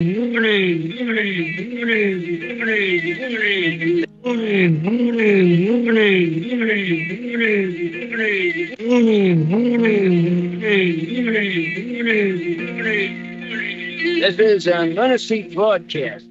This is an Lunacy broadcast.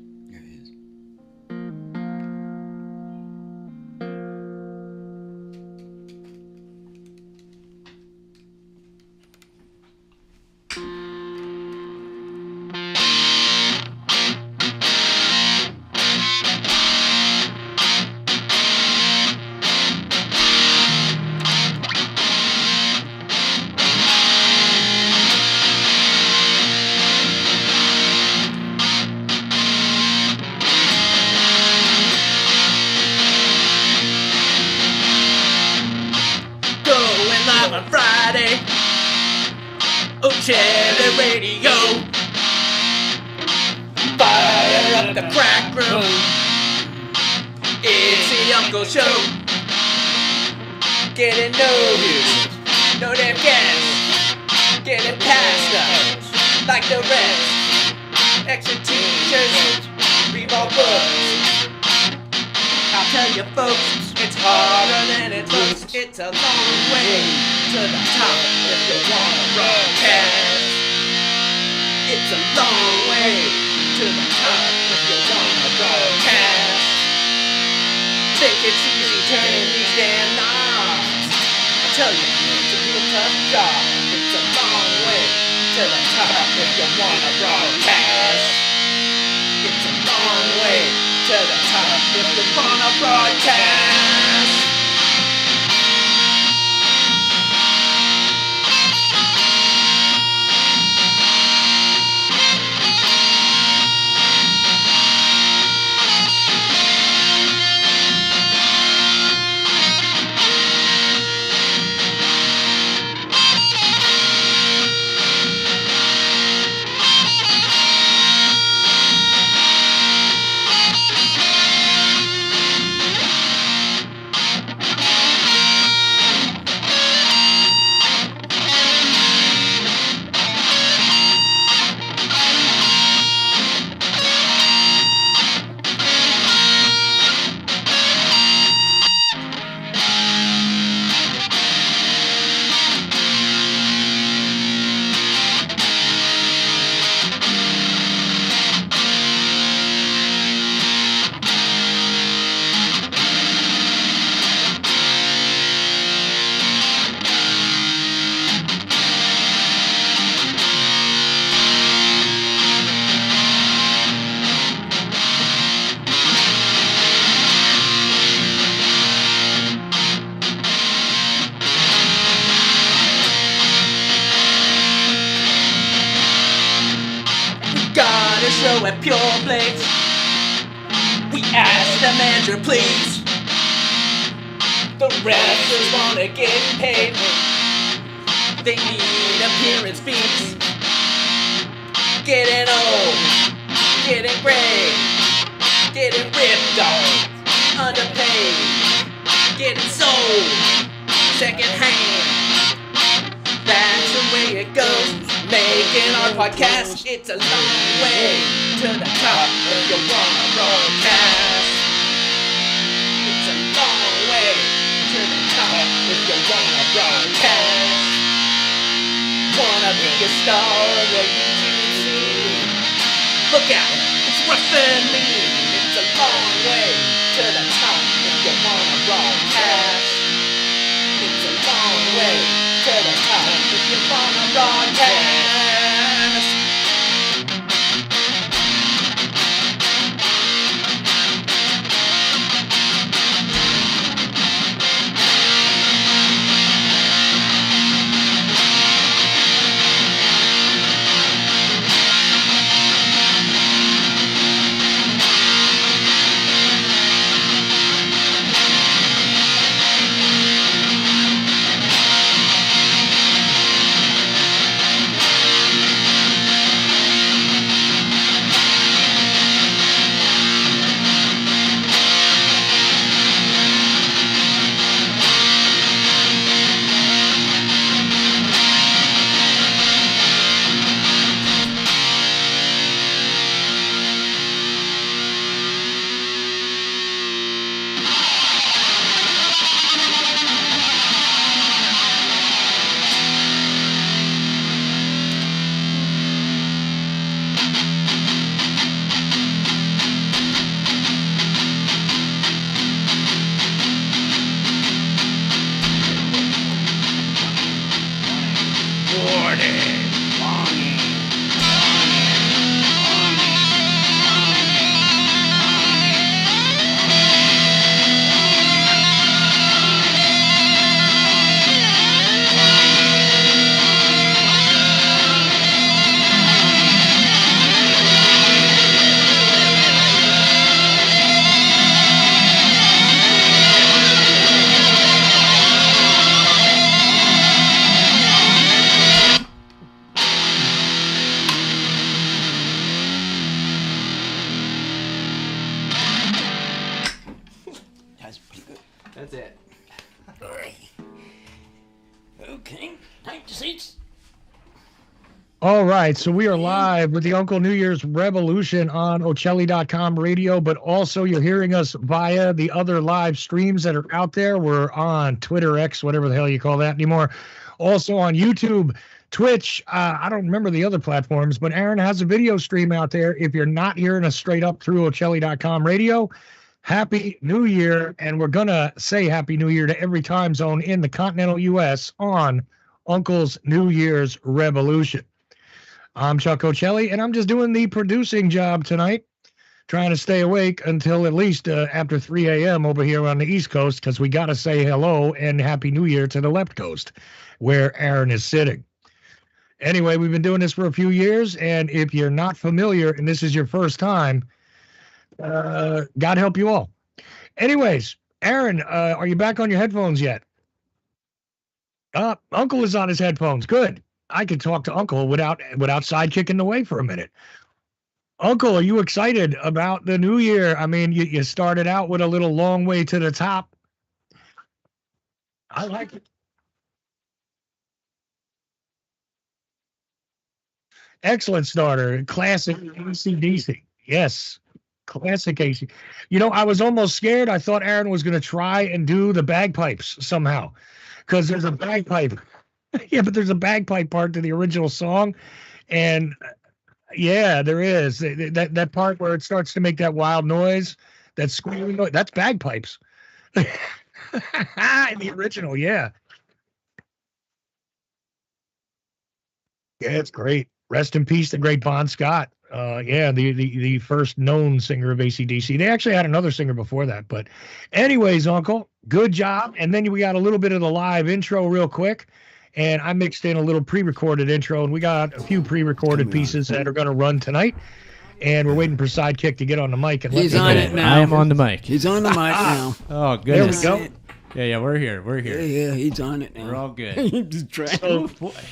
Live on Friday, oh Cherry Radio. Fire up the crack room. It's the Uncle Show. Getting no news, no damn guests. Getting past us like the rest. Extra t-shirts, read more books. I'll tell you folks, it's harder than it looks. It's a long way to the top if you wanna broadcast. It's a long way to the top if you wanna broadcast. Think it's easy turning these damn knobs. I tell you, it's a real tough job. It's a long way to the top if you wanna broadcast. It's a long way to the top if you wanna broadcast. Got a show at Pure Place. We asked the manager, please. The wrestlers wanna get paid. They need appearance fees. Getting old, getting gray, getting ripped off, underpaid, getting sold, second hand. That's the way it goes. Making our podcast, it's a long way to the top if you wanna broadcast. It's a long way to the top if you wanna broadcast. Wanna be a star of a YouTube scene? Look out, it's rough and mean. It's a long way to the top if you wanna broadcast. It's a long way to the top if you wanna broadcast. That's it. Okay, take the seats. All right, so we are live with the Uncle New Year's Revolution on Ocelli.com radio, but also you're hearing us via the other live streams that are out there. We're on Twitter, X, whatever the hell you call that anymore. Also on YouTube, Twitch. I don't remember the other platforms, but Aaron has a video stream out there. If you're not hearing us straight up through Ocelli.com radio, Happy New Year. And we're going to say Happy New Year to every time zone in the continental U.S. on Uncle's New Year's Revolution. I'm Chuck Ocelli, and I'm just doing the producing job tonight, trying to stay awake until at least after 3 a.m. over here on the East Coast, because we got to say hello and Happy New Year to the left coast, where Aaron is sitting. Anyway, we've been doing this for a few years, and if you're not familiar and this is your first time, God help you all. Anyways, Aaron, are you back on your headphones yet? Uncle is on his headphones. Good. I could talk to Uncle without sidekicking away for a minute. Uncle, are you excited about the new year? I mean, you started out with a little long way to the top. I like it. Excellent starter. Classic AC/DC. Yes. Classic AC. You know, I was almost scared. I thought Aaron was going to try and do the bagpipes somehow, because there's a bagpipe. Yeah, but there's a bagpipe part to the original song, and yeah, there is that part where it starts to make that wild noise, that squealing noise. That's bagpipes in the original. Yeah, it's great. Rest in peace, the great Bon Scott. Yeah, the first known singer of AC/DC. They actually had another singer before that, but anyways, Uncle, good job. And then we got a little bit of the live intro real quick. And I mixed in a little pre-recorded intro, and we got a few pre-recorded pieces that are going to run tonight. And we're waiting for Sidekick to get on the mic. And He's on it now. I am on the mic. He's on the mic now. Oh, goodness. There we go. Yeah, we're here. We're here. Yeah, he's on it now. We're all good.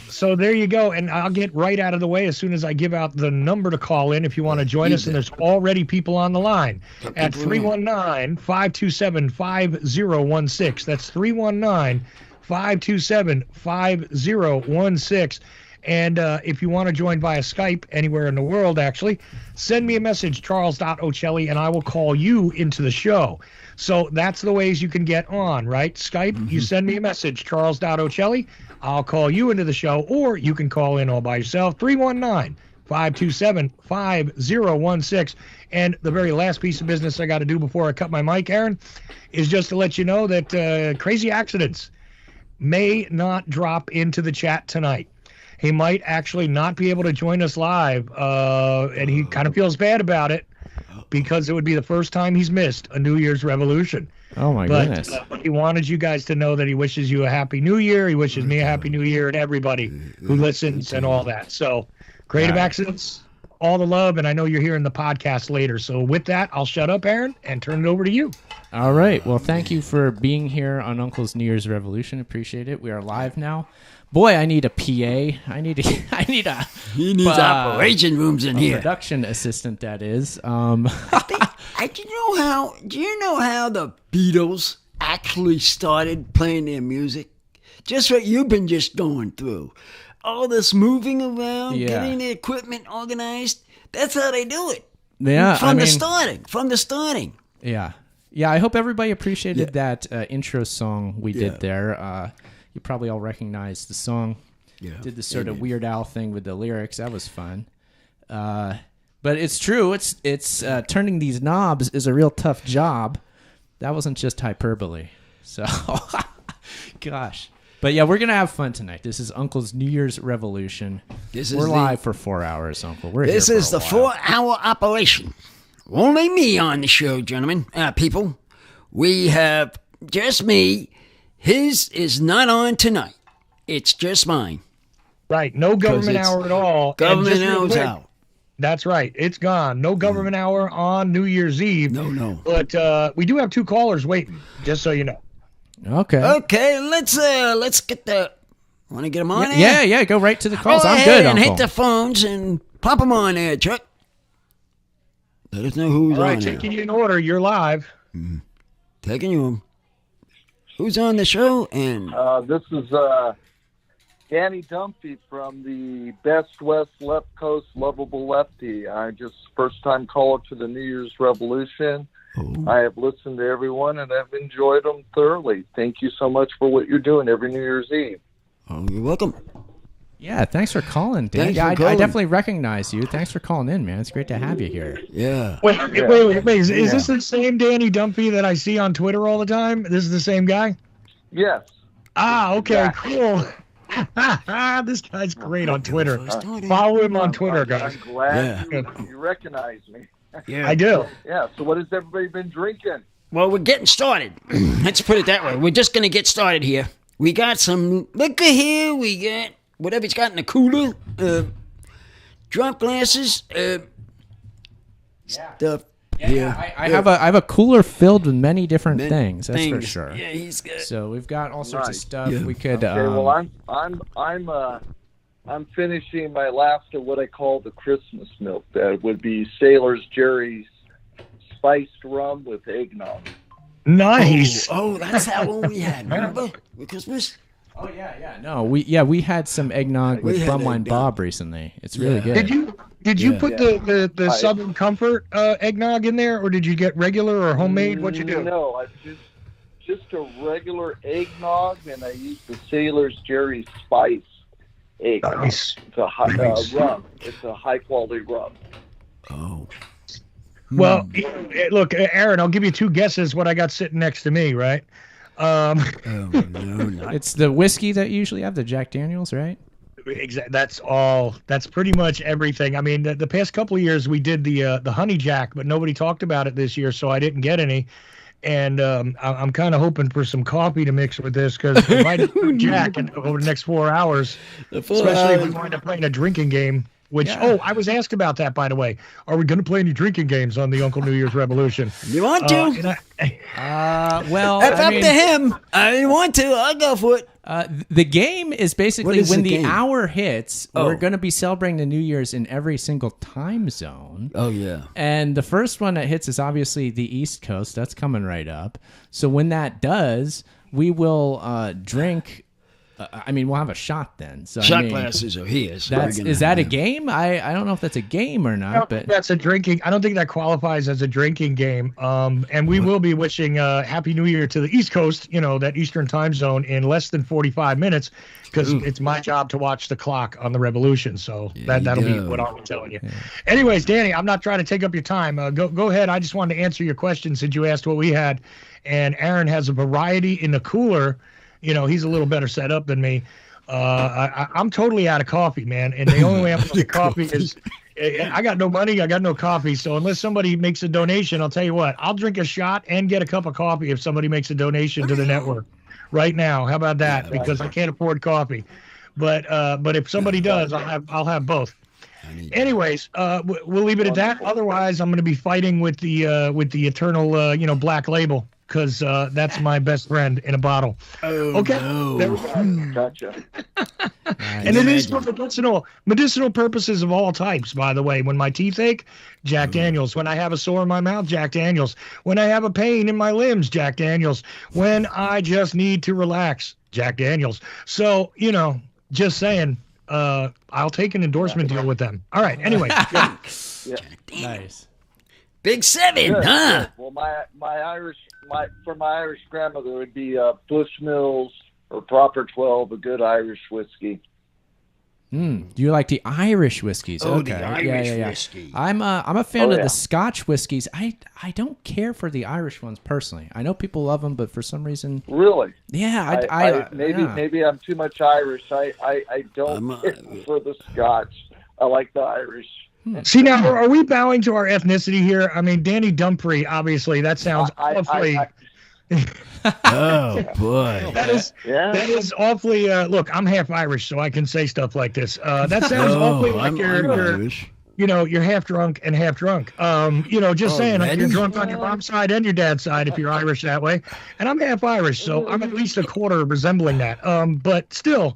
So there you go. And I'll get right out of the way as soon as I give out the number to call in if you want to join us. And there's already people on the line at 319-527-5016. That's 319-527-5016. And if you want to join via Skype anywhere in the world, actually, send me a message, charles.ocelli, and I will call you into the show. So that's the ways you can get on, right? Skype, you send me a message, charles.ocelli, I'll call you into the show, or you can call in all by yourself, 319-527-5016. And the very last piece of business I got to do before I cut my mic, Aaron, is just to let you know that Crazy Accidents may not drop into the chat tonight. He might actually not be able to join us live, and he kind of feels bad about it because it would be the first time he's missed a New Year's Revolution. Oh, my goodness. He wanted you guys to know that he wishes you a Happy New Year. He wishes me a Happy New Year and everybody who listens and all that. So, Creative Accidents, all the love, and I know you're hearing the podcast later. So with that, I'll shut up, Aaron, and turn it over to you. All right. Well, thank you for being here on Uncle's New Year's Revolution. Appreciate it. We are live now. Boy, I need a PA. I need a. He needs operation rooms in here. Production assistant, that is. Do you know how the Beatles actually started playing their music? Just what you've been just going through. All this moving around, getting the equipment organized. That's how they do it. Yeah, From the starting. Yeah. Yeah, I hope everybody appreciated that intro song we did there. You probably all recognize the song. Yeah. Did the sort of Weird Al thing with the lyrics. That was fun. But it's true. It's turning these knobs is a real tough job. That wasn't just hyperbole. So, gosh. But yeah, we're going to have fun tonight. This is Uncle's New Year's Revolution. We're live for 4 hours, Uncle. This is the 4-hour operation. Only me on the show, gentlemen. People. We have just me. His is not on tonight. It's just mine. Right. No government hour at all. Government hour's out. That's right. It's gone. No government hour on New Year's Eve. No. But we do have 2 callers waiting, just so you know. Okay, let's get the... Want to get them on there? Yeah, go right to the calls. Go I'm ahead good, and Uncle. hit the phones and pop them on there, Chuck. Let us know who's on there. Taking you in order. You're live. Taking you on. Who's on the show? And This is Danny Dumpy from the Best West Left Coast Lovable Lefty. I just first-time caller to the New Year's Revolution. I have listened to everyone, and I've enjoyed them thoroughly. Thank you so much for what you're doing every New Year's Eve. Oh, you're welcome. Yeah, thanks for calling, Dan. Thanks Yeah, for calling. I definitely recognize you. Thanks for calling in, man. It's great to have you here. Yeah. Wait. Is this the same Danny Dumpy that I see on Twitter all the time? This is the same guy? Yes. Okay, cool. This guy's great on Twitter. Follow him on Twitter, guys. I'm glad you recognize me. Yeah. I do. Yeah, so what has everybody been drinking? Well, we're getting started. Let's put it that way. We're just going to get started here. We got some liquor here. We got whatever's got in the cooler. Drop glasses. Stuff. Yeah. I have a cooler filled with many different things. That's for things. sure. Yeah, he's got. So we've got all sorts of Nice. stuff. Yeah. We could. Okay, well, I'm finishing my last of what I call the Christmas milk. That would be Sailor's Jerry's spiced rum with eggnog. Nice. Oh, that's that one we had. Remember? With Christmas? Oh yeah. No, we had some eggnog with had Brumwine eggnog. Bob recently. It's really good. Did you put the Southern Comfort eggnog in there, or did you get regular or homemade? What'd you do? No, I just a regular eggnog, and I used the Sailor's Jerry's spice eggnog. Nice. It's a rum. It's a high quality rum. Oh. Well, look, Aaron, I'll give you two guesses what I got sitting next to me, right? Oh, no, not. It's the whiskey that you usually have, the Jack Daniels, right? That's all. That's pretty much everything. I mean, the past couple of years we did the Honey Jack, but nobody talked about it this year, so I didn't get any. And I'm kind of hoping for some coffee to mix with this because we might do Jack over the next 4 hours, especially if we wind up playing a drinking game. Which, I was asked about that, by the way. Are we going to play any drinking games on the Uncle New Year's Revolution? You want to? Well, That's I up mean, to him. I didn't want to. I'll go for it. The game is basically What is when the the game? hour hits, Oh. we're going to be celebrating the New Year's in every single time zone. Oh, yeah. And the first one that hits is obviously the East Coast. That's coming right up. So when that does, we will drink. We'll have a shot then. So Shot glasses are here. So Is that a game? I don't know if that's a game or not. But That's a drinking. I don't think that qualifies as a drinking game. And we will be wishing Happy New Year to the East Coast, that Eastern time zone, in less than 45 minutes, because it's my job to watch the clock on the Revolution. So that'll be what I'll be telling you. Yeah. Anyways, Danny, I'm not trying to take up your time. Go ahead. I just wanted to answer your question since you asked what we had. And Aaron has a variety in the cooler. He's a little better set up than me. I'm totally out of coffee, man. And the only way I'm going to get coffee is I got no money. I got no coffee. So unless somebody makes a donation, I'll tell you what, I'll drink a shot and get a cup of coffee if somebody makes a donation to the network right now. How about that? Because I can't afford coffee. But if somebody does, I'll have both. Anyways, we'll leave it at that. Otherwise, I'm going to be fighting with the eternal, Black Label. Because that's my best friend in a bottle. Oh, okay. no. There we go. Gotcha. And it is for medicinal purposes of all types, by the way. When my teeth ache, Jack Daniels. When I have a sore in my mouth, Jack Daniels. When I have a pain in my limbs, Jack Daniels. When I just need to relax, Jack Daniels. So, just saying, I'll take an endorsement deal with them. All right. Anyway. Yeah. nice. Big 7, Good, huh? good. Well, my Irish grandmother would be Bushmills or Proper 12, a good Irish whiskey. Do you like the Irish whiskeys? Oh, okay. the Irish whiskey. I'm a fan of yeah. the Scotch whiskeys. I don't care for the Irish ones personally. I know people love them, but for some reason, Really? yeah, Maybe I'm too much Irish. I don't care for the Scotch. I like the Irish. See, now, are we bowing to our ethnicity here? I mean, Danny Dumpry, obviously, that sounds awfully... Oh, boy. That is awfully... look, I'm half Irish, so I can say stuff like this. That sounds awfully like I'm you're Irish. you're half drunk and half drunk. Just saying, Already? you're drunk on your mom's side and your dad's side if you're Irish that way. And I'm half Irish, so I'm at least a quarter resembling that. But still...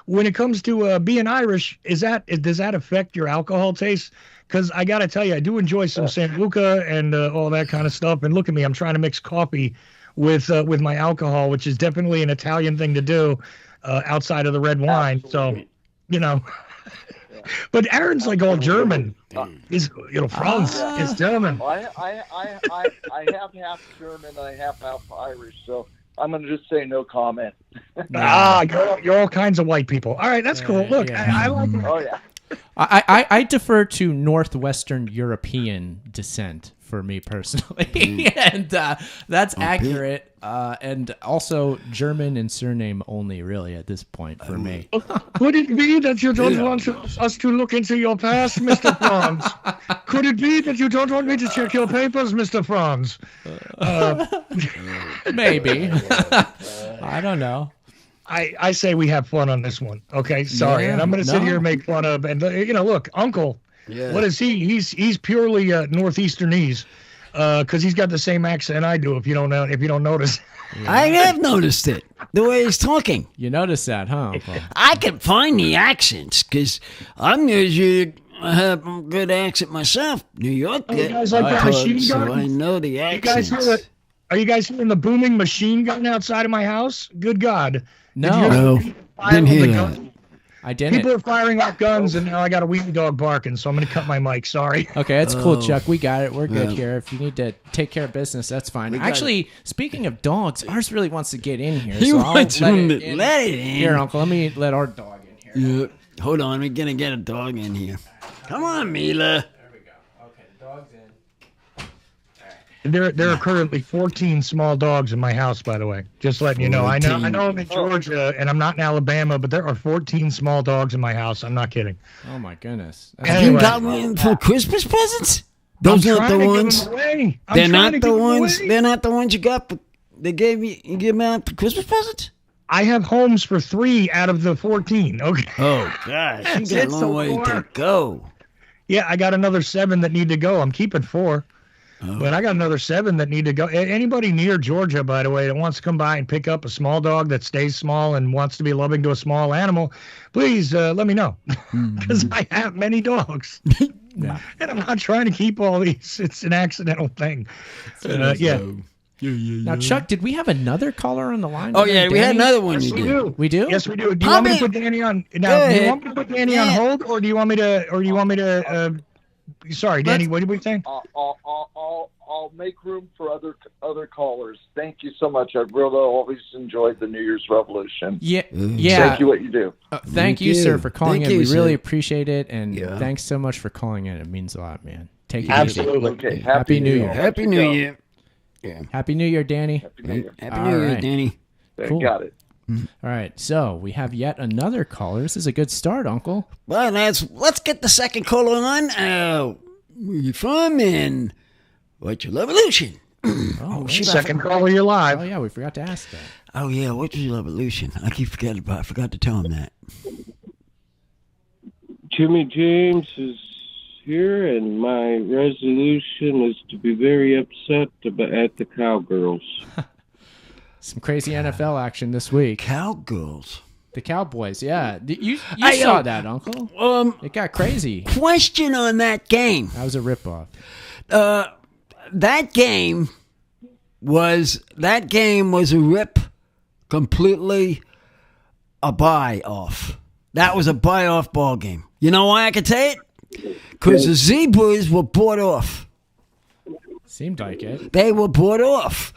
When it comes to being Irish, does that affect your alcohol taste? Because I got to tell you, I do enjoy some San Luca and all that kind of stuff. And look at me, I'm trying to mix coffee with my alcohol, which is definitely an Italian thing to do outside of the red wine. Absolutely. So, you know. But Aaron's like all German. He's, Franz is German. Well, I have half German, I have half Irish, so I'm going to just say no comment. You're all kinds of white people. All right, that's cool. Look, yeah. I like it. Oh, yeah. I defer to Northwestern European descent for me personally, and that's accurate. And also German and surname only, really, at this point for me. Could it be that you don't want us to look into your past, Mr. Franz? Could it be that you don't want me to check your papers, Mr. Franz? Maybe. I don't know. I say we have fun on this one. Okay, sorry, and I'm going to sit here and make fun of. And look, Uncle. Yeah. What is he? He's purely Northeasternese, because he's got the same accent I do. If you don't notice. Yeah. I have noticed it. The way he's talking. You notice that, huh, Uncle? I can find the accents because I'm usually have a good accent myself. New York. You guys like that machine gun? So I know the accents. Are you guys hearing the booming machine gun outside of my house? Good God. No. Didn't hear that. I didn't. People are firing off guns, and now I got a wiener dog barking, so I'm going to cut my mic. Sorry. Okay, that's cool, Chuck. We got it. We're good here. If you need to take care of business, that's fine. Actually, speaking of dogs, ours really wants to get in here. He wants to let it in. Here, Uncle, let me let our dog in here. Yeah. Hold on. We're going to get a dog in here. Come on, Mila. There we go. Okay, the dog's in. There are currently 14 small dogs in my house, by the way. Just letting you know. I know I'm in Georgia and I'm not in Alabama, but there are 14 small dogs in my house. I'm not kidding. Oh my goodness. You got one for Christmas presents? Those aren't the ones. They're not the ones. They're not the ones you got. But they gave you give them out for Christmas presents. I have homes for 3 out of the 14. Okay. Oh gosh, you got a long way to go. Yeah, I got another 7 that need to go. I'm keeping 4. But I got another 7 that need to go. Anybody near Georgia, by the way, that wants to come by and pick up a small dog that stays small and wants to be loving to a small animal, please let me know. Because I have many dogs. And I'm not trying to keep all these. It's an accidental thing. Now, Chuck, did we have another caller on the line? Oh, yeah, we had another one. Yes, we do. We do? Yes, we do. Do you want me to put Danny on? Now, do you want me to put Danny on hold, or do you want me to? Sorry, Danny. What did we say? I'll make room for other callers. Thank you so much. I've really always enjoyed the New Year's Revolution. Yeah. Thank you. What you do. Thank you, sir, for calling in. We really appreciate it, and thanks so much for calling in. It means a lot, man. Take it easy. Absolutely. Okay. Happy New Year. Happy New Year. Yeah. Happy New Year, Danny. Happy New Year. Happy New Year, Danny. Cool. Got it. All right, so we have yet another caller. This is a good start, Uncle. Well, let's get the second caller on. Where you from and what's your revolution? Second caller, you're live. Oh, yeah, we forgot to ask that. Oh, yeah, what's your revolution? I keep forgetting about it. I forgot to tell him that. Jimmy James is here, and my resolution is to be very upset at the Cowgirls. Some crazy NFL action this week. Cowgirls? The Cowboys, yeah. You saw that, Uncle. It got crazy. Question on that game. That was a ripoff. That game was a rip, completely a buy-off. That was a buy-off ball game. You know why I can tell it? Because the Zebras were bought off. Seemed like it. They were bought off.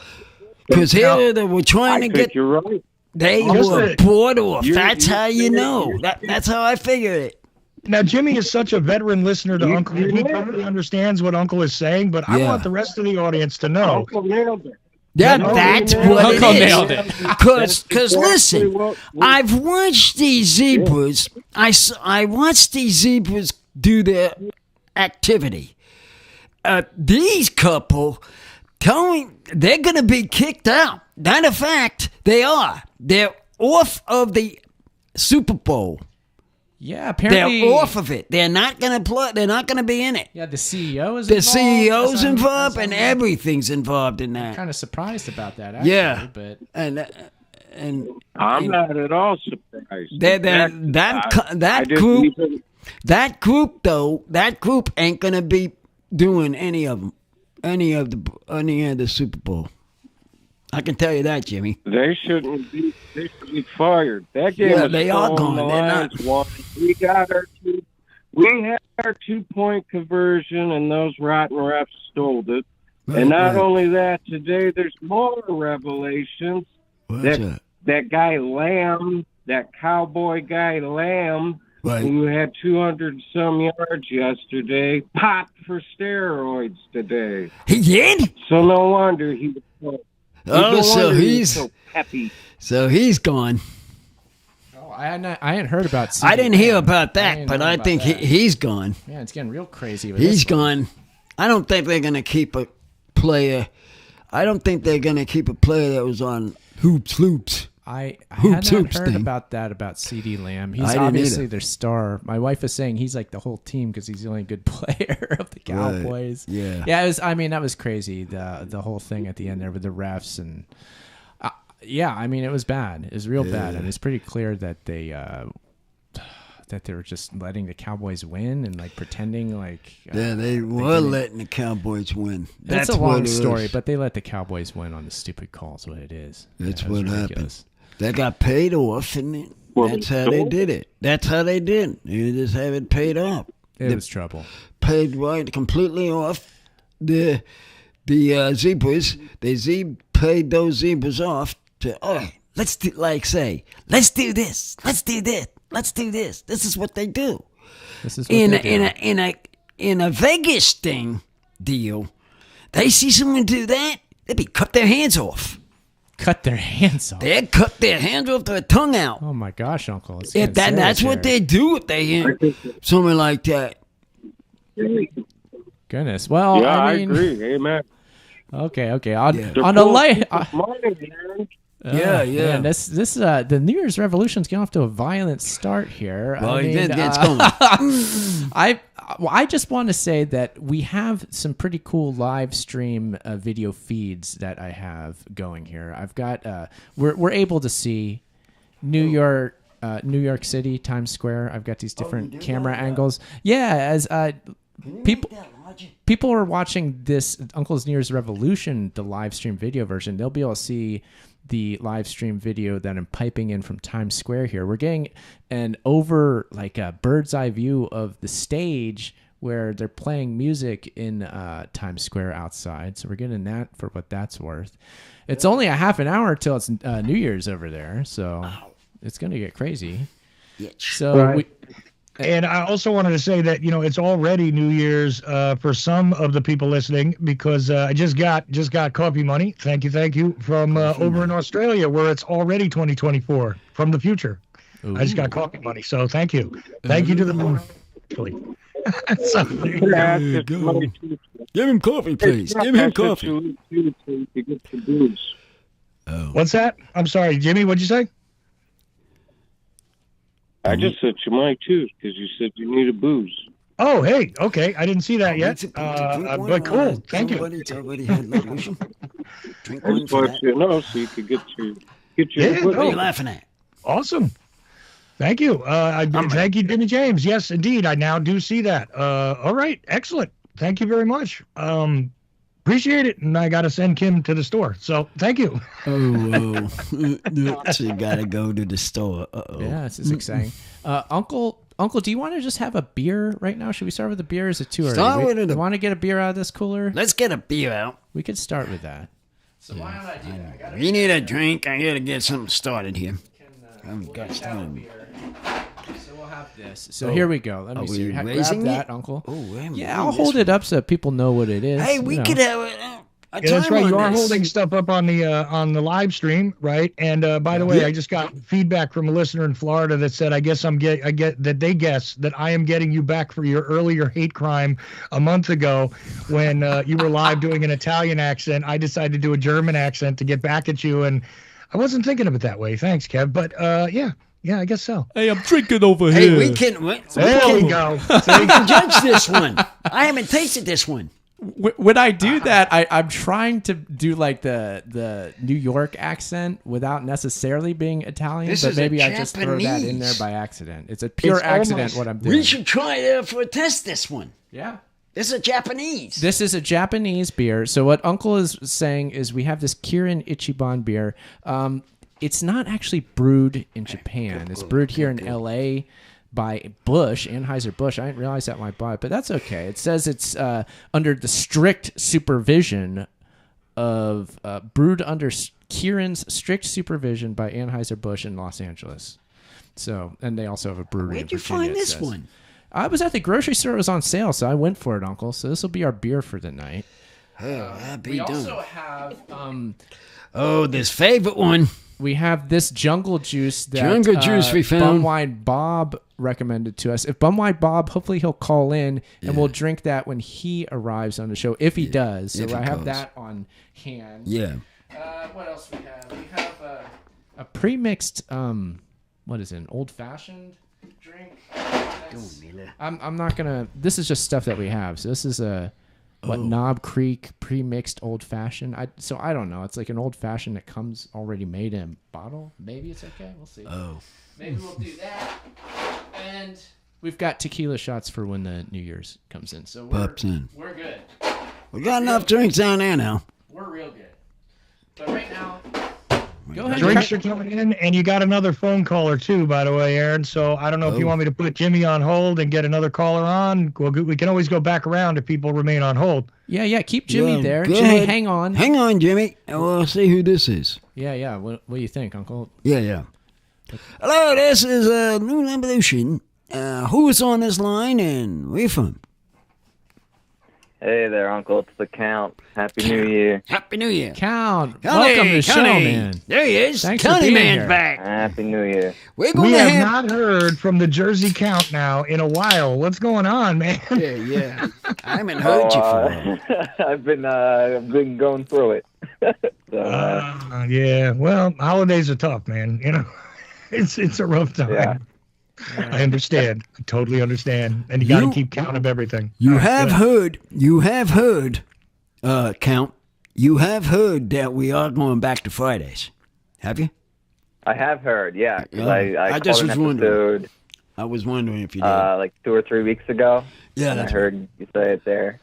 Because here they were trying to get... You're right. They were bought off. That's how you know. That's how I figured it. Now, Jimmy is such a veteran listener to Uncle. He totally understands what Uncle is saying, but I want the rest of the audience to know. Uncle nailed it. Yeah, that's what Uncle it is. nailed it. Because listen, I've watched these zebras. I watched these zebras do their activity. These couple they're going to be kicked out. Matter of fact, they are. They're off of the Super Bowl. Yeah, apparently they're off of it. They're not going to play. They're not going to be in it. Yeah, the CEO is the involved. CEO's involved, and everything's involved in that. I'm kind of surprised about that. Actually, but and I'm not at all surprised. That group ain't going to be doing any of the Super Bowl. I can tell you that, Jimmy. They shouldn't be. They should be fired. That game was they are so gone. the They're Lions not. won. We had our 2-point conversion, and those rotten refs stole it. Right, and not right. only that, today there's more revelations. What's That guy Lamb, that cowboy guy Lamb, Right. who had 200-some yards yesterday, popped for steroids today. He did? So no wonder he was so, Oh, so he's so peppy. so he's gone. Oh, I hadn't heard about. I didn't hear about I that, didn't but know I about think that. he's gone. Yeah, it's getting real crazy. With He's this one. gone. I don't think they're going to keep a player. I don't think they're going to keep a player that was on Hoops. I Hoops, had not hoops heard thing. about that about CD Lamb. He's I didn't obviously either. their star. My wife is saying he's like the whole team because he's the only good player of the Cowboys. Yeah. Yeah. It was. I mean, that was crazy. The whole thing at the end there with the refs and yeah. I mean, it was bad. It was real bad, and it's pretty clear that they were just letting the Cowboys win and like pretending like Yeah, they were letting the Cowboys win. That's a what long it story, is. but they let the Cowboys win on the stupid calls. What it is. That's Yeah, it was what happened. ridiculous. They got paid off, and that's how they did it. That's how they did it. You just have it paid off. It was trouble. Paid right completely off the zebras. They paid those zebras off to let's do let's do this, let's do this, let's do this. This is what they do. This is what they do. In a Vegas deal. They see someone do that, they'd be cut their hands off. Cut their hands off. They'd cut their hands off, their tongue out. Oh my gosh, Uncle! It's If getting that's serious what here. they do if they hear something like that. Goodness. Well, Yeah, I mean, agree. Amen. Okay. On Yeah. a light. Yeah. Man, this the New Year's Revolution's getting off to a violent start here. Well, I mean, it gets going. I just want to say that we have some pretty cool live stream video feeds that I have going here. I've got we're able to see New York City, Times Square. I've got these different camera angles. Yeah, as people are watching this Uncle's New Year's Revolution, the live stream video version. They'll be able to see the live stream video that I'm piping in from Times Square here. We're getting an over like a bird's eye view of the stage where they're playing music in Times Square outside. So we're getting that for what that's worth. It's only a half an hour till it's New Year's over there. So it's going to get crazy. So And I also wanted to say that, it's already New Year's for some of the people listening because I just got coffee money. Thank you from over in Australia where it's already 2024 from the future. Ooh. I just got coffee money. So thank you. Thank you to the so, There you go. Give him coffee, please. Give him coffee. What's that? I'm sorry, Jimmy, what'd you say? I just said you might too, because you said you need a booze. Oh, hey, okay. I didn't see that yet. But cool. Thank you. Already had Revolution. Drink I one just for want that. you to know so you could get your What are you laughing at? Awesome. Thank you. Thank you, Jimmy James. Yes, indeed. I now do see that. All right. Excellent. Thank you very much. Appreciate it. And I got to send Kim to the store. So thank you. Oh, so you got to go to the store. Uh-oh. yeah, this is exciting. Uncle, do you want to just have a beer right now? Should we start with a beer? Or is it too early? Start with it. You want to get a beer out of this cooler? Let's get a beer out. We could start with that. So why don't I do that? You need a drink. I got to get something started here. I've got time. So we'll have this. So here we go. Let me see. we Grab raising that, it? Uncle. Oh, Yeah, I'll hold it up so people know what it is. Hey, we could have a Yeah, that's right. time You are on this. holding stuff up on the live stream, right? And by the way, I just got feedback from a listener in Florida that said, I guess they guess that I am getting you back for your earlier hate crime a month ago when you were live doing an Italian accent. I decided to do a German accent to get back at you, and I wasn't thinking of it that way. Thanks, Kev. But yeah, I guess so. Hey, I'm drinking over Hey, here. we can Go. we can judge this one. I haven't tasted this one. When I do that, I'm trying to do like the New York accent without necessarily being Italian, This but is a maybe I just throw that in there Japanese. by accident. It's a pure It's accident almost- what I'm doing. We should try for a test this one. Yeah. This is a Japanese. This is a Japanese beer. So what Uncle is saying is we have this Kirin Ichiban beer. It's not actually brewed in Japan. It's brewed here in L.A. by Busch, Anheuser-Busch. I didn't realize that when I bought it, but that's okay. It says it's under the strict supervision of brewed under Kirin's strict supervision by Anheuser-Busch in Los Angeles. So, and they also have a brewery. Where'd you find this one? I was at the grocery store. It was on sale, so I went for it, Uncle. So this will be our beer for the night. We also have this favorite one. We have this jungle juice that we found. Bumwine Bob recommended to us. If Bumwine Bob, hopefully he'll call in and we'll drink that when he arrives on the show, if he does. So I have that on hand. Yeah. What else we have? We have a pre-mixed, what is it, an old-fashioned drink? I'm not going to... This is just stuff that we have. So this is Knob Creek pre-mixed old-fashioned. So I don't know. It's like an old-fashioned that comes already made in a bottle. Maybe it's okay. We'll see. Maybe we'll do that. And we've got tequila shots for when the New Year's comes in. So we're good. We got enough drinks down there now. We're real good. But right now... Go ahead. Drinks are coming in, and you got another phone caller too, by the way, Aaron. So I don't know if you want me to put Jimmy on hold and get another caller on. We can always go back around if people remain on hold. Yeah. Keep Jimmy there. Jimmy, ahead. Hang on. Hang on, Jimmy. And we'll see who this is. Yeah. What do you think, Uncle? Yeah. Hello, this is New Evolution. Who is on this line, and where you from? Hey there, Uncle. It's the Count. Happy New Year. Happy New Year. Count. Welcome to the show, man. There he is. Thanks County for being Man's here. back. Happy New Year. We have not heard from the Jersey Count now in a while. What's going on, man? Yeah. I haven't heard you for a while. I've been going through it. Yeah. Well, holidays are tough, man. You know, it's a rough time. Yeah. I understand. I totally understand. And you got to keep count of everything. You have heard, Count, you have heard that we are going back to Fridays. Have you? I have heard, yeah. I just called was an wondering. episode, I was wondering if you did. like 2 or 3 weeks ago. Yeah, and I that's heard you say it there.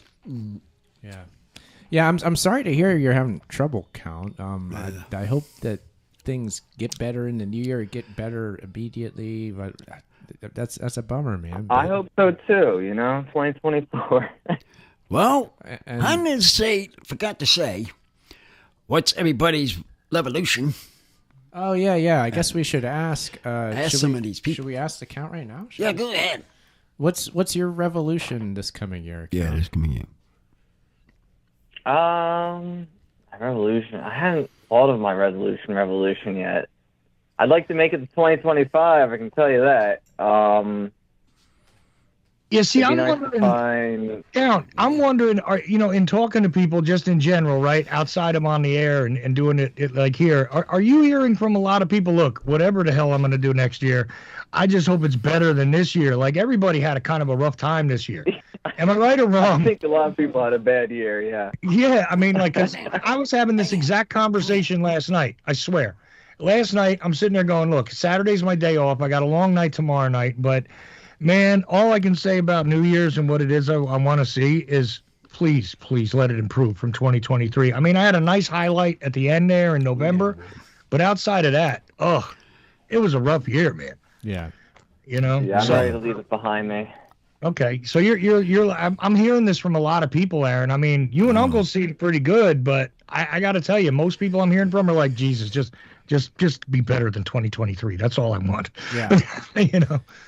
Yeah. I'm sorry to hear you're having trouble, Count. I hope that things get better in the new year, get better immediately. But that's a bummer, man. I hope so too. 2024. Well, I'm going to forgot to say, what's everybody's revolution? Oh, yeah. I guess we should ask. Some of these people. Should we ask the Count right now? Go ahead. What's your revolution this coming year, Count? Yeah, this coming year. Revolution. I haven't thought of my revolution yet. I'd like to make it to 2025. I can tell you that. Yeah, see, I'm wondering, Count, I'm wondering, in talking to people just in general, right, outside of on the air and doing it like here, are you hearing from a lot of people, look, whatever the hell I'm going to do next year, I just hope it's better than this year. Like, everybody had a kind of a rough time this year. Am I right or wrong? I think a lot of people had a bad year, yeah. Yeah, I mean, like, I was having this exact conversation last night, I swear. Last night, I'm sitting there going, look, Saturday's my day off. I got a long night tomorrow night, but... man, all I can say about New Year's and what it is I want to see is please let it improve from 2023. I mean, I had a nice highlight at the end there in November, but outside of that, it was a rough year, man. Yeah. Yeah, I'm ready to leave it behind me. Okay, so I'm hearing this from a lot of people, Aaron. I mean, you and Uncle seem pretty good, but I got to tell you, most people I'm hearing from are like, Jesus, just be better than 2023. That's all I want. Yeah.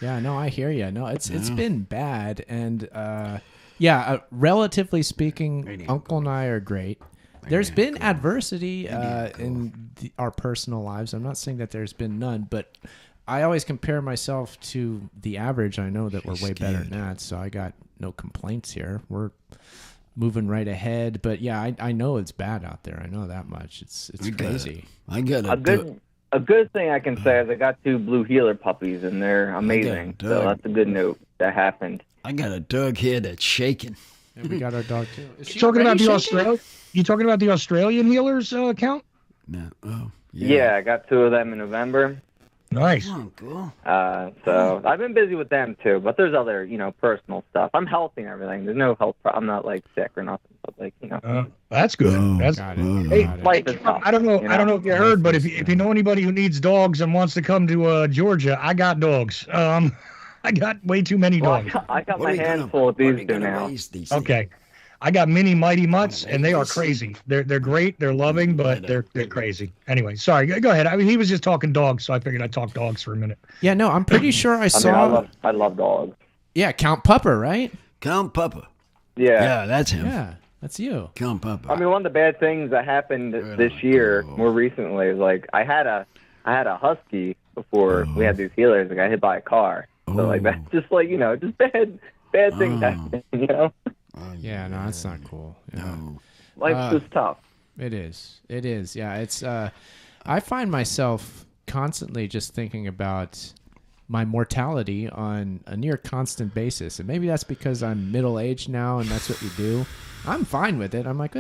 Yeah, no, I hear you. No, it's been bad. And, relatively speaking, Uncle and I are great. There's been adversity in our personal lives. I'm not saying that there's been none, but I always compare myself to the average. I know that we're way better than that, so I got no complaints here. We're moving right ahead, but yeah, I know it's bad out there. I know that much. It's crazy. A good thing I can say is I got 2 blue heeler puppies, and they're amazing. So that's a good note that happened. I got a dog here that's shaking. And we got our dog too. You talking about the Australian healers account? No. Oh, yeah. I got 2 of them in November. Nice. Oh, cool. So I've been busy with them too, but there's other, personal stuff. I'm healthy and everything. There's no health I'm not like sick or nothing, but That's good. That's Got it. Hey, life is tough. I don't know. you I don't know if you heard, but if Life is, you know anybody who needs dogs and wants to come to Georgia, I got dogs. I got way too many Well, dogs. I got What are my you hands gonna- full with what are these you two gonna now. raise these Okay, I got mini mighty mutts, and they are Ladies. crazy. They're great. They're loving, but they're crazy. Anyway, sorry. Go ahead. I mean, he was just talking dogs, so I figured I'd talk dogs for a minute. Yeah, no, I'm pretty sure I I saw. mean, I love dogs. Yeah, Count Pupper, right? Count Pupper. Yeah. Yeah, that's him. Yeah, that's you. Count Pupper. I mean, one of the bad things that happened this year, more recently, is like I had a husky before we had these healers. I got hit by a car. So like that's just like just bad things happen. Yeah, no, that's not cool. Yeah. Life's just tough. It is. It is. Yeah, it's I find myself constantly just thinking about my mortality on a near constant basis. And maybe that's because I'm middle-aged now and that's what you do. I'm fine with it. I'm like,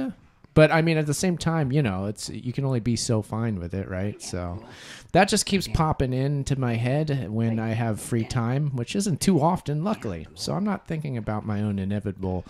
But I mean, at the same time, it's you can only be so fine with it, right? So that just keeps popping into my head when I have free time, which isn't too often, luckily. So I'm not thinking about my own inevitable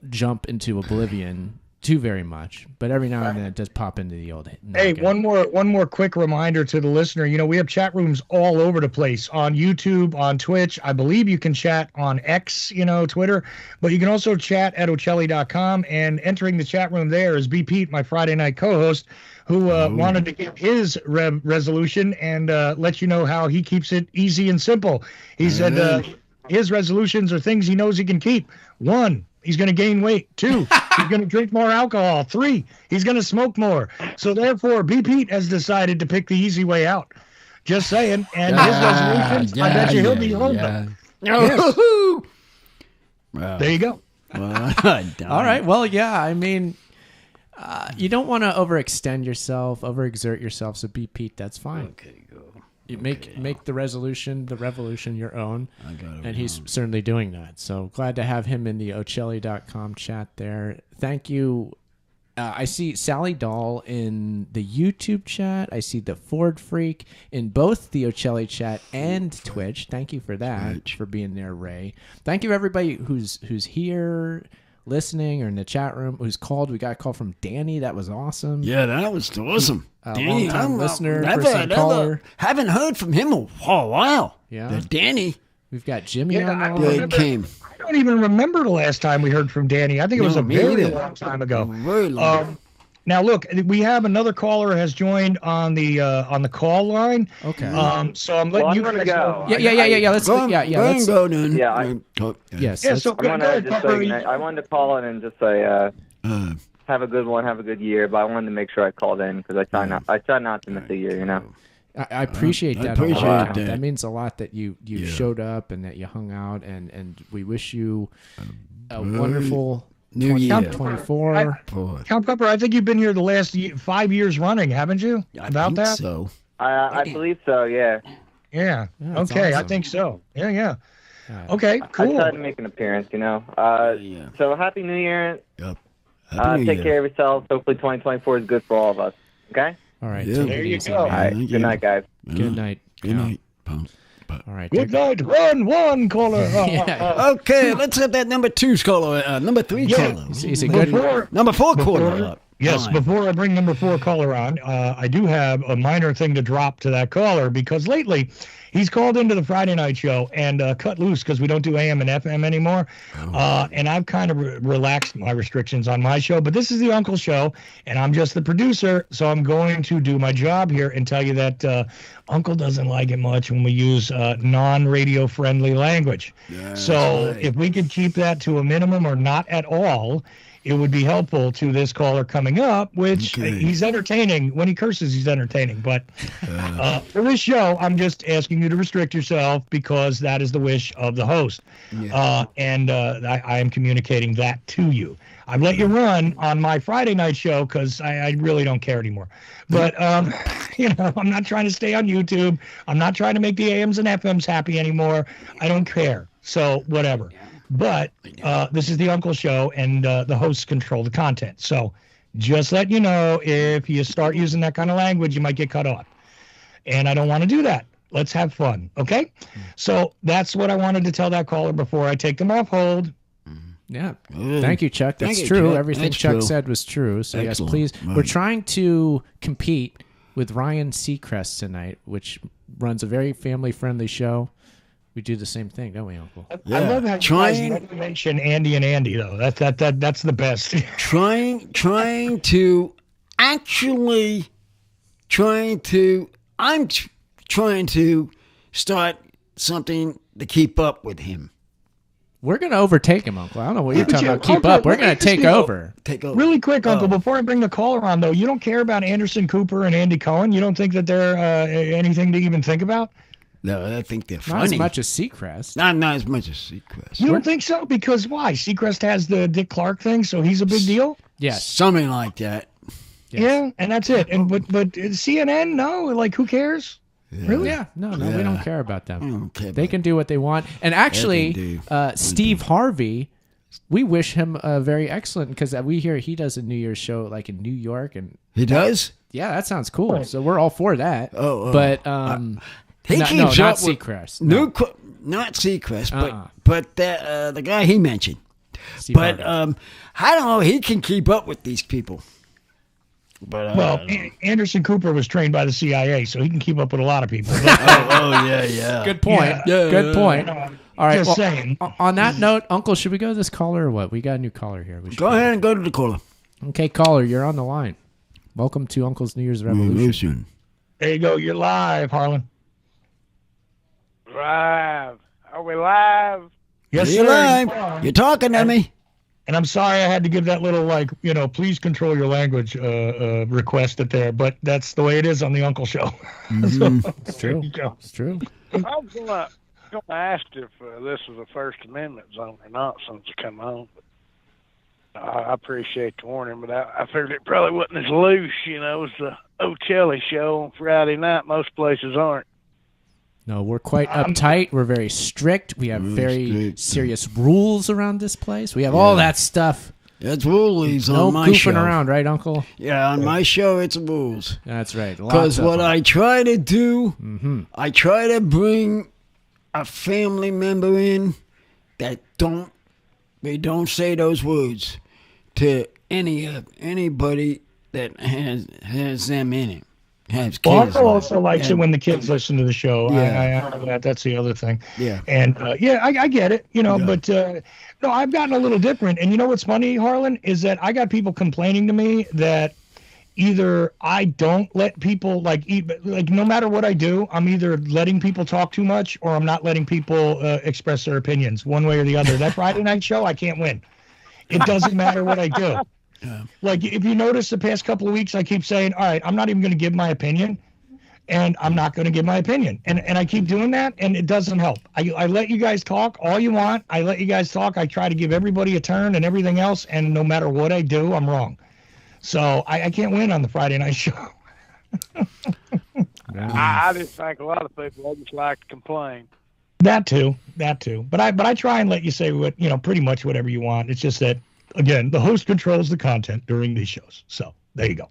jump into oblivion too very much, but every now and then it does pop into the old. Hey, knockout. one more quick reminder to the listener. We have chat rooms all over the place on YouTube, on Twitch. I believe you can chat on X, Twitter, but you can also chat at Ocelli.com. And entering the chat room there is B. Pete, my Friday night co-host, who wanted to give his resolution and let you know how he keeps it easy and simple. He said his resolutions are things he knows he can keep. 1, he's going to gain weight. 2, he's going to drink more alcohol. 3, he's going to smoke more. So therefore, B. Pete has decided to pick the easy way out. Just saying. And his resolutions, I bet you he'll be one of them. Yes. There you go. All right. Well, yeah. I mean, you don't want to overextend yourself, overexert yourself. So be Pete. That's fine. Okay, go. You make the revolution your own, and he's certainly doing that. So glad to have him in the Ocelli.com chat there. Thank you. I see Sally Dahl in the YouTube chat. I see the Ford Freak in both the Ocelli chat and Twitch. Thank you for that, for being there, Ray. Thank you everybody who's here listening or in the chat room who's called. We got a call from Danny. That was awesome. Yeah, that was awesome. Danny, long-time listener, first-time caller. Haven't heard from him a while. Yeah. Danny. We've got Jimmy on the Yeah, line. he came. I don't even remember the last time we heard from Danny. I think it was a very long time ago. Very long. Now look, we have another caller has joined on the call line. Okay. So I'm letting you I'm gonna guys go. know. Yeah. Let's let's go, then. Yeah, yes. Yeah, let's- so I'm gonna go just ahead, say, Pepper. I wanted to call in and just say, have a good one, have a good year. But I wanted to make sure I called in because I try not to miss a year. I appreciate that. I appreciate a lot. that. That means a lot that you showed up and that you hung out, and we wish you a wonderful New year. 2024. Count Pepper, I think you've been here the last 5 years running, haven't you? About that? So. I believe so. Yeah. Yeah. that's Okay, I awesome. think so. Yeah. Yeah. Okay, I cool. tried to make an appearance. Yeah. So happy New Year. Yep. Happy New Take Year. care of yourselves. Hopefully 2024 is good for all of us. Okay. All right. Yeah. take There it you easy, go. All man. right. Thank Good you. night, guys. Good night. Good night. All right. Good night. One caller. Yeah. Okay, let's have that number 2 caller, number 3 caller. Is it good? Number 4 caller up. Yes, Fine. before I bring number 4 caller on, I do have a minor thing to drop to that caller because lately he's called into the Friday night show and cut loose because we don't do AM and FM anymore. And I've kind of relaxed my restrictions on my show, but this is the Uncle Show and I'm just the producer. So I'm going to do my job here and tell you that Uncle doesn't like it much when we use non-radio friendly language. So if we could keep that to a minimum or not at all, it would be helpful to this caller coming up, which he's entertaining. When he curses, he's entertaining. But for this show, I'm just asking you to restrict yourself because that is the wish of the host. And I am communicating that to you. I've let you run on my Friday night show because I really don't care anymore. But, I'm not trying to stay on YouTube. I'm not trying to make the AMs and FMs happy anymore. I don't care. So whatever. But this is the Uncle Show, and the hosts control the content. So just let you know, if you start using that kind of language, you might get cut off. and I don't want to do that. Let's have fun, okay? So that's what I wanted to tell that caller before I take them off hold. Yeah. Thank you, Chuck. That's Thank you, true. Chuck. Everything That's Chuck true. said was true. So Excellent. yes, please. Right. We're trying to compete with Ryan Seacrest tonight, which runs a very family-friendly show. We do the same thing, don't we, Uncle? I love how you guys never mention Andy and Andy though. That's the best. trying to start something to keep up with him. We're going to overtake him, Uncle. I don't know what you're but talking you- about. Keep Uncle, up. We're let me going to ask take you- over. Take over. Really quick, Uncle, before I bring the caller on though, you don't care about Anderson Cooper and Andy Cohen? You don't think that they're anything to even think about? No, I think they're Not funny. as much as Seacrest. Not as much as Seacrest. You don't think so? Because why? Seacrest has the Dick Clark thing, so he's a big deal? Yes. Something like that. Yes. Yeah, and that's it. And but CNN, no, like who cares? Really? Yeah. No, we don't care about them. I don't care They about can do what they want. And actually, do. Steve Harvey, we wish him very excellent because we hear he does a New Year's show like in New York. And He does? yeah, that sounds cool. So we're all for that. Oh, but He no, keeps not up with Seacrest. No. not Seacrest, Uh-uh. but the guy he mentioned. Steve But Harvey. I don't know. He can keep up with these people. But Well, Anderson Cooper was trained by the CIA, so he can keep up with a lot of people. But, yeah. Good point. Yeah. Good point. All right. just well, saying. on that note, Uncle, should we go to this caller or what? We got a new caller here. We should Go ahead and go to the caller. Okay, caller, you're on the line. Welcome to Uncle's New Year's Revolution. There you go. You're live, Harlan. Live. Are we live? Yes, You're sir. live. You're talking to me. And I'm sorry I had to give that little, like, please control your language request at there, but that's the way it is on the Uncle Show. It's true. There you go. It's true. I was gonna ask if this was a First Amendment zone or not since you come on. But I appreciate the warning, but I figured it probably wasn't as loose, as the O'Chelly show on Friday night. Most places aren't. No, we're quite uptight. We're very strict. We have very serious rules around this place. We have all that stuff. It's rules No on my goofing show. around, right, Uncle? Yeah, on my show, it's rules. That's right. Because what I try to do, Mm-hmm. I try to bring a family member in that they don't say those words to anybody that has them in it. Has kids. Well, Uncle in it. also likes it when the kids listen to the show. Yeah. I know that. That's the other thing. Yeah. And, I get it, but, no, I've gotten a little different. And you know what's funny, Harlan, is that I got people complaining to me that either I don't let people, like no matter what I do, I'm either letting people talk too much or I'm not letting people express their opinions one way or the other. That Friday night show, I can't win. It doesn't matter what I do. Yeah. Like, if you notice the past couple of weeks, I keep saying, all right, I'm not even going to give my opinion, and I'm not going to give my opinion. And I keep doing that, and it doesn't help. I let you guys talk all you want. I let you guys talk. I try to give everybody a turn and everything else, and no matter what I do, I'm wrong. So I can't win on the Friday night show. I just think a lot of people just like to complain. That too. But I try and let you say what, pretty much whatever you want. It's just that, again, the host controls the content during these shows. So there you go.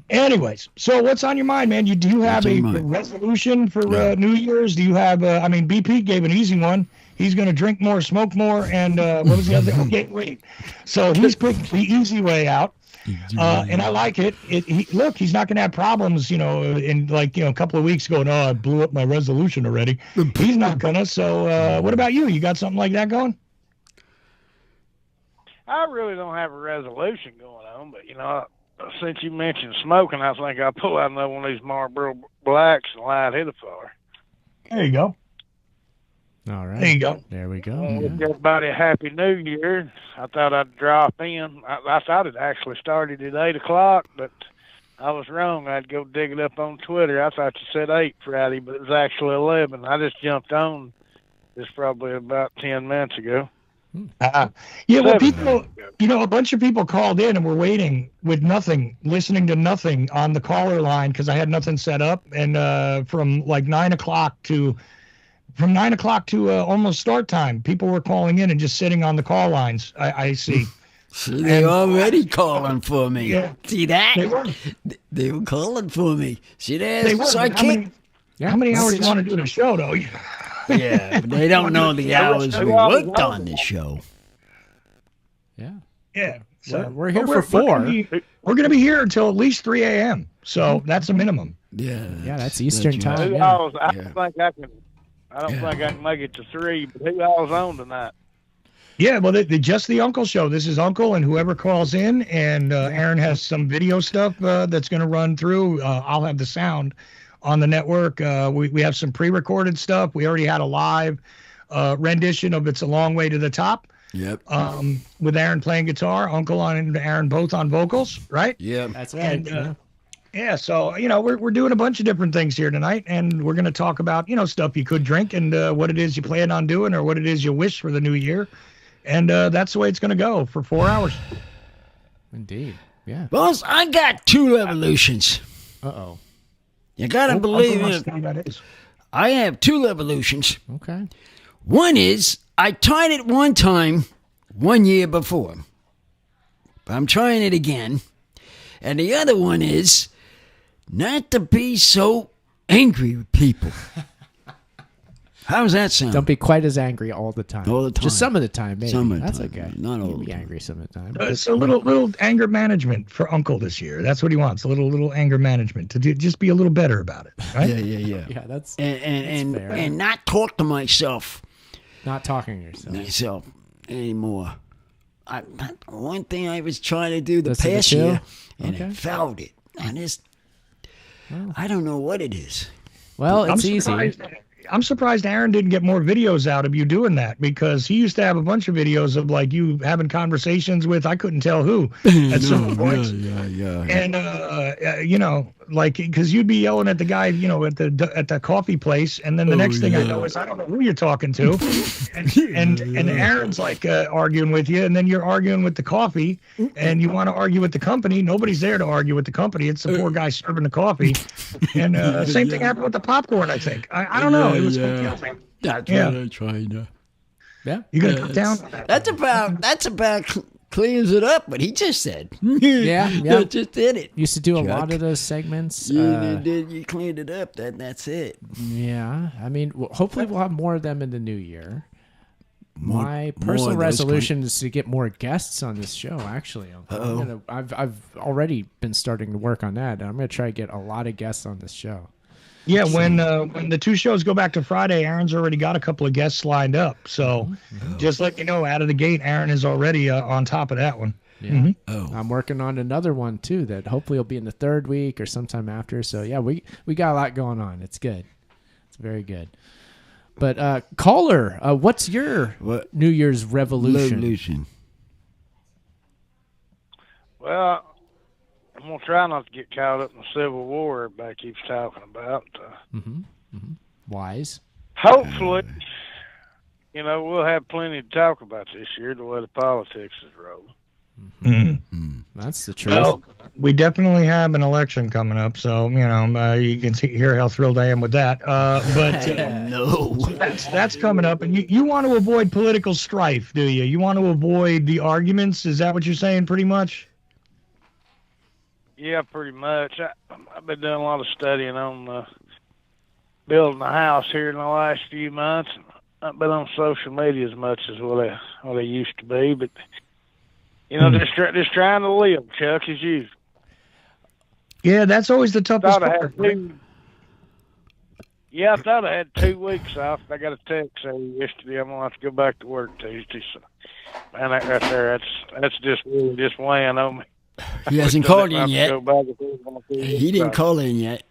Anyways, so what's on your mind, man? Do you have a resolution for New Year's? Do you have? BP gave an easy one. He's going to drink more, smoke more, and what was the other thing? Gain weight. So he's picked the easy way out. And I like it. Look, he's not going to have problems, in a couple of weeks going, I blew up my resolution already. He's not going to. So what about you? You got something like that going? I really don't have a resolution going on, but since you mentioned smoking, I think I'll pull out another one of these Marlboro Blacks and light it a fire. There you go. All right. There you go. There we go. Wish everybody a happy New Year. I thought I'd drop in. I thought it actually started at 8 o'clock, but I was wrong. I'd go dig it up on Twitter. I thought you said 8 Friday, but it was actually 11. I just jumped on this probably about 10 minutes ago. Yeah, well, people, a bunch of people called in and were waiting with nothing, listening to nothing on the caller line because I had nothing set up. And from 9 o'clock to almost start time, people were calling in and just sitting on the call lines. I see. See, they're already calling for me. Yeah. See that? They They were calling for me. See that? They were, but Sidekick? how many hours do you want to do the show, though? Yeah, but they don't know the hours we worked on this show. Yeah. So We're here for 4. We're going to be here until at least 3 a.m. So that's a minimum. Yeah. That's Eastern time. 2 Yeah. hours. I don't think I can. I don't think I can make it to 3. But 2 hours on tonight. Yeah, well, just the Uncle Show. This is Uncle and whoever calls in, and Aaron has some video stuff that's going to run through. I'll have the sound on the network. We have some pre-recorded stuff. We already had a live rendition of "It's a Long Way to the Top." Yep. With Aaron playing guitar, Uncle and Aaron both on vocals, right? Yeah. That's right. And, yeah, so we're doing a bunch of different things here tonight, and we're going to talk about stuff you could drink and what it is you plan on doing or what it is you wish for the new year, and that's the way it's going to go for 4 hours. Indeed. Yeah. Boss, I got 2 revolutions. Uh-oh. You gotta believe Uncle it. that is. I have 2 revolutions. Okay. One is I tried it one time 1 year before. But I'm trying it again. And the other one is not to be so angry with people. How does that sound? Don't be quite as angry all the time. All the time. Just some of the time, maybe. Some of the That's time. okay. Not all You can the be time. angry some of the time. It's a little anger management for Uncle this year. That's what he wants. A little anger management to just be a little better about it. Right? Yeah. Yeah, that's And fair. and not talk to myself not talking to yourself. anymore. One thing I was trying to do the Listen to past the show? year, and Okay. I failed it. And I don't know what it is. Well, it's easy. I'm surprised Aaron didn't get more videos out of you doing that, because he used to have a bunch of videos of like you having conversations with I couldn't tell who at some points. Yeah. And like because you'd be yelling at the guy at the coffee place, and then the next thing I know is I don't know who you're talking to, and Aaron's like arguing with you, and then you're arguing with the coffee, and you want to argue with the company. Nobody's there to argue with the company. It's the poor guy serving the coffee, and same thing happened with the popcorn. I think I don't know. It was confusing. That's Yeah. what I'm trying to. Yeah. You gonna cut down? That's about cleans it up. What he just said. Yeah. You just did it. Used to do a Chuck. lot of those segments. You cleaned it up. That's it. Yeah. I mean, hopefully we'll have more of them in the new year. My more personal of those resolution is to get more guests on this show. Actually, I've already been starting to work on that. And I'm gonna try to get a lot of guests on this show. Yeah, when the 2 shows go back to Friday, Aaron's already got a couple of guests lined up. So just let you know, out of the gate, Aaron is already on top of that one. Yeah. I'm working on another one too that hopefully will be in the 3rd week or sometime after. So yeah, we got a lot going on. It's good. It's very good. But caller, what's your New Year's revolution? Well, I'm gonna try not to get caught up in the Civil War everybody keeps talking about. Wise. Hopefully, we'll have plenty to talk about this year, the way the politics is rolling. That's the truth. Well, we definitely have an election coming up, so you can hear how thrilled I am with that. No, that's coming up, and you want to avoid political strife, do you? You want to avoid the arguments? Is that what you're saying, pretty much? Yeah, pretty much. I've been doing a lot of studying on building a house here in the last few months. I've been on social media as much as what I used to be, but just trying to live, Chuck, as usual. Yeah, that's always the toughest part. I thought I had 2 weeks off. I got a text saying yesterday I'm gonna have to go back to work Tuesday. So, man, that right there, that's just really just weighing on me. he hasn't called in yet. He didn't call in yet.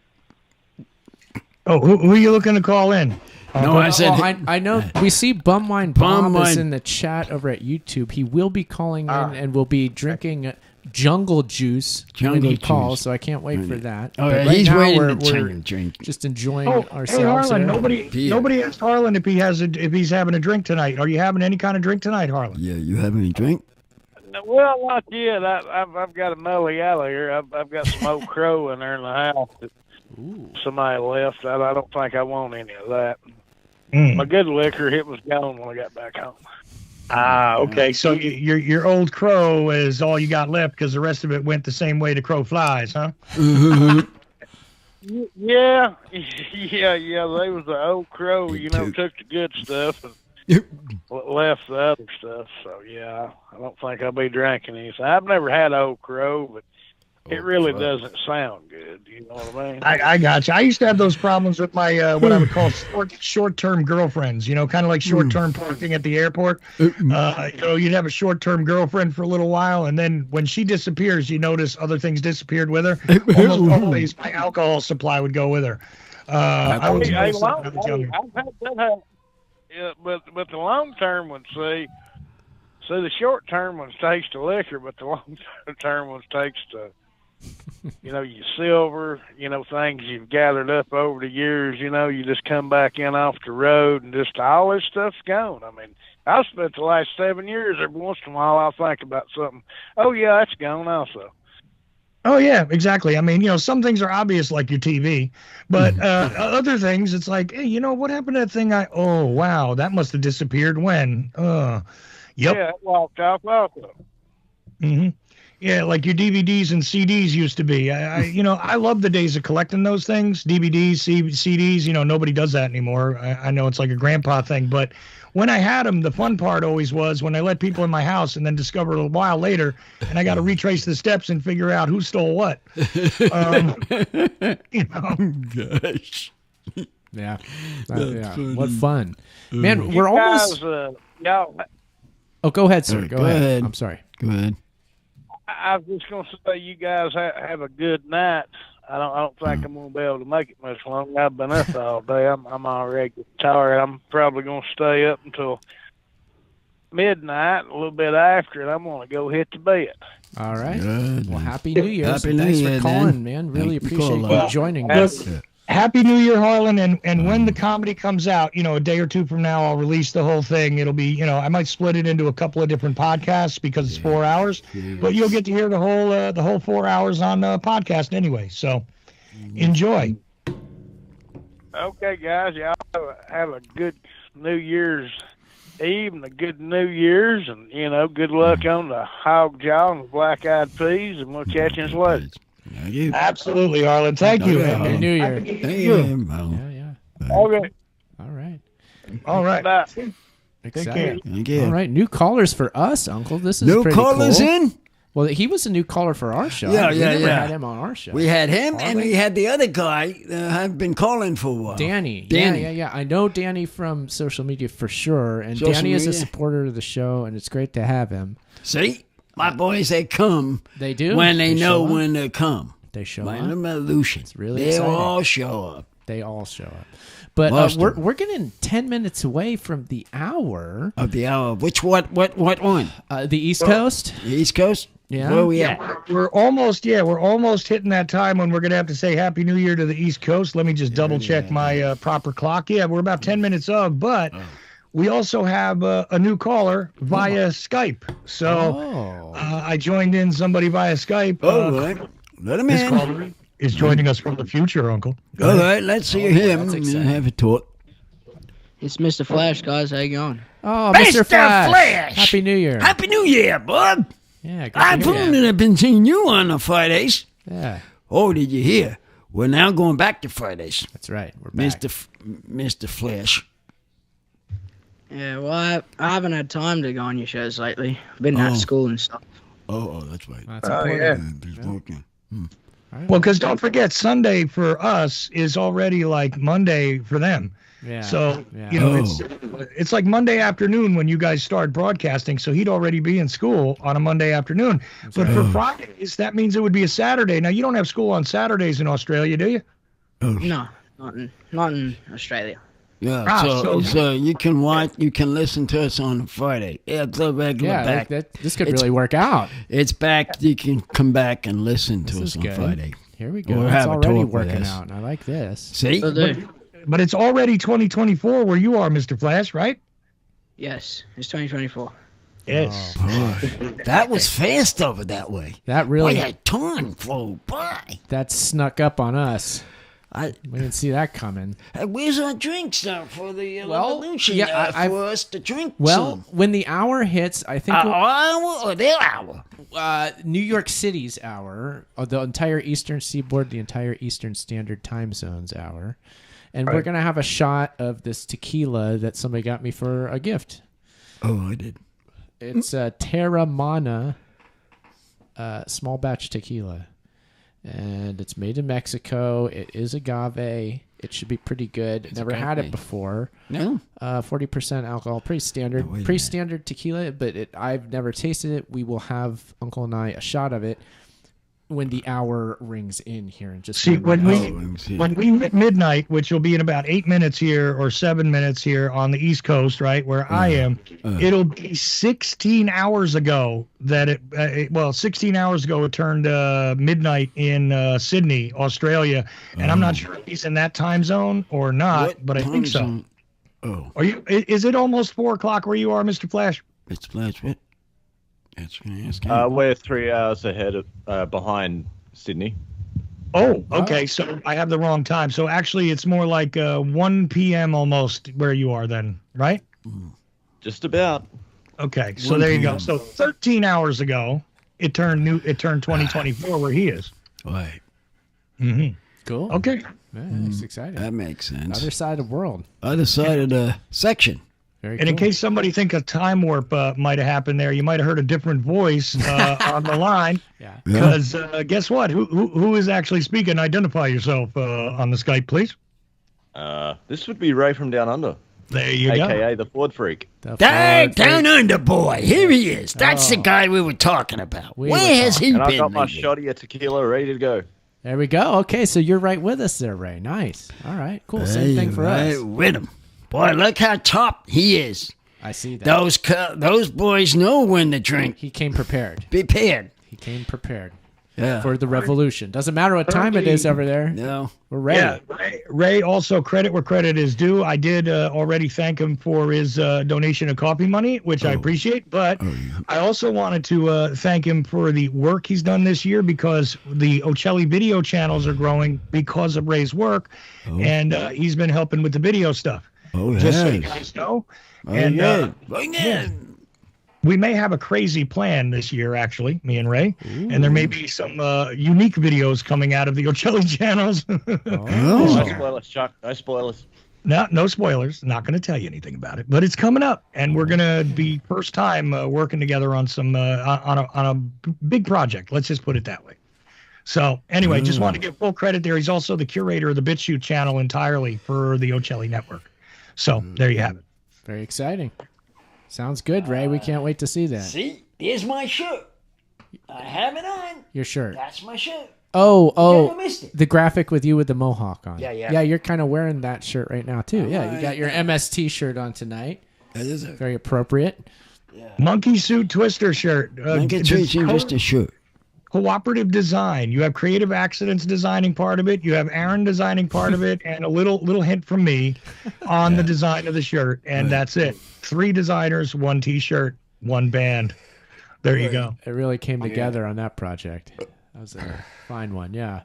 Oh, who are you looking to call in? No, I said. I know. We see Bumwine Bob is in the chat over at YouTube. He will be calling in and will be drinking jungle juice when he calls. So I can't wait for that. Oh, But yeah, he's now waiting to we're drink. just enjoying ourselves. Hey, Harlan, here. nobody asked Harlan if he's having a drink tonight. Are you having any kind of drink tonight, Harlan? Yeah, you having any drink? Well, not yet. I've got a Melly Alley here. I've got some old crow in there in the house that somebody left. I don't think I want any of that. My good liquor, it was gone when I got back home. Okay. So your old crow is all you got left because the rest of it went the same way the crow flies, huh? Yeah. They was the old crow, took the good stuff and left the other stuff. So, yeah, I don't think I'll be drinking anything. I've never had old crow, but it really doesn't sound good. You know what I mean? I got you. I used to have those problems with my what I would call short-term girlfriends. Kind of like short-term parking at the airport. You'd have a short-term girlfriend for a little while, and then when she disappears, you notice other things disappeared with her. Almost always, my alcohol supply would go with her. I was younger. I've had that. Yeah, but the long-term ones, see, the short-term ones taste the liquor, but the long-term ones taste the your silver, things you've gathered up over the years, you just come back in off the road and just all this stuff's gone. I mean, I've spent the last 7 years, every once in a while I'll think about something. Oh, yeah, that's gone also. Oh, yeah, exactly. I mean, some things are obvious like your TV, but other things, it's like, hey, what happened to that thing? Oh, wow, that must have disappeared when? Yep. Yeah, it walked off also. Mm-hmm. Yeah, like your DVDs and CDs used to be. I love the days of collecting those things, DVDs, CDs. Nobody does that anymore. I know it's like a grandpa thing, but when I had them, the fun part always was when I let people in my house and then discovered a while later, and I got to retrace the steps and figure out who stole what. Gosh. Yeah. What fun. Man, we're almost... Oh, go ahead, sir. Go ahead. I'm sorry. Go ahead. I was just going to say, you guys have a good night. I don't think I'm going to be able to make it much longer. I've been up all day. I'm already tired. I'm probably going to stay up until midnight, a little bit after, and I'm going to go hit the bed. All right. Good. Well, Happy New Year. Happy New Thanks Year, for calling, man. Really Thank you appreciate for you joining us. Happy New Year, Harlan. And when the comedy comes out, a day or two from now, I'll release the whole thing. It'll be, I might split it into a couple of different podcasts because it's 4 hours, but you'll get to hear the whole 4 hours on the podcast anyway. So enjoy. Okay, guys. Y'all have a good New Year's Eve and a good New Year's, and, good luck on the hog jaw and the black-eyed peas, and we'll catch you later. Thank you. Absolutely, Harlan. Thank you. Happy New Year. Thank you. Yeah. Okay. All right. Bye. Exciting. Thank you. All right, new callers for us, Uncle. This is New pretty callers cool. in? Well, he was a new caller for our show. Yeah. We never had him on our show. We had him, and we had the other guy I've been calling for a while. Danny. Danny. Yeah. I know Danny from social media for sure, and Social Danny is a media. supporter of the show, and it's great to have him. See? My boys, they come They do. when they know show up. when they come. They show By up. Revolution. It's really they exciting. all show up. They all show up. But Most we're of them. we're getting 10 minutes away from the hour. Of the hour. Which, what one? The East Coast? The East Coast? Yeah. Where are we at? We're almost hitting that time when we're going to have to say Happy New Year to the East Coast. Let me just double check my proper clock. Yeah, we're about 10 minutes of, but we also have a new caller via Skype. So I joined in somebody via Skype. All right. Let him This in. caller is joining us from the future, Uncle. All right, let's hear him that's and exciting. have a talk. It's Mr. Flash, guys. How you going? Oh, Mr. Mr. Flash. Flash! Happy New Year. Happy New Year, bud. Yeah, good I've to hear you. only been seeing you on the Fridays. Yeah, Oh, did you hear? We're now going back to Fridays. that's right. We're back. Mr. Flash. Yeah, well, I haven't had time to go on your shows lately. I've been at school and stuff. Oh, that's right. That's important. He's working. Well, because don't forget, Sunday for us is already like Monday for them. Yeah. So, yeah. it's like Monday afternoon when you guys start broadcasting. So he'd already be in school on a Monday afternoon. But for Fridays, that means it would be a Saturday. Now, you don't have school on Saturdays in Australia, do you? No, not in Australia. Yeah, so you can watch, you can listen to us on Friday. Yeah, it's a regular Yeah, back. this could really work out. It's back. You can come back and listen to This us is on good. Friday. Here we go. Or It's have a already talk with working us. out. I like this. See? Will do. But it's already 2024 where you are, Mr. Flash, right? Yes, it's 2024. Yes. That was fast over that way. That really Boy, that time flew by. that snuck up on us. I didn't see that coming. Where's our drinks now for the revolution? For us to drink. Well, when the hour hits, I think our hour or their hour. New York City's hour, the entire Eastern Seaboard, the entire Eastern Standard Time Zone's hour, and we're gonna have a shot of this tequila that somebody got me for a gift. Oh, I did. It's a Terramana small batch tequila. And it's made in Mexico. It is agave. It should be pretty good. Never had it before. No. 40% alcohol. Pretty standard. Pretty standard tequila, but I've never tasted it. We will have Uncle and I a shot of it when the hour rings in here. And just when we hit midnight, which will be in about 8 minutes here or 7 minutes here on the East Coast, right where I am, it'll be 16 hours ago that 16 hours ago it turned midnight in Sydney, Australia, and I'm not sure if he's in that time zone or not, but I think so. Oh, are you? Is it almost 4 o'clock where you are, Mr. Flash? Mr. Flash, what? We're 3 hours ahead of behind Sydney. Oh, okay. So I have the wrong time. So actually, it's more like 1 p.m. almost where you are then, right? Just about. Okay. So there you go. So 13 hours ago, it turned 2024 where he is. Right. Mm-hmm. Cool. Okay. Man, that's exciting. That makes sense. Other side of the world. Other side of the section. Very and in case somebody think a time warp might have happened there, you might have heard a different voice on the line. Yeah. Because guess what? Who is actually speaking? Identify yourself on the Skype, please. This would be Ray from Down Under. There you go. AKA the Ford Freak. Down Under boy. Here he is. That's the guy we were talking about. Where has he been? And I got my shoddy of tequila ready to go. There we go. Okay, so you're right with us there, Ray. Nice. All right, cool. Same thing for us. With him. Boy, look how top he is. I see that. Those boys know when to drink. He came prepared. Prepared. He came prepared. Yeah. For the revolution. Doesn't matter what time it is over there. No. We're ready. Yeah. Ray, also credit where credit is due. I did already thank him for his donation of coffee money, which I appreciate. But I also wanted to thank him for the work he's done this year because the Ocelli video channels are growing because of Ray's work. And he's been helping with the video stuff. Oh, just so you guys know. We may have a crazy plan this year, actually, me and Ray. Ooh. And there may be some unique videos coming out of the Ocelli channels. No spoilers, Chuck. No spoilers. No spoilers. Not going to tell you anything about it, but it's coming up, and we're going to be first time working together on some on a big project. Let's just put it that way. So anyway, just want to give full credit there. He's also the curator of the BitChute channel entirely for the Ocelli network. So there you have it. Very exciting. Sounds good, Ray. We can't wait to see that. See, here's my shirt. I have it on. Your shirt. That's my shirt. Oh, the graphic with you with the mohawk on. Yeah. Yeah, you're kind of wearing that shirt right now, too. Yeah, you got your MST shirt on tonight. That is very appropriate. Yeah. Monkey Suit Twister shirt. Monkey Suit Twister shirt. Cooperative design. You have Creative Accidents designing part of it. You have Aaron designing part of it, and a little hint from me on the design of the shirt, and that's it. 3 designers, 1 T-shirt, 1 band. There you go. It really came together on that project. That was a fine one, yeah.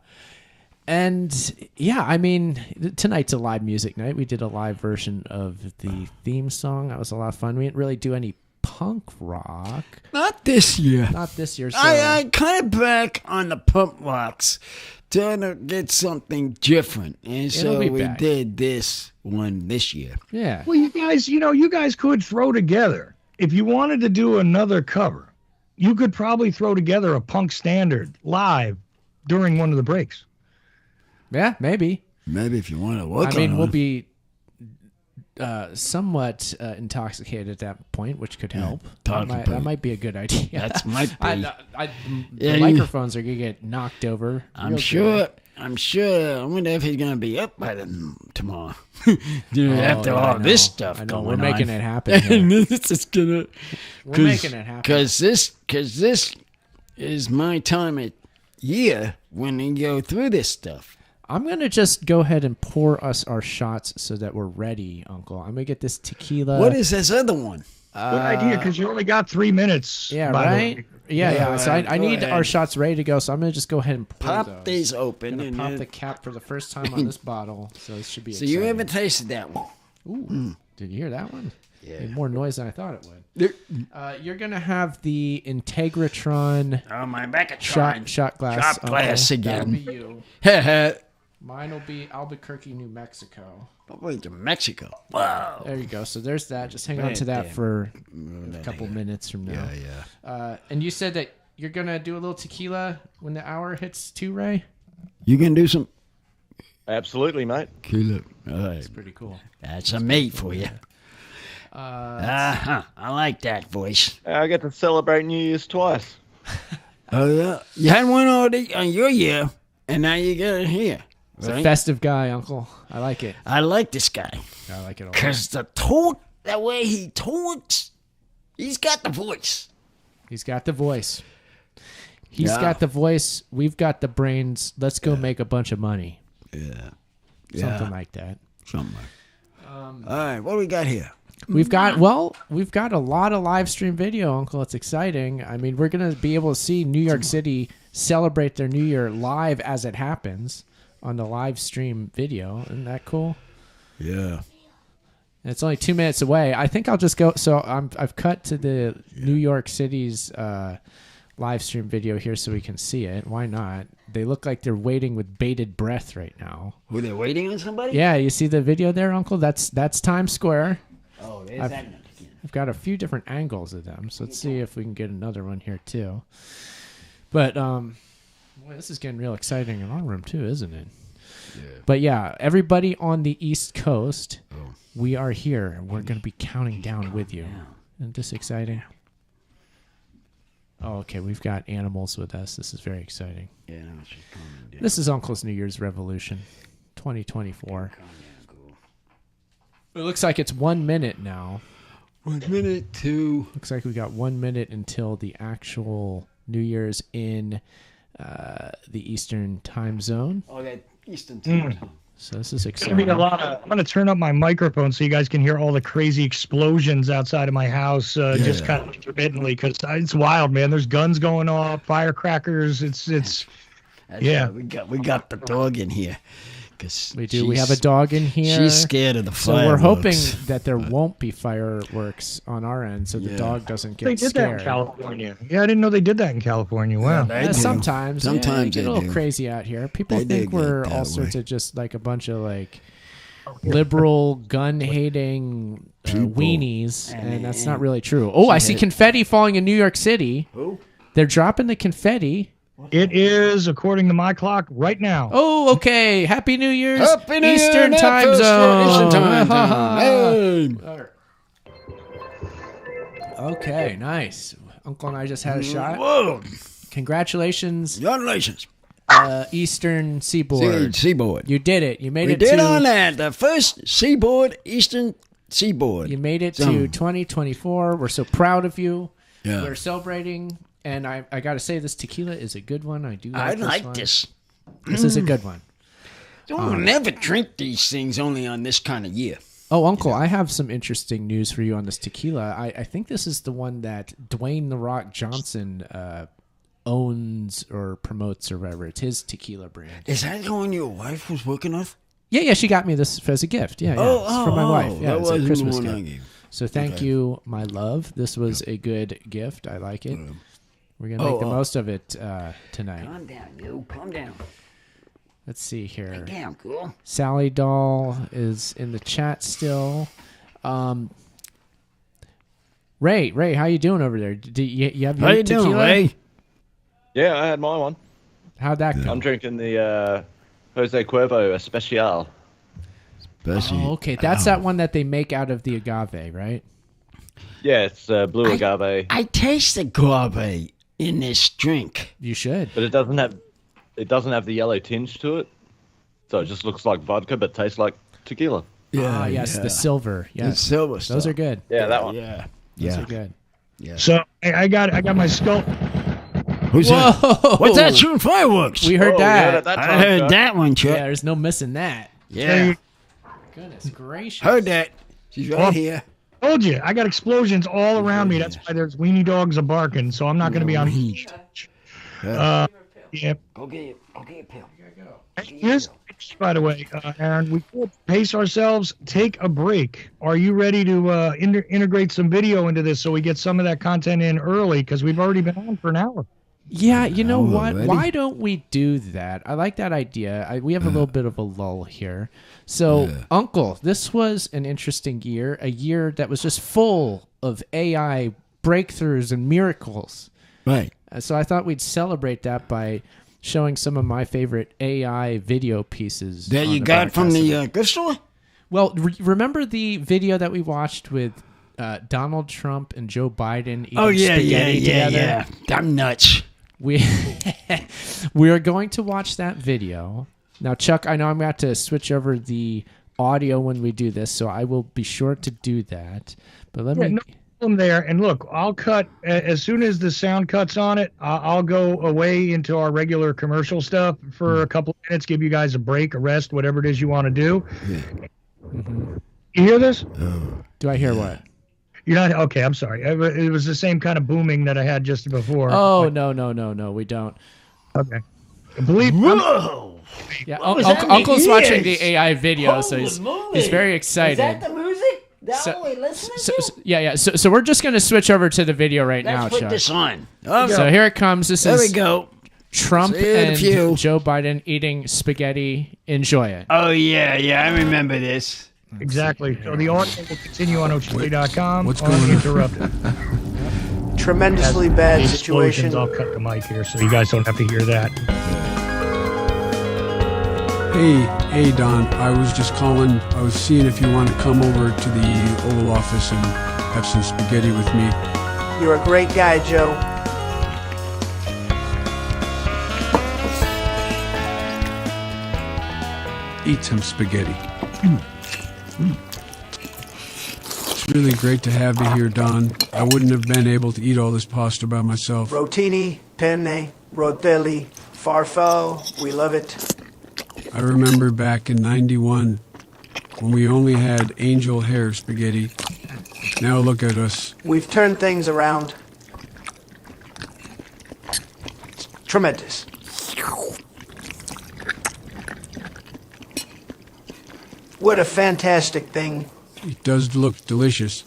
And yeah, I mean, tonight's a live music night. We did a live version of the theme song. That was a lot of fun. We didn't really do any punk rock. Not this year. Not this year. So. I kind of back on the punk rocks, trying to get something different, and so we did this one this year. Yeah. Well, you guys could throw together if you wanted to do another cover. You could probably throw together a punk standard live during one of the breaks. Yeah, maybe. Maybe if you want to work on it. I mean, we'll be somewhat intoxicated at that point, which could help. That might be a good idea. That might be. The microphones are going to get knocked over. I'm sure. I wonder if he's going to be up by tomorrow. After all this stuff going on. We're making it happen. This is going to... We're making it happen. Because this is my time of year when you go through this stuff. I'm going to just go ahead and pour us our shots so that we're ready, Uncle. I'm going to get this tequila. What is this other one? Good idea, because you only got 3 minutes. Yeah, by the right? way. Yeah. So I need ahead. our shots ready to go. So I'm going to just go ahead and pour Pop those. these open. Gonna And pop then- the cap for the first time on this bottle. So this should be so exciting. you haven't tasted that one. Ooh, did you hear that one? Yeah. Made more noise than I thought it would. You're going to have the Integratron Oh, my Megatron. shot glass. Shot glass That'll again. be you. Heh Mine will be Albuquerque, New Mexico. Wait to Mexico. Wow. There you go. So there's that. Just hang on to that for a couple minutes from now. Yeah. And you said that you're going to do a little tequila when the hour hits 2, Ray? You can do some Absolutely, mate. tequila. All right. That's pretty cool. That's a mate for you. I like that voice. I get to celebrate New Year's twice. Oh, yeah. You had one already on your year, and now you got it here. He's a Right? festive guy, Uncle. I like it. I like this guy. I like it a lot. Because the talk, that way he talks, he's got the voice. He's got the voice. He's Yeah. got the voice. We've got the brains. Let's go make a bunch of money. Yeah. Something like that. Something like All right, what do we got here? We've got a lot of live stream video, Uncle. It's exciting. I mean, we're gonna be able to see New York City celebrate their New Year live as it happens on the live stream video. Isn't that cool? Yeah. And it's only 2 minutes away. I think I'll just go. So I've cut to the New York City's live stream video here so we can see it. Why not? They look like they're waiting with bated breath right now. Were they waiting on somebody? Yeah, you see the video there, Uncle? That's Times Square. Oh, there's I've- that. I've got a few different angles of them, so let's see if we can get another one here too. But boy, this is getting real exciting in our room too, isn't it? Yeah. But yeah, everybody on the East Coast, we are here. We're going to be counting down with you. Isn't this exciting? Oh, okay. We've got animals with us. This is very exciting. Yeah, no, she's coming down. This is Uncle's New Year's Revolution, 2024. It looks like it's 1 minute now. 1 minute to. Looks like we got 1 minute until the actual New Year's in the Eastern time zone. Oh, that Eastern time. So this is It's gonna be exciting. a lot of, I'm gonna turn up my microphone so you guys can hear all the crazy explosions outside of my house, just kind of intermittently, because it's wild, man. There's guns going off, firecrackers. It's That's yeah. right. We got the dog in here. Cause We do. We have a dog in here. She's scared of the So fireworks. we're hoping that there won't be fireworks on our end, so the Yeah. dog doesn't They get did that in scared. California. Yeah, I didn't know they did that in California. Wow. they do. Sometimes they Sometimes get a they little do. crazy out here. People They do think get we're that all way. sorts of just like a bunch of like liberal gun-hating weenies, and that's not really true. Oh, I see confetti falling in New York City. Who? They're dropping the confetti. It is, according to my clock, right now. Oh, okay. Happy New Year's. Happy New Year, Eastern New time Year's, zone. Eastern time zone. Hey. Okay, nice. Uncle and I just had a shot. Whoa. Congratulations, Congratulations. Eastern Seaboard. Seaboard. You did it. You made We it did to on that. The first seaboard, Eastern Seaboard. You made it to Zone. 2024. We're so proud of you. Yeah. We're celebrating, and I got to say, this tequila is a good one. I do like I this like one. this. This is a good one. Don't never drink these things only on this kind of year. Oh, Uncle, I have some interesting news for you on this tequila. I think this is the one that Dwayne "The Rock" Johnson owns or promotes or whatever. It's his tequila brand. Is that the one your wife was working with? Yeah, she got me this as a gift. Yeah, it's from my wife. Yeah, that it's a wasn't Christmas the one I gift. gave. So thank you, my love. This was a good gift. I like it. We're gonna make the most of it tonight. Calm down, you. Calm down. Let's see here. Damn, cool. Sally Doll is in the chat still. Ray, how you doing over there? Do you have your How you tequila? doing, Ray? Yeah, I had my one. How'd that go? I'm drinking the Jose Cuervo Especial. Oh, okay. That's that one that they make out of the agave, right? Yeah, it's blue agave, I taste the agave in this drink. You should. but it doesn't have the yellow tinge to it. So it just looks like vodka, but tastes like tequila. Yes, the silver. Yes, The silver those stuff. are good. Yeah, that one. Yeah. Those are good. So I got my skull. Who's Whoa! that? What's that shooting fireworks? We heard Oh, that. that I time, heard Chuck. that one, Chuck. Yeah, there's no missing that. Yeah. Goodness gracious. Heard that. She's right here. Told you, I got explosions all around me. That's why there's weenie dogs a barking. So I'm not going to be on heat. Yeah. Go get a pill. Here's, by the way, Aaron, we could pace ourselves, take a break. Are you ready to integrate some video into this so we get some of that content in early? Because we've already been on for an hour. Yeah, you know what? Already? Why don't we do that? I like that idea. We have a little bit of a lull here. So, Uncle, this was an interesting year, a year that was just full of AI breakthroughs and miracles. Right. So I thought we'd celebrate that by showing some of my favorite AI video pieces. That you got from the gift store? Well, remember the video that we watched with Donald Trump and Joe Biden eating spaghetti together? Yeah. I'm nuts. We are going to watch that video. Now, Chuck, I know I'm going to have to switch over the audio when we do this, so I will be sure to do that. But let me... No problem there. And look, I'll cut, as soon as the sound cuts on it, I'll go away into our regular commercial stuff for a couple of minutes, give you guys a break, a rest, whatever it is you want to do. Yeah. Mm-hmm. You hear this? Do I hear what? You're not okay. I'm sorry. It was the same kind of booming that I had just before. Oh, no, we don't. Okay. Believe. Whoa! Yeah, Uncle's watching the AI video, so he's very excited. Is that the music? So we're just gonna switch over to the video now. Let's put Chuck. this on. Okay. So here it comes. There we go. Trump and Joe Biden eating spaghetti. Enjoy it. Oh yeah, I remember this. Exactly. So the audio will continue on Ocelli.com. What's going on? Interrupted. Tremendously bad situation. I'll cut the mic here so you guys don't have to hear that. Hey, Don. I was just calling. I was seeing if you want to come over to the Oval Office and have some spaghetti with me. You're a great guy, Joe. Eat some spaghetti. It's really great to have you here, Don. I wouldn't have been able to eat all this pasta by myself. Rotini, penne, rotelli, farfalle. We love it. I remember back in '91 when we only had angel hair spaghetti. Now look at us. We've turned things around. It's tremendous. What a fantastic thing. It does look delicious.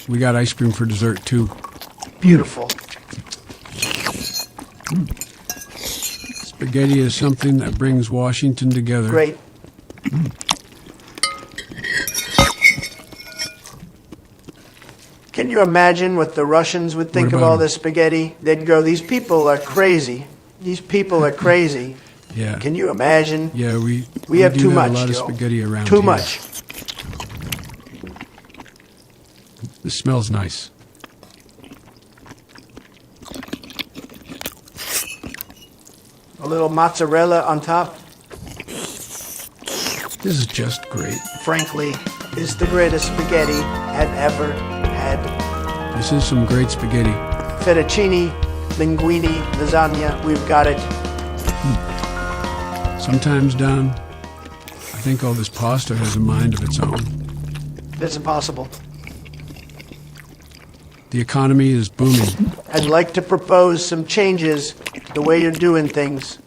We got ice cream for dessert, too. Beautiful. Spaghetti is something that brings Washington together. Great. Can you imagine what the Russians would think of all this spaghetti? They'd go, these people are crazy. These people are crazy. Yeah. Can you imagine? Yeah, we have do too have much, a lot Joe. of spaghetti around Too here. much. This smells nice. A little mozzarella on top. This is just great. Frankly, is the greatest spaghetti I've ever had. This is some great spaghetti. Fettuccine, linguine, lasagna, we've got it. Sometimes, Don, I think all this pasta has a mind of its own. That's impossible. The economy is booming. I'd like to propose some changes to the way you're doing things.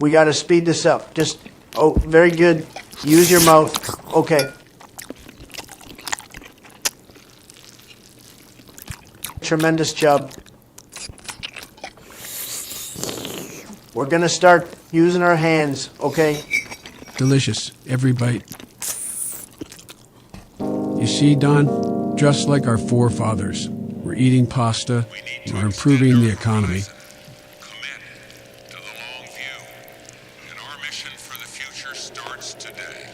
We got to speed this up. Just, very good. Use your mouth. Okay. Tremendous job. We're going to start using our hands, okay? Delicious, every bite. You see, Don, just like our forefathers, we're eating pasta, and we're improving the economy. Committed to the long view, and our mission for the future starts today.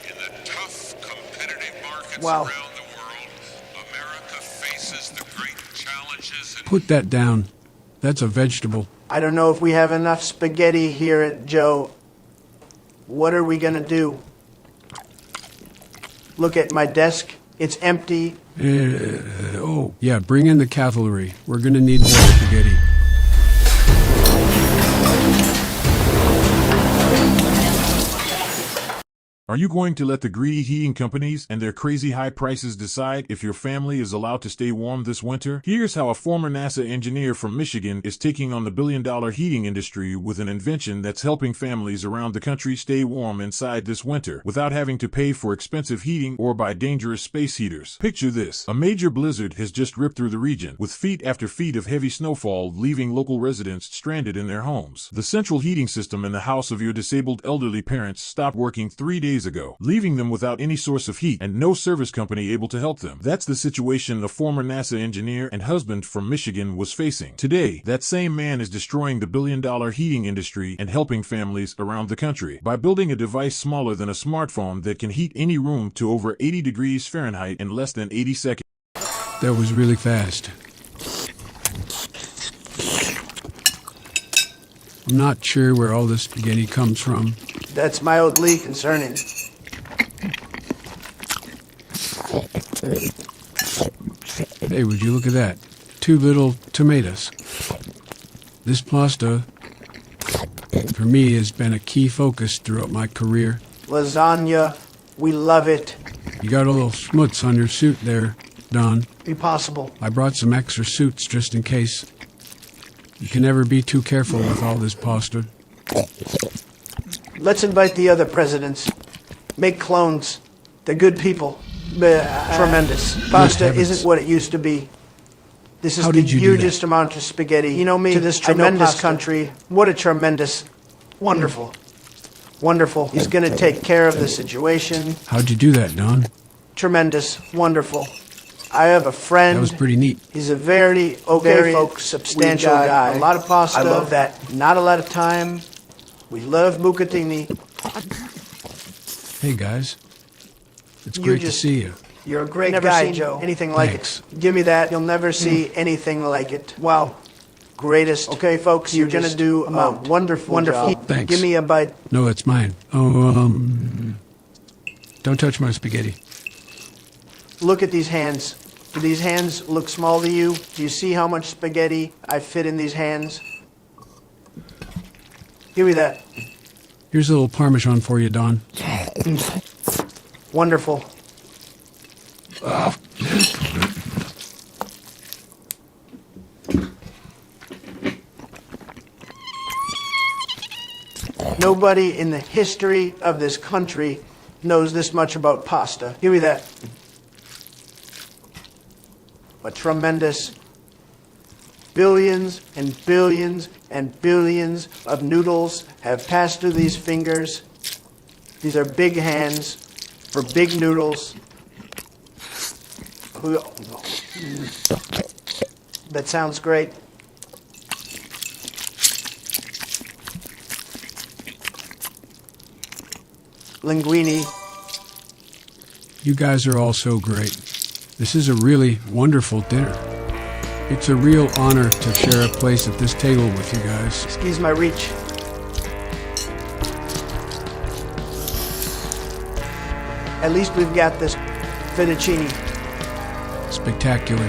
In the tough, competitive markets around the world, America faces the great challenges. Put that down. That's a vegetable. I don't know if we have enough spaghetti here at Joe. What are we going to do? Look at my desk. It's empty. Yeah, bring in the cavalry. We're going to need more spaghetti. Are you going to let the greedy heating companies and their crazy high prices decide if your family is allowed to stay warm this winter? Here's how a former NASA engineer from Michigan is taking on the billion-dollar heating industry with an invention that's helping families around the country stay warm inside this winter without having to pay for expensive heating or buy dangerous space heaters. Picture this. A major blizzard has just ripped through the region, with feet after feet of heavy snowfall leaving local residents stranded in their homes. The central heating system in the house of your disabled elderly parents stopped working 3 days ago, leaving them without any source of heat and no service company able to help them. That's the situation a former NASA engineer and husband from Michigan was facing. Today, that same man is destroying the billion-dollar heating industry and helping families around the country by building a device smaller than a smartphone that can heat any room to over 80 degrees Fahrenheit in less than 80 seconds. That was really fast. I'm not sure where all this spaghetti comes from. That's mildly concerning. Hey, would you look at that? 2 little tomatoes. This pasta, for me, has been a key focus throughout my career. Lasagna, we love it. You got a little schmutz on your suit there, Don. Be possible. I brought some extra suits just in case. You can never be too careful with all this pasta. Let's invite the other presidents. Make clones. They're good people. Tremendous. Pasta isn't what it used to be. This is the hugest amount of spaghetti. You know me, to this tremendous country. What a tremendous, wonderful, wonderful. He's going to take care of the situation. How'd you do that, Don? Tremendous, wonderful. I have a friend. That was pretty neat. He's a very folks, substantial guy. A lot of pasta. I love that. Not a lot of time. We love bucatini. Hey, guys. It's great to see you. You're a great guy, Joe. Anything like it. Give me that. You'll never see anything like it. Wow. Greatest. Okay, folks, you're going to do a wonderful job. Thanks. Give me a bite. No, that's mine. Oh, don't touch my spaghetti. Look at these hands. Do these hands look small to you? Do you see how much spaghetti I fit in these hands? Give me that. Here's a little Parmesan for you, Don. Wonderful. Nobody in the history of this country knows this much about pasta. Give me that. A tremendous billions and billions and billions of noodles have passed through these fingers. These are big hands for big noodles. That sounds great. Linguine. You guys are all so great. This is a really wonderful dinner. It's a real honor to share a place at this table with you guys. Excuse my reach. At least we've got this fettuccine. Spectacular.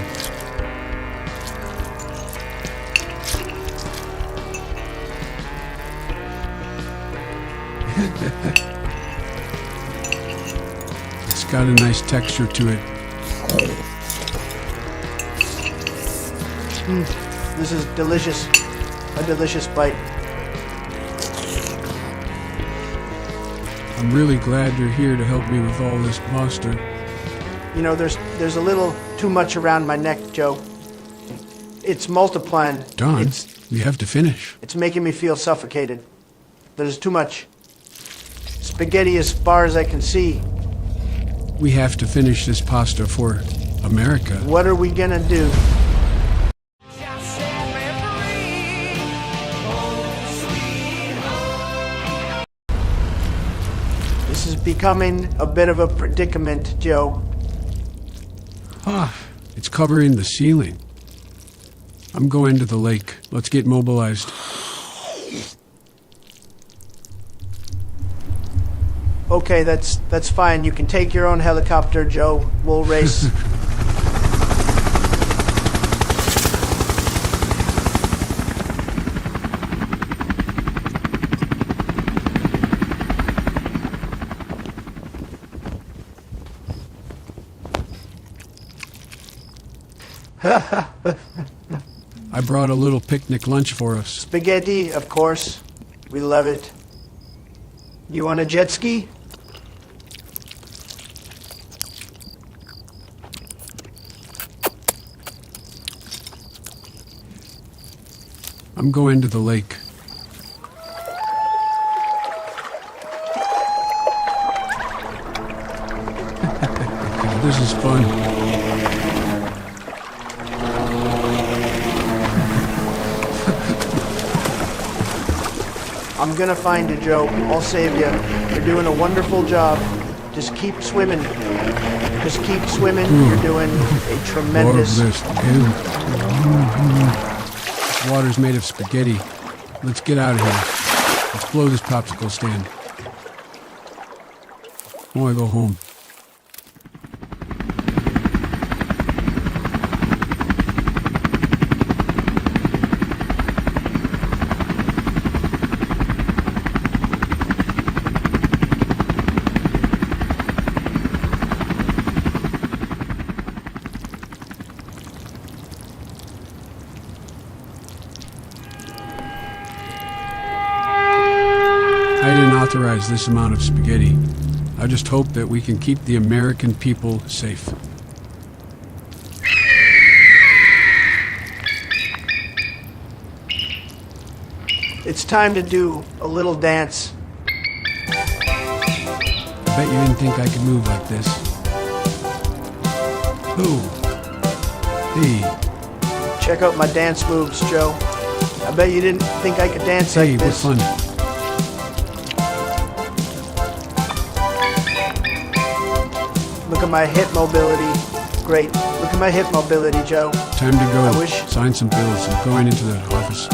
It's got a nice texture to it. This is delicious. A delicious bite. I'm really glad you're here to help me with all this pasta. You know, there's a little too much around my neck, Joe. It's multiplying. Don, we have to finish. It's making me feel suffocated. There's too much spaghetti as far as I can see. We have to finish this pasta for America. What are we gonna do? This is becoming a bit of a predicament, Joe. Ah, it's covering the ceiling. I'm going to the lake. Let's get mobilized. Okay, that's fine. You can take your own helicopter, Joe. We'll race. I brought a little picnic lunch for us. Spaghetti, of course. We love it. You want a jet ski? I'm going to the lake. This is fun. I'm gonna find you, Joe. I'll save you. You're doing a wonderful job. Just keep swimming. Just keep swimming. You're doing a tremendous... More of this. This water's made of spaghetti. Let's get out of here. Let's blow this popsicle stand. I want to go home. Authorize this amount of spaghetti. I just hope that we can keep the American people safe. It's time to do a little dance. I bet you didn't think I could move like this. Who? Hey. Check out my dance moves, Joe. I bet you didn't think I could dance like this. Hey, we're fun. Look at my hip mobility. Great. Look at my hip mobility, Joe. Time to go. I wish... Sign some bills. I'm going into the office.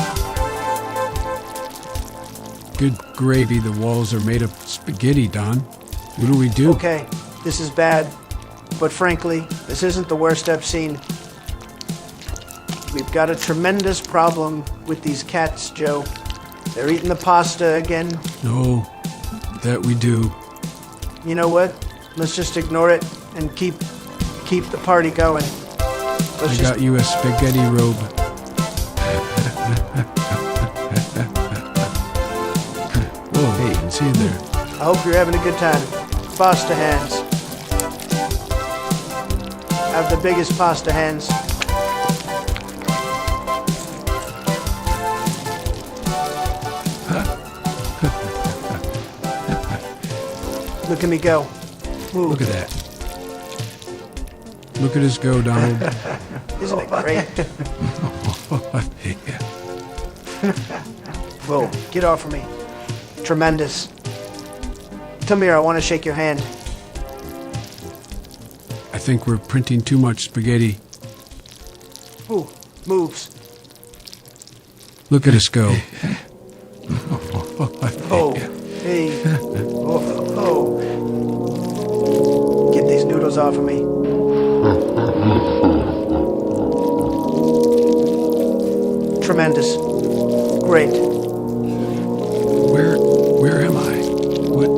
Good gravy, the walls are made of spaghetti, Don. What do we do? Okay, this is bad. But frankly, this isn't the worst I've seen. We've got a tremendous problem with these cats, Joe. They're eating the pasta again. No, that we do. You know what? Let's just ignore it and keep the party going. I got you a spaghetti robe. Whoa, hey, I can see you there. I hope you're having a good time. Pasta hands. I have the biggest pasta hands. Look at me go. Move. Look at that. Look at us go, Donald. Isn't it great? Whoa, get off of me. Tremendous. Come here, I want to shake your hand. I think we're printing too much spaghetti. Ooh, moves. Look at us go. Oh, hey. Oh. Get these noodles off of me. Tremendous. Great. Where am I? What?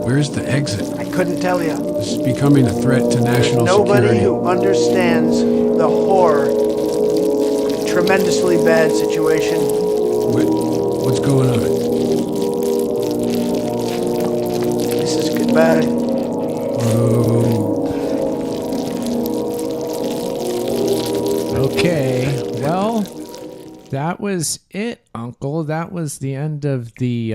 Where's the exit? I couldn't tell you. This is becoming a threat to national Nobody security. who understands the horror, tremendously bad situation. What's going on? This is goodbye. Okay, well, that was it, Uncle. That was the end of the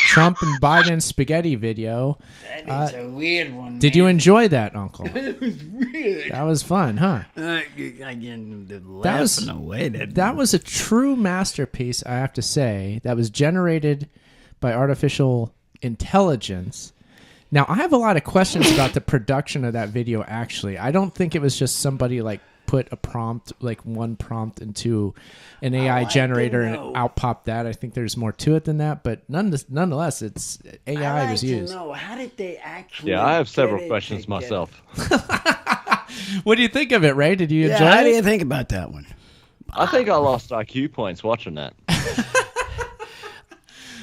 Trump and Biden spaghetti video. That is a weird one. Did you enjoy that, Uncle? It was weird. That was fun, huh? That was a true masterpiece, I have to say, that was generated by artificial intelligence. Now, I have a lot of questions about the production of that video, actually. I don't think it was just somebody like put a prompt, like one prompt into an AI generator and out popped that. I think there's more to it than that, but nonetheless, it's AI was used. How did they actually? Yeah, I have several questions myself. What do you think of it, Ray? Did you enjoy it? How do you think about that one? I think I lost IQ points watching that.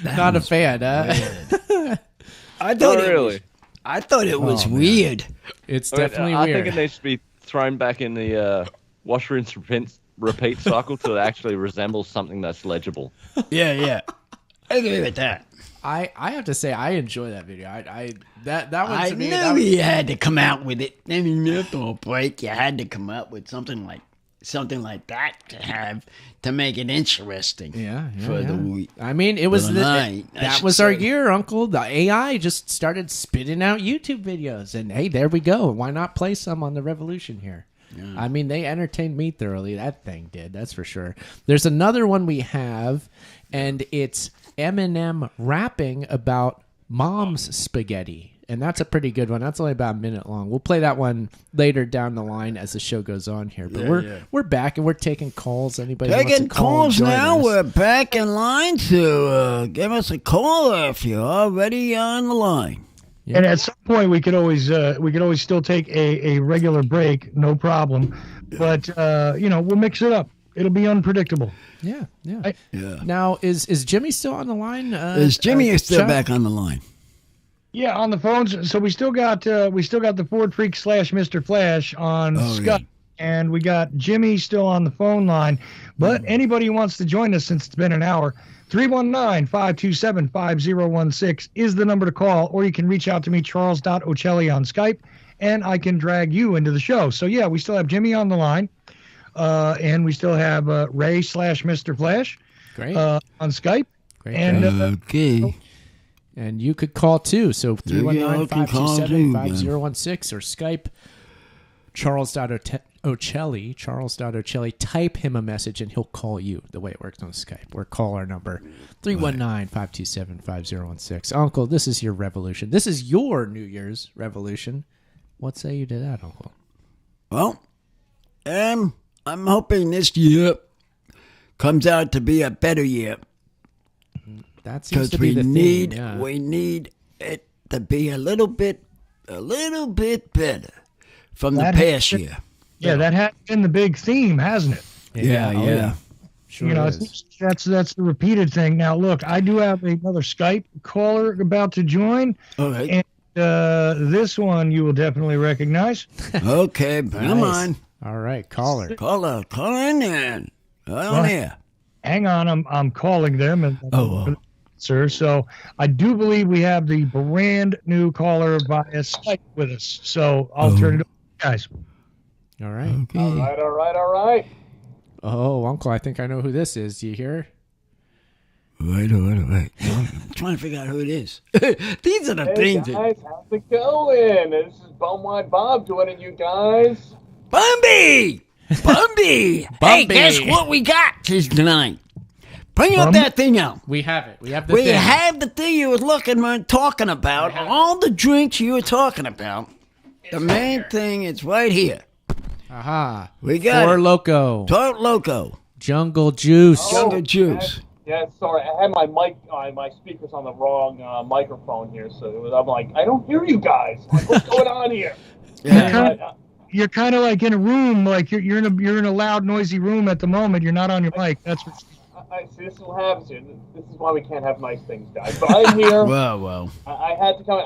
Not a fan, huh? I thought really. I thought it was weird. It's definitely I weird. think it needs to be thrown back in the wash, rinse, repeat cycle till it actually resembles something that's legible. Yeah. I agree with that. I have to say I enjoy that video. That one I to me. knew you had to come out with it. I mean, after a break, you had to come up with something like that to make it interesting. For the week. I mean, it was night. That was our year, Uncle. The AI just started spitting out YouTube videos, and hey, there we go. Why not play some on the Revolution here? Yeah. I mean, they entertained me thoroughly. That thing did, that's for sure. There's another one we have, and it's Eminem rapping about mom's spaghetti. And that's a pretty good one. That's only about a minute long. We'll play that one later down the line as the show goes on here. But we're back and we're taking calls. Anybody wants to call calls now? us? We're back in line to give us a call if you're already on the line. Yeah. And at some point we could always still take a regular break, no problem. But we'll mix it up. It'll be unpredictable. Yeah. Now is Jimmy still on the line? Is Jimmy still back on the line? Yeah, on the phones. So we still got the Ford Freak / Mr. Flash on Skype, and we got Jimmy still on the phone line. But anybody who wants to join us, since it's been an hour, 319-527-5016 is the number to call, or you can reach out to me, Charles.Ocelli on Skype, and I can drag you into the show. So yeah, we still have Jimmy on the line, and we still have Ray / Mr. Flash, great, on Skype, great, and okay. And you could call too. So 319-527-5016 or Skype Charles.Ocelli. Type him a message and he'll call you the way it works on Skype. Or call our number 319-527-5016. Uncle, this is your revolution. This is your New Year's revolution. What say you to that, Uncle? Well, I'm hoping this year comes out to be a better year. That seems to be the thing. We need it to be a little bit better from the past year. Yeah, that has been the big theme, hasn't it? Yeah. Sure that's the repeated thing. Now, look, I do have another Skype caller about to join. All right. And this one you will definitely recognize. Okay, come on. All right, caller. Call in then. On here. Hang on, I'm calling them. And sir. So I do believe we have the brand new caller via Skype with us. So I'll turn it over to you guys. All right. Okay. All right. Oh, Uncle, I think I know who this is. Do you hear? All right. I'm trying to figure out who it is. These are the things. Guys, how's it going? This is Bumwide Bob joining you guys. Bumby! Hey, guess what we got tonight? Bring up that thing out. We have it. We have the thing you were talking about. All the drinks you were talking about. The main thing is right here. Aha. We got Four Loko. Jungle Juice. Jungle Juice. Yeah, sorry. I had my mic, my speakers on the wrong microphone here, so I'm like, I don't hear you guys. Like, what's going on here? You're kind of like in a room, like you're in a loud, noisy room at the moment. You're not on your mic. That's what. I see. This is what happens here. This is why we can't have nice things, guys. But I'm here. Well. I had to come.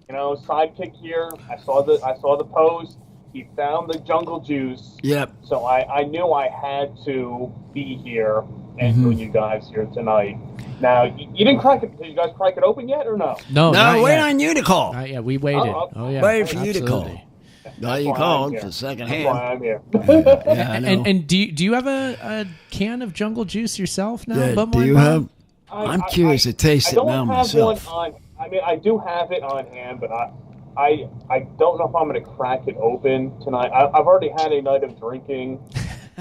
Sidekick here. I saw the post. He found the Jungle Juice. Yep. So I knew I had to be here and join you guys here tonight. Now, you didn't crack it. Did you guys crack it open yet or no? No, wait on you to call. Not yet. We waited. Waited for you to call. No, you called for second hand. That's why I'm here. And do you have a can of Jungle Juice yourself now? Yeah, do you have? I'm curious to taste it now myself. I do have it on hand, but I don't know if I'm going to crack it open tonight. I've already had a night of drinking.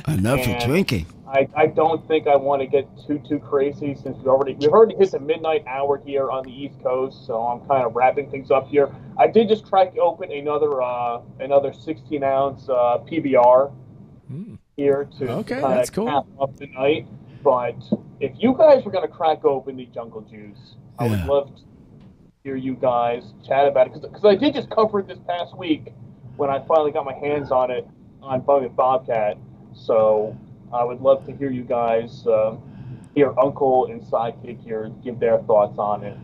Enough of drinking. I don't think I want to get too crazy since we've already hit the midnight hour here on the East Coast, so I'm kind of wrapping things up here. I did just crack open another 16-ounce PBR here to kind of cap up the night. But if you guys were going to crack open the Jungle Juice, I would love to hear you guys chat about it, because I did just cover it this past week when I finally got my hands on it on Bobcat. So I would love to hear you guys, hear Uncle and Sidekick here give their thoughts on it.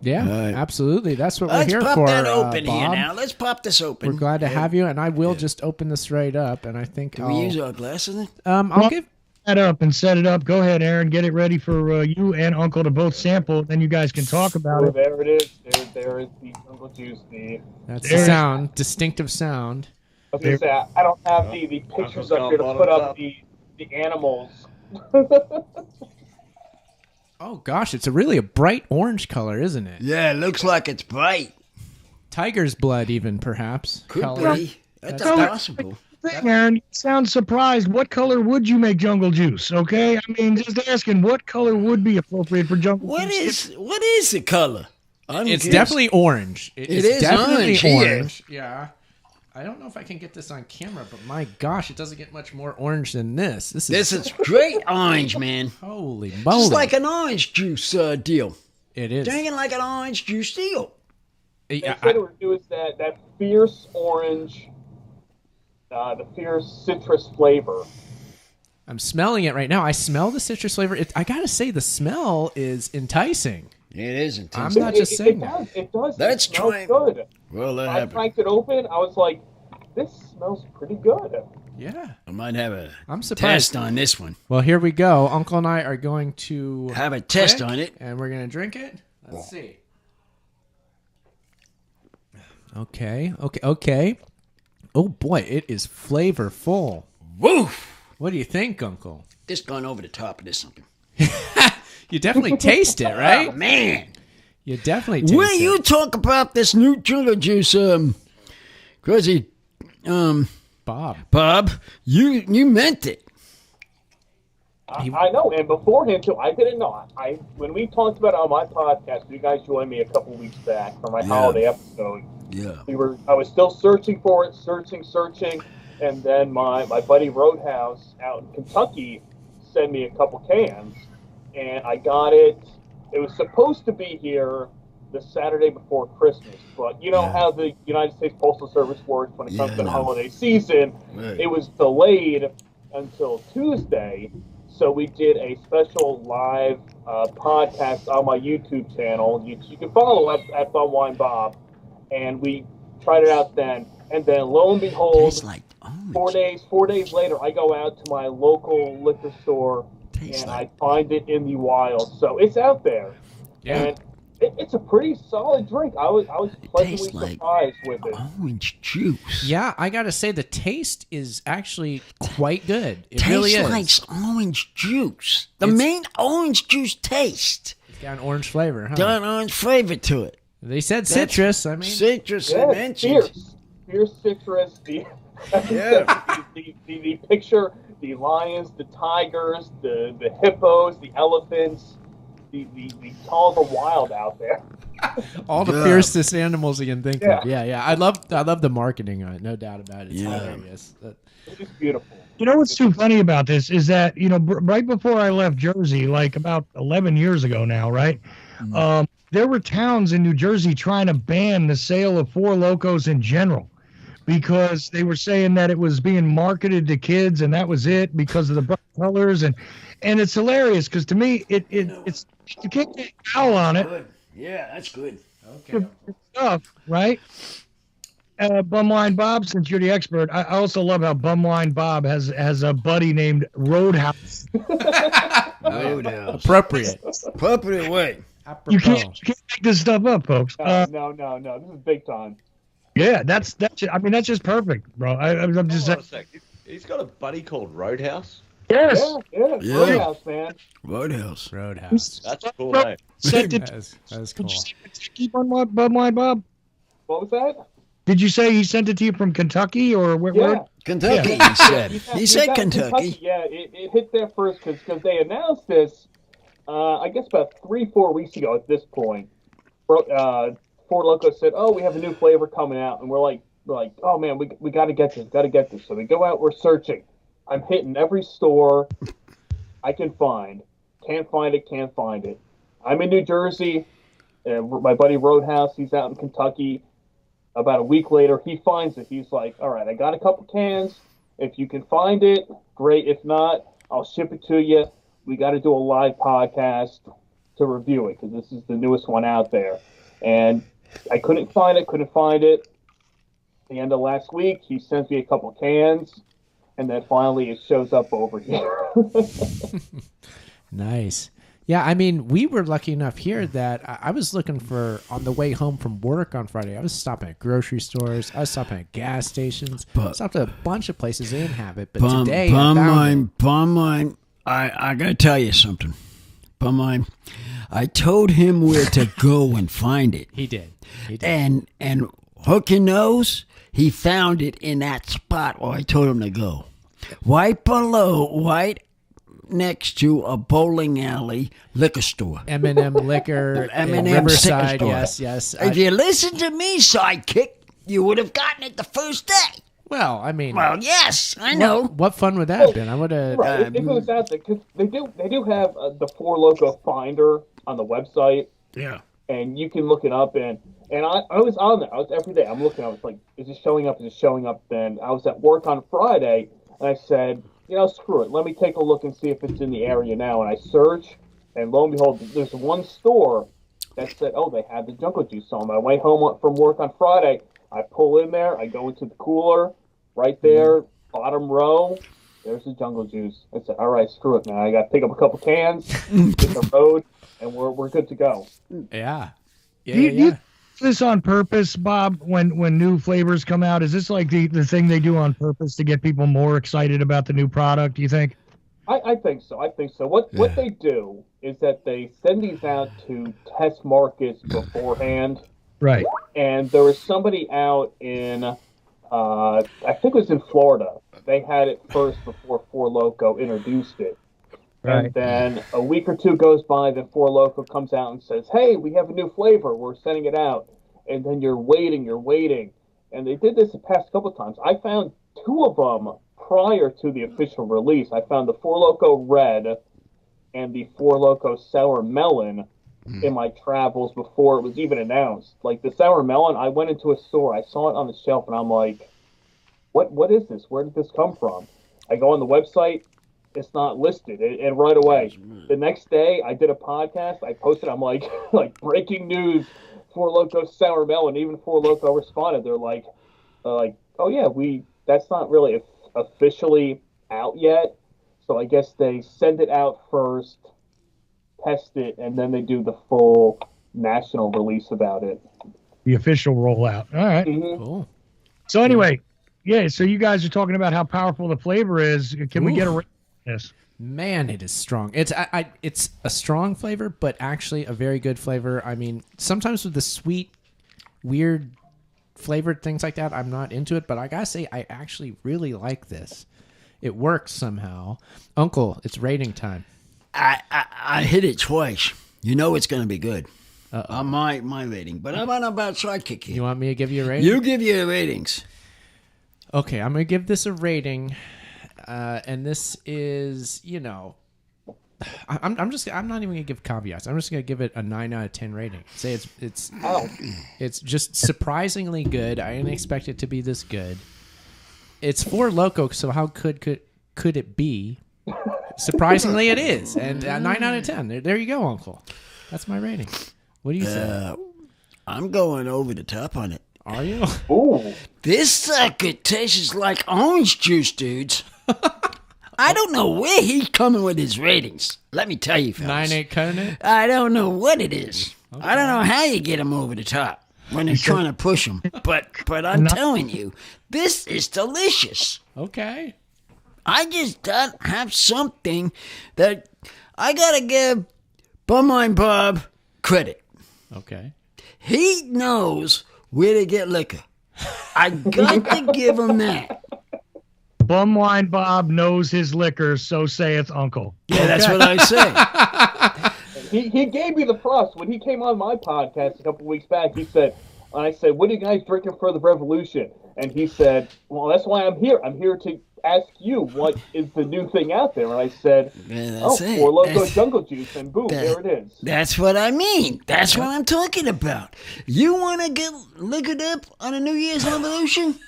Yeah, absolutely. That's what Let's we're here pop for. that open here Bob. now. Let's pop this open. We're glad to have you, and I will just open this right up, and I think Can we use our glasses? I'll give that up and set it up. Go ahead, Aaron. Get it ready for you and Uncle to both sample. Then you guys can talk about it. There it is. There is the Jungle Juice. That's the sound, distinctive sound. I was gonna say, I don't have the pictures up here to put up the animals. Oh gosh, it's really a bright orange color, isn't it? Yeah, it looks like it's bright. Tiger's blood, even perhaps. Could color. be. That's possible. Aaron, you sound surprised. What color would you make jungle juice? Okay, I mean, just asking, what color would be appropriate for jungle juice? What is the color? It's definitely orange. It It's is definitely orange. Yeah. I don't know if I can get this on camera, but my gosh, it doesn't get much more orange than this. This is great orange, man. Holy moly! Just like an orange juice deal. It is. Drinking like an orange juice deal. They said it would do is that fierce orange, the fierce citrus flavor. I'm smelling it right now. I smell the citrus flavor. I gotta say, the smell is enticing. It is enticing. I'm not just saying that. It does. Let's it smells try it. good. Well, that I happened. cracked it open. I was like, this smells pretty good. Yeah. I might have a I'm surprised. test on this one. Well, here we go. Uncle and I are going to Have a test drink, on it. and we're gonna drink it. Let's see. Okay. Oh boy, it is flavorful. Woo! What do you think, Uncle? This gone over the top of this something. You definitely taste it, right? Oh, man. You definitely taste When it. you talk about this new jungle juice, crazy, Bob, you meant it. I know, and beforehand too, I didn't know. When we talked about it on my podcast, you guys joined me a couple weeks back for my holiday episode. Yeah. I was still searching for it, searching, and then my buddy Roadhouse out in Kentucky sent me a couple cans, and I got it. It was supposed to be here the Saturday before Christmas, but you know how the United States Postal Service works when it comes to the holiday season. Right. It was delayed until Tuesday, so we did a special live podcast on my YouTube channel. You can follow at Bum Wine Bob, and we tried it out then. And then lo and behold, 4 days later, I go out to my local liquor store and I find it in the wild. So it's out there, and it's a pretty solid drink. I was pleasantly surprised with it. Orange juice. Yeah, I gotta say the taste is actually quite good. It really is. Tastes like orange juice. The main orange juice taste. It's got an orange flavor, huh? Got an orange flavor to it. They said citrus. I mean, citrus. Yeah, mentioned. Fierce citrus. The picture, the lions, the tigers, the hippos, the elephants, the all the wild out there. all the fiercest animals you can think of. Yeah. I love the marketing on it. No doubt about it. It's hilarious. It's beautiful. You know what's too funny about this is that, right before I left Jersey, like about 11 years ago now, right? There were towns in New Jersey trying to ban the sale of Four Locos in general because they were saying that it was being marketed to kids and that was it because of the bright colors. And it's hilarious because to me, it's you can't get a foul on it. Good. Yeah, that's good. Okay. Stuff, right? Bumwine Bob, since you're the expert, I also love how Bumwine Bob has a buddy named Roadhouse. Roadhouse. Appropriate way. You can't make this stuff up, folks. No. This is big time. Yeah, that's just perfect, bro. I'm just Hold on a sec. He's got a buddy called Roadhouse. Yes. Yeah. Roadhouse, man. Roadhouse. That's a cool name. That's cool. Did you say Kentucky, Bumwine Bob? What was that? Did you say he sent it to you from Kentucky or where? Kentucky, Yeah. he said. He said got Kentucky. Yeah, it hit there first because they announced this, I guess about 3-4 weeks ago at this point. Four Loko said, "Oh, we have a new flavor coming out," and we're like, "Oh man, we got to get this, So we go out, we're searching. I'm hitting every store I can find. Can't find it. I'm in New Jersey, and my buddy Roadhouse, he's out in Kentucky. About a week later, he finds it. He's like, "All right, I got a couple cans. If you can find it, great. If not, I'll ship it to you. We got to do a live podcast." to review it because this is the newest one out there. And I couldn't find it. At the end of last week, he sent me a couple cans, and then finally it shows up over here. Nice. Yeah, I mean, we were lucky enough here that I was looking for, on the way home from work on Friday, I was stopping at grocery stores, I was stopping at gas stations, stopped at a bunch of places they didn't have it, but today I found it. Bum mine, I got to tell you something. Bum mine, I told him where to go and find it. He did. And hook your nose, he found it in that spot where I told him to go. Right next to a bowling alley liquor store. M&M Liquor in Riverside, yes. If you listen to me, sidekick, you would have gotten it the first day. Well, I mean... Well, yes, I know. What fun would that have been? I would have... Right, it goes out there, because they do have the Four Loko Finder on the website. Yeah. And you can look it up, and I was on there. I was every day. I'm looking. I was like, is it showing up? Then I was at work on Friday, and I said, screw it. Let me take a look and see if it's in the area now. And I search, and lo and behold, there's one store that said, oh, they had the Jungle Juice on. I went home from work on Friday. I pull in there. I go into the cooler. Right there, bottom row, there's the Jungle Juice. I said, all right, screw it, man. I got to pick up a couple cans, hit the road, and we're good to go. Yeah. Do you do this on purpose, Bob, when new flavors come out? Is this like the thing they do on purpose to get people more excited about the new product, do you think? I think so. What they do is that they send these out to test markets beforehand. Right. And there was somebody out in... I think it was in Florida. They had it first before Four Loko introduced it. Right. And then a week or two goes by, then Four Loko comes out and says, hey, we have a new flavor. We're sending it out. And then you're waiting. And they did this the past couple of times. I found two of them prior to the official release. I found the Four Loko Red and the Four Loko Sour Melon in my travels before it was even announced. Like the Sour Melon, I went into a store, I saw it on the shelf, and I'm like, what is this? Where did this come from? I go on the website, it's not listed, and right away. The next day, I did a podcast, I posted, I'm like, breaking news, Four Loko Sour Melon. Even Four Loko responded. They're like, oh yeah, that's not really officially out yet, so I guess they send it out first, test it, and then they do the full national release about it. The official rollout. All right. Mm-hmm. Cool. So anyway, so you guys are talking about how powerful the flavor is. Can we get a rate on this? Man, it is strong. It's a strong flavor, but actually a very good flavor. I mean, sometimes with the sweet, weird flavored things like that, I'm not into it, but I gotta say, I actually really like this. It works somehow. Uncle, it's rating time. I hit it twice. You know it's going to be good. On my rating. But I'm on about sidekick here. You want me to give you a rating? You give your ratings. Okay, I'm going to give this a rating. And this is, I'm not even going to give caveats. I'm just going to give it a 9 out of 10 rating. Say it's just surprisingly good. I didn't expect it to be this good. It's Four Loko, so how could it be? Surprisingly, it is. And 9 out of 10. There you go, Uncle. That's my rating. What do you say? I'm going over the top on it. Are you? Ooh. This sucker tastes like orange juice, dudes. I don't know where he's coming with his ratings. Let me tell you, fellas. 9-8 cutting it? I don't know what it is. Okay. I don't know how you get him over the top when they're trying to push him. But I'm telling you, this is delicious. Okay. I just don't have something that I gotta give Bumline Bob credit. Okay. He knows where to get liquor. I got to give him that. Bumwine Bob knows his liquor, so saith Uncle. Yeah, that's what I say. He gave me the props when he came on my podcast a couple weeks back. I said, what are you guys drinking for the revolution? And he said, well, that's why I'm here. I'm here to ask you what is the new thing out there. And I said, Four Loko Jungle Juice, and boom, there it is. That's what I mean. That's what I'm talking about. You want to get liquored up on a New Year's revolution?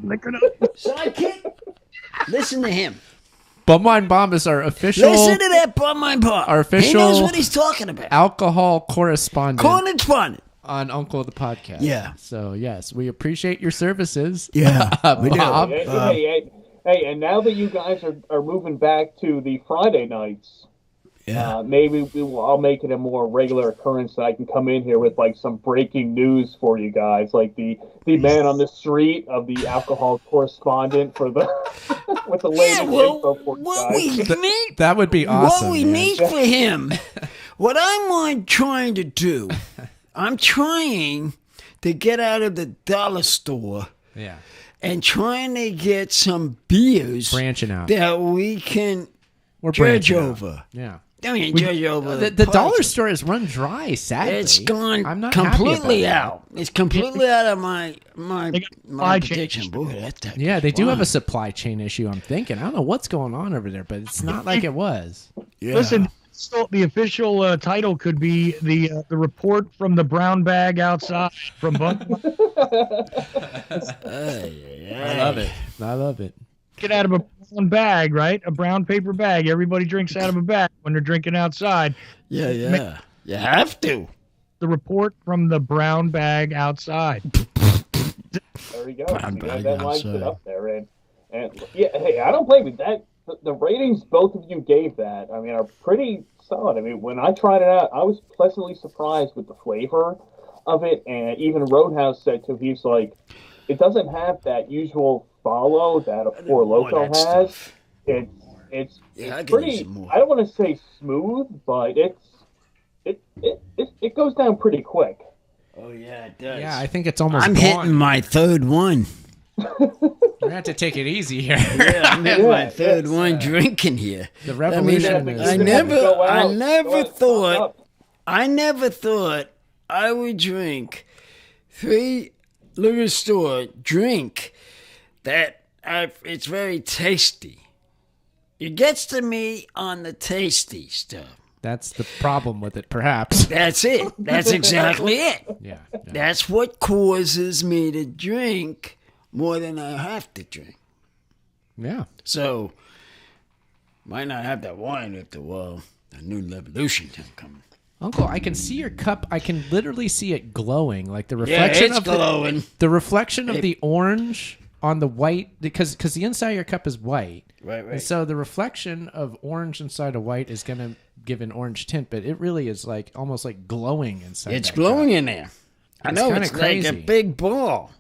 Liquored up. Sidekick? Listen to him. Bumwine Bomb is our official. Listen to that that Bum My Bob. Our official He knows what he's talking about. Alcohol correspondent. Correspondent. On Uncle the Podcast. Yeah. So, yes, we appreciate your services. Yeah. Bob. Hey, and now that you guys are moving back to the Friday nights, maybe I'll make it a more regular occurrence that I can come in here with like some breaking news for you guys, like the man on the street of the alcohol correspondent for the with the latest info for you guys. That would be awesome. What we need for him, what I'm trying to do, I'm trying to get out of the dollar store. Yeah. And trying to get some beers branching out that we can judge over. Yeah. I mean, judge over. The dollar store is run dry, sadly. It's gone I'm not completely out. It's completely out of my prediction. Boy, yeah, they do have a supply chain issue, I'm thinking. I don't know what's going on over there, but it's not like it was. Yeah. Listen, so the official title could be the report from the brown bag outside from Bun. I love it. I love it. Get out of a brown bag, right? A brown paper bag. Everybody drinks out of a bag when they're drinking outside. Yeah. You have to. The report from the brown bag outside. There you go. That lines it up there, and yeah, hey, I don't blame you. The ratings both of you gave that, I mean, are pretty solid. I mean, when I tried it out, I was pleasantly surprised with the flavor of it, and even Roadhouse said too, he's like, it doesn't have that usual follow that a Four Loko has. It's pretty, I don't want to say smooth, but it goes down pretty quick. Oh yeah, it does. Yeah, I think it's almost I'm gone. hitting my third one. We're going to have to take it easy here. Yeah, I'm hitting my third one drinking here. The revolution is... I never thought I would drink 3 liquor store drink that it's very tasty. It gets to me on the tasty stuff. That's the problem with it, perhaps. That's it. That's exactly it. Yeah. That's what causes me to drink more than I have to drink. Yeah. So, might not have that wine if the new revolution coming. Uncle, I can see your cup. I can literally see it glowing, like the reflection it's glowing. The reflection of the orange on the white, because the inside of your cup is white. Right. And so the reflection of orange inside of white is going to give an orange tint, but it really is like almost like glowing inside. It's glowing cup. in there. I know, it's crazy. like a big ball.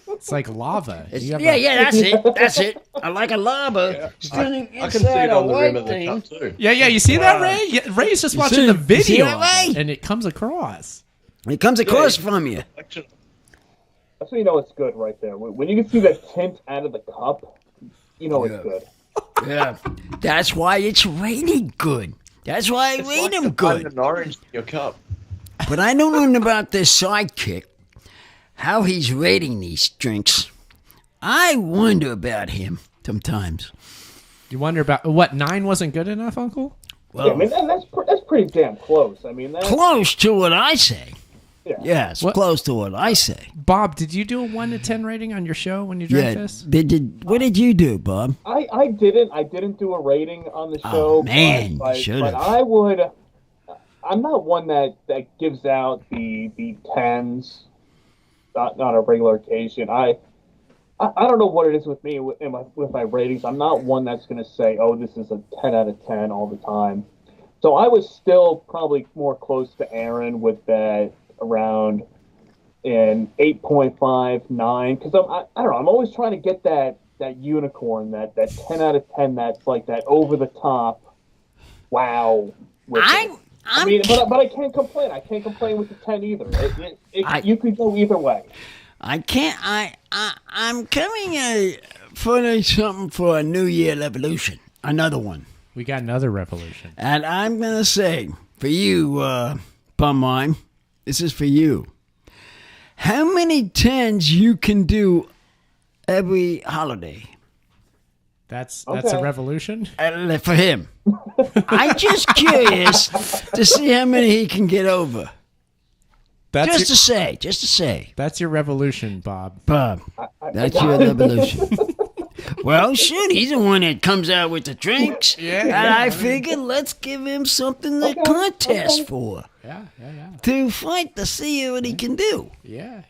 It's like lava. That's it. That's it. I like a lava. I can see it on the rim of the cup too. Yeah, you see that, Ray? Yeah, Ray's just watching the video, and it comes across. It comes across from you. That's when you know it's good right there. When you can see that tint out of the cup, you know it's good. Yeah, that's why it's rated good. That's why I rate them good. An orange in your cup. But I don't know about this sidekick, how he's rating these drinks. I wonder about him sometimes. You wonder about what 9 wasn't good enough, Uncle? Well, yeah, I mean that's pretty damn close. I mean, that's close to what I say. Yeah. Yes, close to what I say. Bob, did you do a 1 to 10 rating on your show when you drank this? What did you do, Bob? I didn't do a rating on the show. Oh, man, but you but I would. I'm not one that gives out the 10s, not on a regular occasion. I don't know what it is with me with my ratings. I'm not one that's going to say, oh, this is a 10 out of 10 all the time. So I was still probably more close to Aaron with that around an 8.5, 9. Because I don't know. I'm always trying to get that unicorn, that 10 out of 10 that's like that over the top. Wow. I mean, but I can't complain. I can't complain with the 10 either. You could go either way. I can't. I'm coming for something for a New Year revolution. Another one. We got another revolution. And I'm gonna say for you, Bum Mime, this is for you. How many 10s you can do every holiday? That's a revolution? For him. I'm just curious to see how many he can get over. Just to say. That's your revolution, Bob. Bob, that's your revolution. Well, shit, he's the one that comes out with the drinks. Yeah. And I figured let's give him something to contest for. Yeah. To fight to see what he can do. Yeah.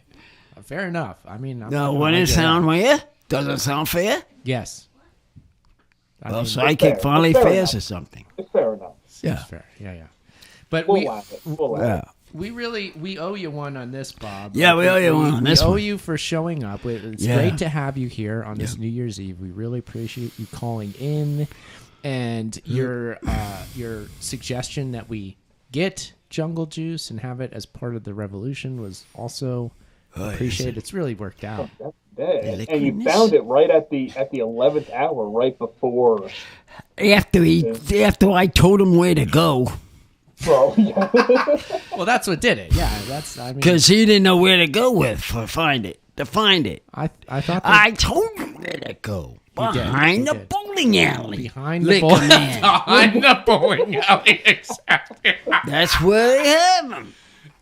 Fair enough. I mean, Now, wouldn't it sound fair? Does it sound fair? Yes. Well, Sidekick finally fairs or something. It's fair enough. Yeah. Fair. Yeah. But We'll laugh it. We'll laugh it. we owe you one on this, Bob. Yeah, we owe you one on this We owe one. you for showing up. It's great to have you here on this New Year's Eve. We really appreciate you calling in, and your suggestion that we get Jungle Juice and have it as part of the revolution was also appreciated. It's really worked out. And you found it right at the 11th hour, right before. After I told him where to go. Bro, yeah. Well, that's what did it. Yeah, because he didn't know where to go to find it. I thought I told him where to go. Behind the bowling alley. Behind the bowling alley, exactly. That's where they have him.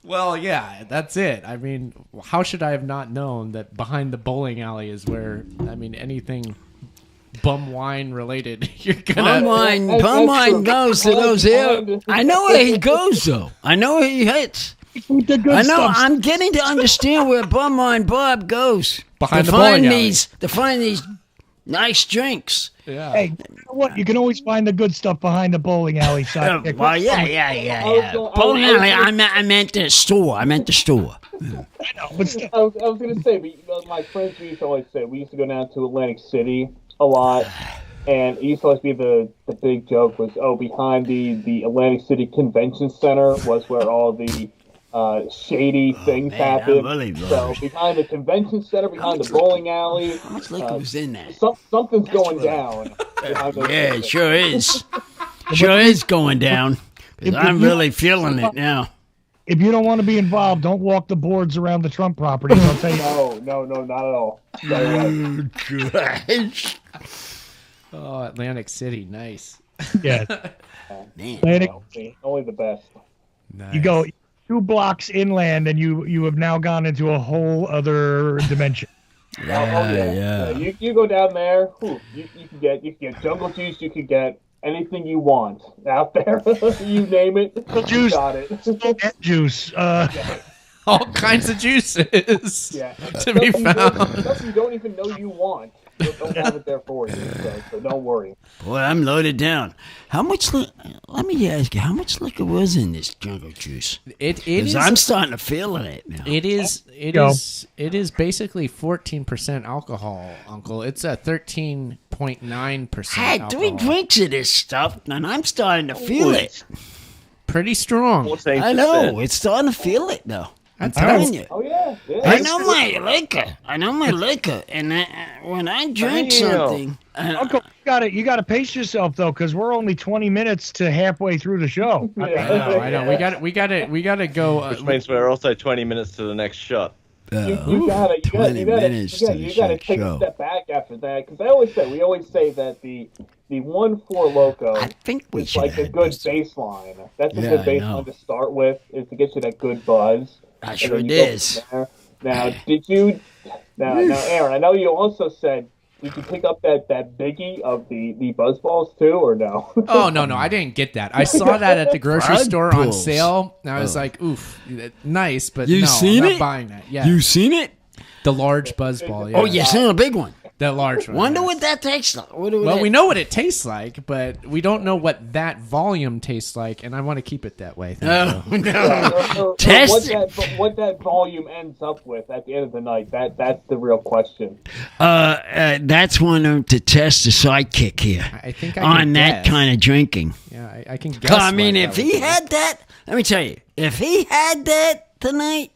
Well, yeah, that's it. I mean, how should I have not known that behind the bowling alley is where, anything bum wine related, you're gonna... Bum wine goes to those here. I know where he goes, though. I know where he hits. I'm getting to understand where Bum Wine Bob goes. Behind the bowling alley. To find these nice drinks. Yeah. Hey, you know what? You can always find the good stuff behind the bowling alley side. Well, yeah. Bowling alley, I meant the store. I know, but still. I was going to say, but my friends used to always say, we used to go down to Atlantic City a lot, and it used to always be the big joke was, behind the Atlantic City Convention Center was where all the shady things happen. So behind the convention center, behind the bowling alley, how much liquor was in that? Something's going down. Yeah, it sure is. Sure is going down. I'm really feeling it now. If you don't want to be involved, don't walk the boards around the Trump property. I'll tell you. No, not at all. Oh, Atlantic City, nice. Yeah. Man. Only the best. Nice. You go 2 blocks inland, and you have now gone into a whole other dimension. Yeah. You go down there. You can get Jungle Juice. You can get anything you want out there. You name it. Juice. Got it. Juice. All kinds of juices to be found. Stuff you don't even know you want. They'll have it there for you, so don't worry. Boy, I'm loaded down. How much? Let me ask you, how much liquor was in this Jungle Juice? It is. I'm starting to feel it now. It is basically 14% alcohol, Uncle. It's a 13.9%. I had 3 drinks of this stuff, and I'm starting to feel it. Pretty strong. 14%. I know. It's starting to feel it now. I'm telling you. Oh yeah. I know my liquor. And when I drink something, Uncle, you got to pace yourself though, because we're only 20 minutes to halfway through the show. I know. We got to go. Which means we're also 20 minutes to the next shot. You gotta take a step back after that, because we always say that the 1-4 Loco is like a good baseline. That's a good baseline to start with, is to get you that good buzz. I sure is. Now, Aaron, I know you also said, did you pick up that biggie of the buzz balls too, or no? Oh no, I didn't get that. I saw that at the grocery store on sale, and I was like, "Oof, nice," but I'm not buying that. Yeah, you seen it? The large buzz ball. Yeah. Oh, you seen a big one? That large one. Wonder what that tastes like. Well, we know what it tastes like, but we don't know what that volume tastes like, and I want to keep it that way. No. Test it. What that volume ends up with at the end of the night, that's the real question. That's one to test the sidekick here. I think on that kind of drinking. Yeah, I can guess. I mean, if he had that, let me tell you, if he had that tonight,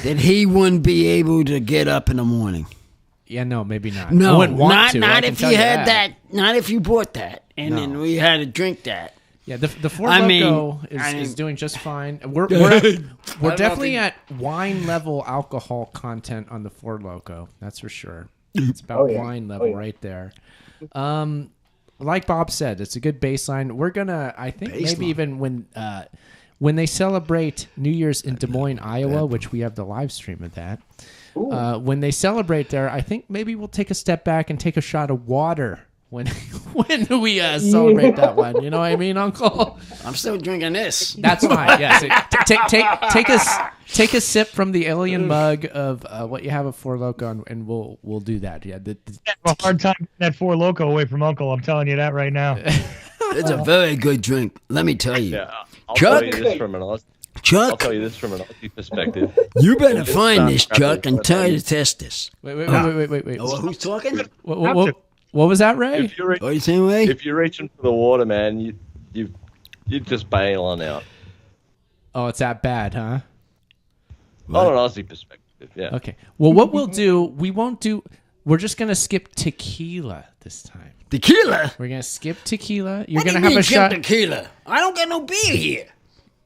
that he wouldn't be able to get up in the morning. Yeah, no, maybe not. No, I wouldn't want to. Not if you had that. Not if you bought that, and then we had to drink that. Yeah, the Four Loko is doing just fine. We're definitely at wine level alcohol content on the Four Loko. That's for sure. It's about wine level right there. Like Bob said, it's a good baseline. We're gonna, I think, maybe even when they celebrate New Year's in Des Moines, Iowa, which we have the live stream of that. when they celebrate there, I think maybe we'll take a step back and take a shot of water when we celebrate that one. You know what I mean, Uncle? I'm still drinking this. That's fine. Yes. Take a sip from the alien mug of what you have at Four Loko, and we'll do that. Yeah. I have a hard time getting that Four Loko away from Uncle. I'm telling you that right now. It's a very good drink. Let me tell you. Yeah, I'll Chuck? tell you this from an Aussie. Chuck? I'll tell you this from an Aussie perspective. You better find this, Chuck, and try to test this. Wait. Oh, who's talking? What was that, Ray? If you're, What are you saying, Ray? if you're reaching for the water, man, you just bail on out. Oh, it's that bad, huh? On an Aussie perspective, yeah. Okay. Well, what we'll do, we're just going to skip tequila this time. Tequila? We're going to skip tequila. You're What do going to you have mean a shot. tequila? I don't got no beer here.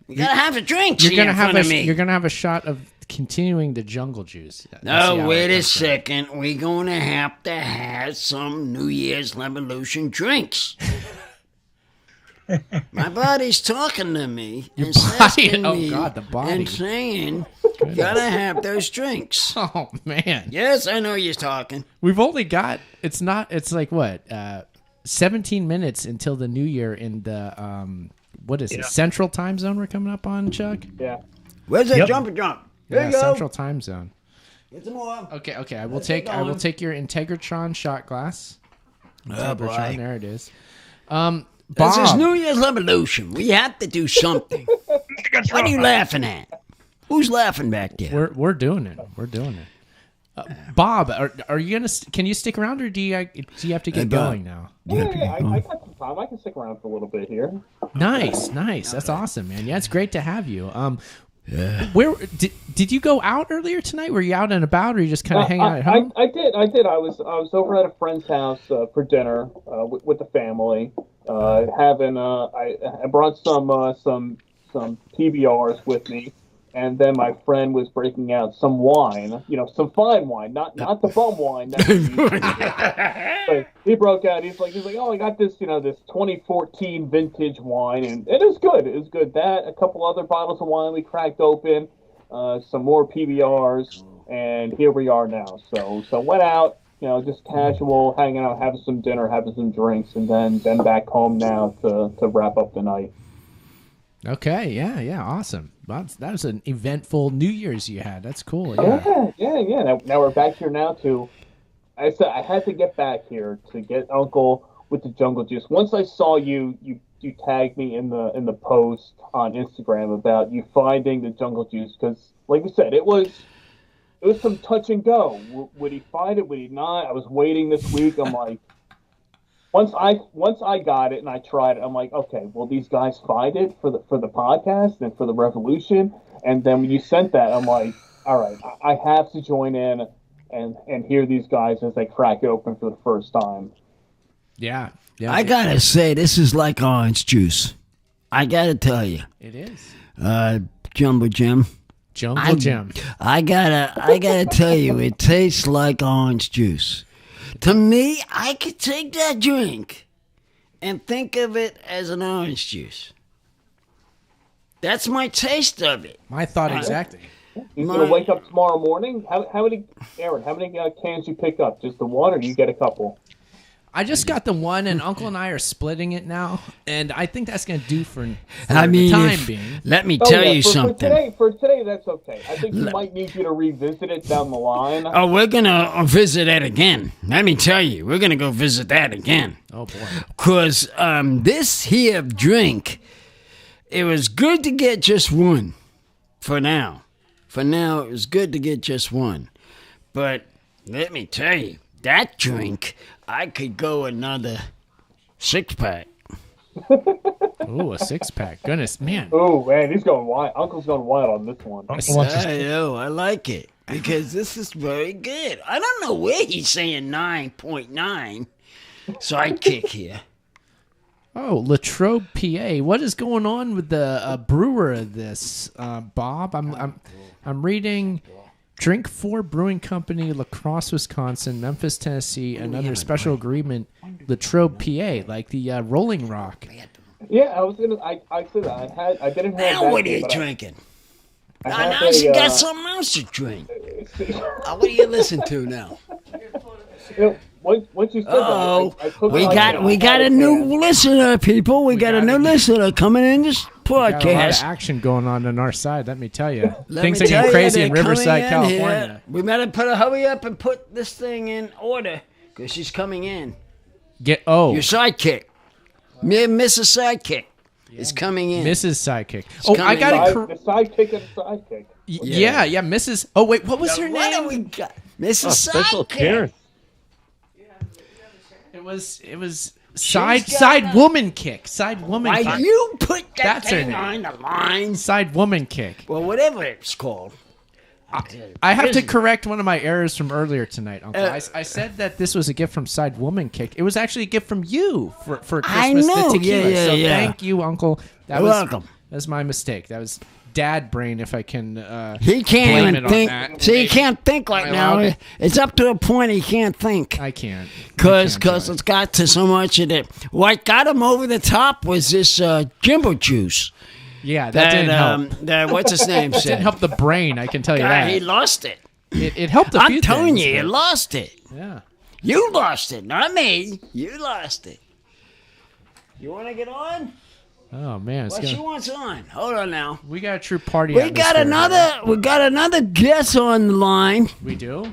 You gotta have a drink. You're going to have of me. You're going to have a shot of continuing the jungle juice. No, wait a second. We're going to have some New Year's Revolution drinks. My body's talking to me and asking me the body. and saying, gotta have those drinks. Oh, man. Yes, I know you're talking. We've only got, it's like what, 17 minutes until the new year in the, what is it, Central Time Zone we're coming up on, Chuck? Yeah. Where's that jump? There you go. Central Time Zone. Get some more. Okay. I will take your Integratron shot glass. Integratron, there it is. This is Bob. New Year's Revolution. We have to do something. What are you laughing at? Who's laughing back there? We're doing it. We're doing it. Bob, are you gonna? Can you stick around, or do you have to get going now? Yeah, I got some time. I can stick around for a little bit here. Nice. That's awesome, man. Yeah, it's great to have you. Yeah. Where did you go out earlier tonight? Were you out and about, or you just kind of hanging out at home? I did. I was over at a friend's house for dinner with the family. I brought some PBRs with me, and then my friend was breaking out some wine. Some fine wine, not the bum wine. But he broke out. He's like, oh, I got this, this 2014 vintage wine, and it is good. It was good. That, a couple other bottles of wine we cracked open, some more PBRs, and here we are now. So went out, just casual, hanging out, having some dinner, having some drinks, and then back home now to wrap up the night. Okay, yeah, awesome. That was an eventful New Year's you had. That's cool. Yeah. Now we're back here now to. I said I had to get back here to get Uncle with the jungle juice. Once I saw you tagged me in the post on Instagram about you finding the jungle juice, because like you said, it was some touch and go. Would he find it? Would he not? I was waiting this week. I'm like, once I got it and I tried it, I'm like, okay, will these guys find it for the podcast and for the revolution? And then when you sent that, I'm like, all right, I have to join in and hear these guys as they crack it open for the first time. Yeah. I gotta say, this is like orange juice. I gotta tell you, it is. Jumbo Jim. Jungle Jim. I gotta tell you, it tastes like orange juice. To me, I could take that drink and think of it as an orange juice. That's my taste of it. My thought exactly. You gonna wake up tomorrow morning? How many cans you pick up? Just the one, or do you get a couple? I just got the one, and Uncle and I are splitting it now, and I think that's going to do for the time being. Let me tell you For something. today, that's okay. I think we might need you to revisit it down the line. Oh, we're going to visit that again. Let me tell you, we're going to go visit that again. Oh, boy. Because this here drink, it was good to get just one for now. For now, it was good to get just one. But let me tell you, that drink, I could go another 6-pack. Ooh, a 6-pack. Goodness, man. Oh, man, he's going wild. Uncle's going wild on this one. I know, I like it. Because this is very good. I don't know where he's saying 9.9. Sidekick here. Oh, Latrobe, PA. What is going on with the brewer of this, Bob? I'm reading Drink 4 Brewing Company, La Crosse, Wisconsin, Memphis, Tennessee, another special agreement, Latrobe, PA, like the Rolling Rock. Yeah, I was gonna. I said I didn't have. Now that what are yet, you but drinking? Now she got something else to drink. What do you listen to now? Once you said that, we got a new listener, people. We got a new listener coming in this Got a lot of podcast. action going on our side, let me tell you. Let Things me are getting tell you, crazy they're in Riverside, coming in California. here. We better hurry up and put this thing in order because she's coming in. Your sidekick, Mrs. Sidekick, is coming in. Mrs. Sidekick. She's I got coming the sidekick of the sidekick. Yeah, Mrs. Oh wait, what was her name? What do we got? Mrs. Special Sidekick. appearance. It was side woman kick. Side woman Why kick. you put that That's her thing name. on the line? Side woman kick. Well, whatever it's called. I have to correct one of my errors from earlier tonight, Uncle. I said that this was a gift from Side Woman Kick. It was actually a gift from you for Christmas. I know. The tequila. Yeah. Thank you, Uncle. You're welcome. That was my mistake. That was dad brain, if I can. He can't blame even it on think. that. See, he can't think right Am I now. allowed? It's up to a point he can't think. I can't. Because it's got to so much of it. What got him over the top was this Jimbo Juice. Yeah, that didn't help. What's his name That said? didn't help the brain, I can tell you God, that. he lost it. It helped a few I'm telling things, you, but- you lost it. Yeah. You lost it, not me. You lost it. You want to get on? Oh man, What she wants on? Hold on now. We got a true party. We got another guest on the line. We do?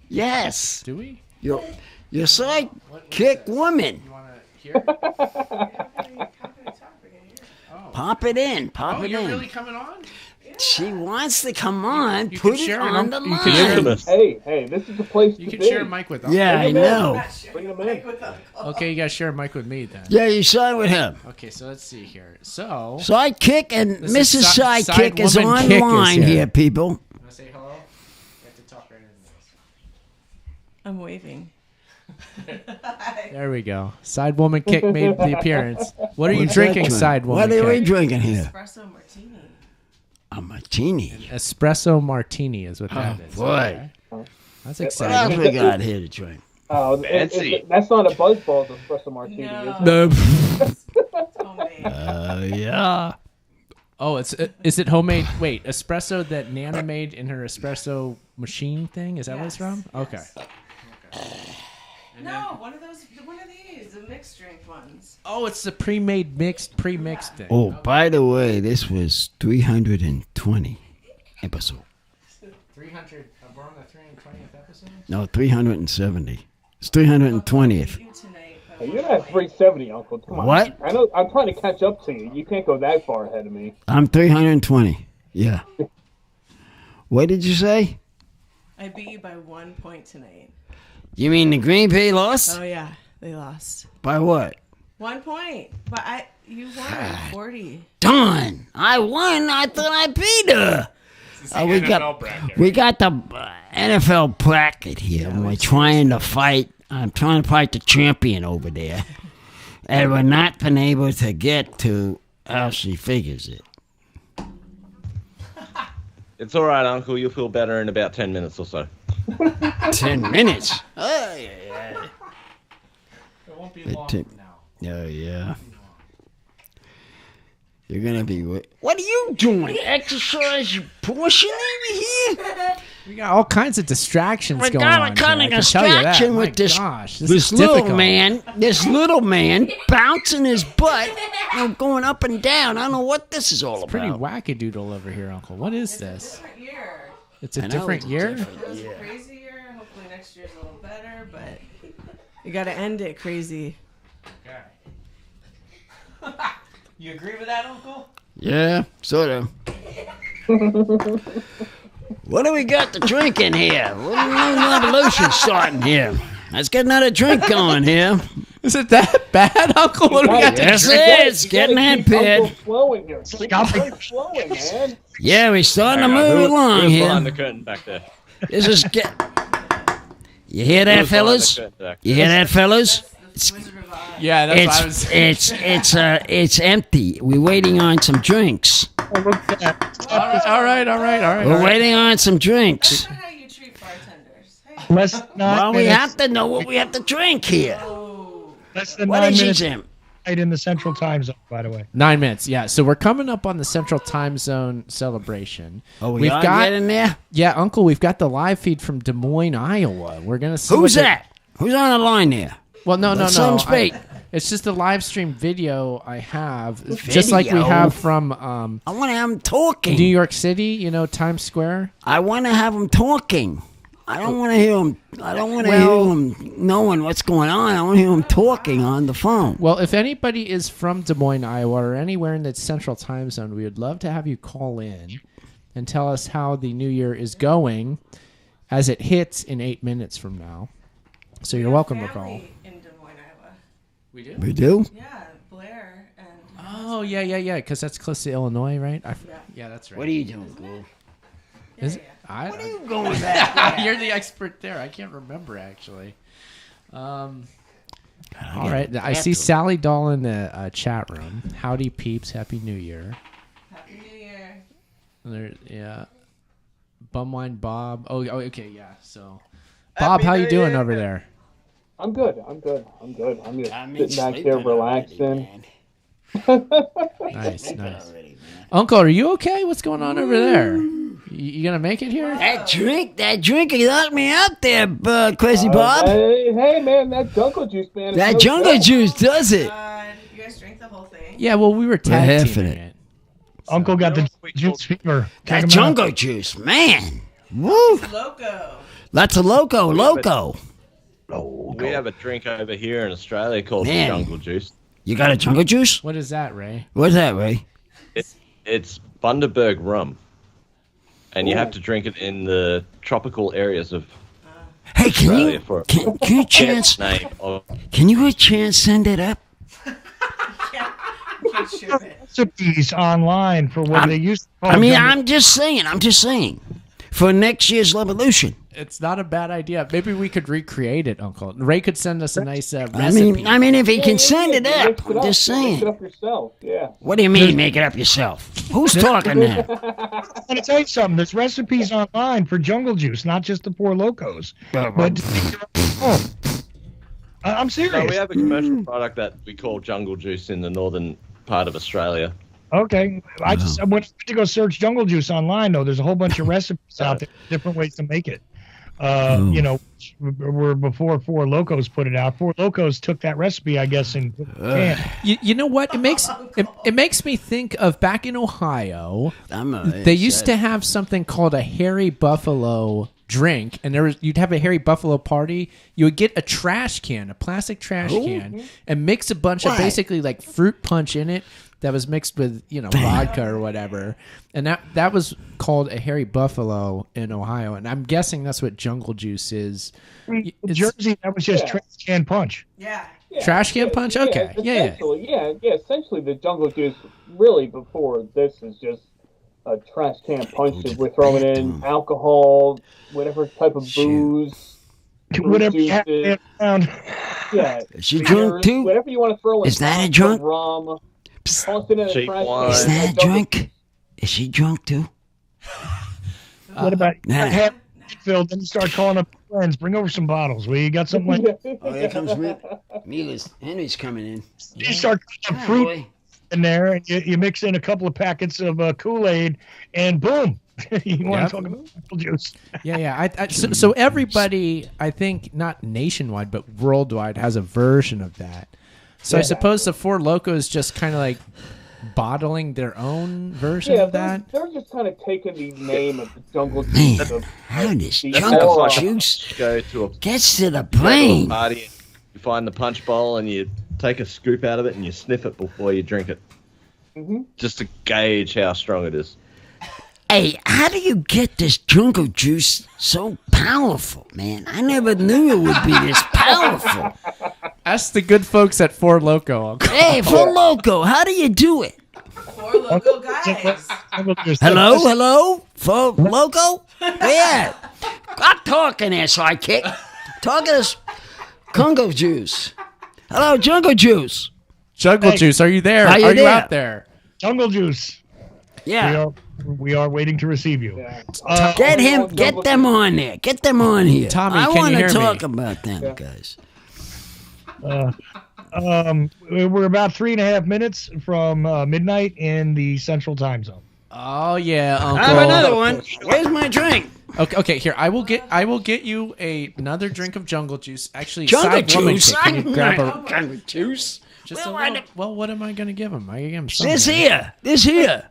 Yes. Do we? Your sidekick woman. Pop it in. Pop Oh, it you're in. really coming on? She wants to come on. You Put can it share on it. the You can line. Hey, this is the place You to can be. share a mic with us. Yeah, I know. Bring them in. Okay, you gotta share a mic with me then. Yeah, you signed with him. Okay, so let's see here. So Sidekick and This is Mrs. Side Sidekick is Woman Kick is online here. here, people. You wanna say hello? You have to talk right into this. I'm waving. There we go. Side Woman Kick made the appearance. What are you drinking, Side Woman What are we Kick? drinking here? Espresso martini. A martini. Espresso martini is what that is. Boy. Okay. That's What exciting. else we got here to drink? Oh, Fancy. that's not a Buzzballs espresso martini. No. Is it? Yeah. Oh, is it homemade? Wait, espresso that Nana made in her espresso machine thing? Is that what it's from? Okay. No, one of these, the mixed drink ones. Oh, it's the pre-made mixed thing. Oh, by the way, this was 320 episode. 300. We're on the 320th episode. No, 370. It's 320th. Hey, you're not 370, Uncle. Come on. What? I know. I'm trying to catch up to you. You can't go that far ahead of me. I'm 320. Yeah. What did you say? I beat you by 1 point tonight. You mean the Green Bay lost? Oh yeah, they lost. By what? 1 point, but you won 40. Darn! I won. I thought I beat her. We got the NFL bracket here. and we're trying to fight. I'm trying to fight the champion over there, and we're not been able to get to how she figures it. It's all right, Uncle. You'll feel better in about 10 minutes or so. 10 minutes. Oh yeah. It won't be long Ten- from now. Oh yeah. You're gonna be. What are you doing? Exercise? You pushing over here? We got all kinds of distractions We going got on. a kind here, of I can tell you that. distraction My with this. Gosh, This is little difficult. man. This little man bouncing his butt and going up and down. I don't know what this is all about. Pretty wackadoodle over here, Uncle. What is this? Year. It's a I know, different it's a year? different It was a crazy year. Hopefully next year's a little better, but you got to end it crazy. You agree with that, Uncle? Yeah, sort of. What do we got to drink in here? What a new revolution starting here. Let's get another drink going here. Is it that bad, Uncle? What do we got Yes, to drink? it is. Getting that bit. Flowing here. Flowing, man. Yeah, we're starting to Hang on, move who's along behind the here. curtain back there? This is get. You hear that, Who's behind fellas? the curtain back You there? hear that, fellas? Yeah, that's what I was. It's empty. We're waiting on some drinks. All right. We're waiting on some drinks. How you treat bartenders? Hey. Less than 9 Well, we minutes. have to know what we have to drink here. Less than What 9 is it, minutes. Jim? Right in the Central Time Zone, by the way. 9 minutes, yeah. So we're coming up on the Central Time Zone celebration. Oh, we've got in there? Yeah, Uncle, we've got the live feed from Des Moines, Iowa. We're going to see Who's that? Who's on the line there? Well, no. Let some speak. It's just a live stream video I have, just like we have from. I want to have them talking. New York City, Times Square. I want to have them talking. I don't want to hear them. I don't want to hear them knowing what's going on. I want to hear them talking on the phone. Well, if anybody is from Des Moines, Iowa, or anywhere in the Central Time Zone, we would love to have you call in and tell us how the new year is going as it hits in 8 minutes from now. So you're welcome to call. In Des Moines, Iowa. We do? We do? Yeah, Blair and. Oh, yeah, because that's close to Illinois, right? Yeah, that's right. What are you doing, Ghoul? Is it? What are you going back there? You're the expert there. I can't remember, actually. All right. I see Sally Doll in the chat room. Howdy, peeps. Happy New Year. Happy New Year. Yeah. Bumwine Bob. Oh, okay, yeah. So, Bob, how you doing over there? I'm good. I'm just sitting back there relaxing. Nice. Uncle, are you okay? What's going on over there? You gonna make it here? That drink knocked me out there, Crazy Bob. Hey, man, that jungle juice, man. That jungle juice does it. You guys drank the whole thing? Yeah, well, we were tag teaming it. Uncle got the juice fever. That jungle juice, man. Woo. Loco. That's a loco. We have a drink over here in Australia called jungle juice. You got a jungle juice? What is that, Ray? What's that, Ray? It's Bundaberg rum. And you have to drink it in the tropical areas of Hey, Australia can you chance? name of Can you a chance send it up? Recipes online for what they used to call I'm just saying. For next year's revolution. It's not a bad idea. Maybe we could recreate it, Uncle. Ray could send us a nice recipe. I mean, if he can send it up, I'm just saying. Make it up yourself, yeah. What do you mean, make it up yourself? Who's talking there? I'm going to tell you something. There's recipes online for jungle juice, not just the Four Locos. But I'm serious. No, we have a commercial product that we call jungle juice in the northern part of Australia. Okay. I went to go search jungle juice online, though. There's a whole bunch of recipes out there, different ways to make it. Were before Four Locos put it out. Four Locos took that recipe, I guess, and you know what? It makes me think of back in Ohio. They used to have something called a hairy buffalo drink, and you'd have a hairy buffalo party. You would get a trash can, a plastic trash can, and mix a bunch of basically like fruit punch in it. That was mixed with, vodka or whatever. And that was called a hairy buffalo in Ohio. And I'm guessing that's what jungle juice is. In Jersey, that was just trash can punch. Yeah. Trash can punch? Okay. Yeah. Essentially, the jungle juice, really, before this is just a trash can punch. We're throwing in alcohol, whatever type of booze. Whatever you have around. Yeah. Is she drunk too? Whatever you want to throw in. Is that a drunk? Rum. Is that a drunk? Is she drunk too? What about half filled? Then you start calling up friends. Bring over some bottles. You got something like that? Oh, here comes Henry's coming in. You start putting fruit in there, and you mix in a couple of packets of Kool-Aid, and boom, you want to talk about apple juice. Yeah. So everybody, I think, not nationwide, but worldwide, has a version of that. So I suppose the Four Locos just kind of like bottling their own version of that. They're just kind of taking the name of the jungle juice. How does jungle juice gets to the brain? Party, you find the punch bowl and you take a scoop out of it and you sniff it before you drink it, just to gauge how strong it is. Hey, how do you get this jungle juice so powerful, man? I never knew it would be this powerful. Ask the good folks at Four Loco. Hey, Four Loco, how do you do it? Four Loco guys. Hello? Four Loco? Yeah. I'm talking there, sidekick. Talking this jungle juice. Hello, jungle juice. Jungle juice, are you there? Are you out there? Jungle juice. Yeah. We are waiting to receive you. Get them on there. Get them on here. Tommy, I can you want hear to me? talk about them, guys. We're about 3.5 minutes from midnight in the Central Time Zone. Oh yeah, Uncle. I have another one. Where's my drink? Okay. Here, I will get you another drink of jungle juice. Actually, Jungle side woman juice? kick. Can you grab a Jungle juice? just a little? Well, what am I going to give him? I give him something. This here.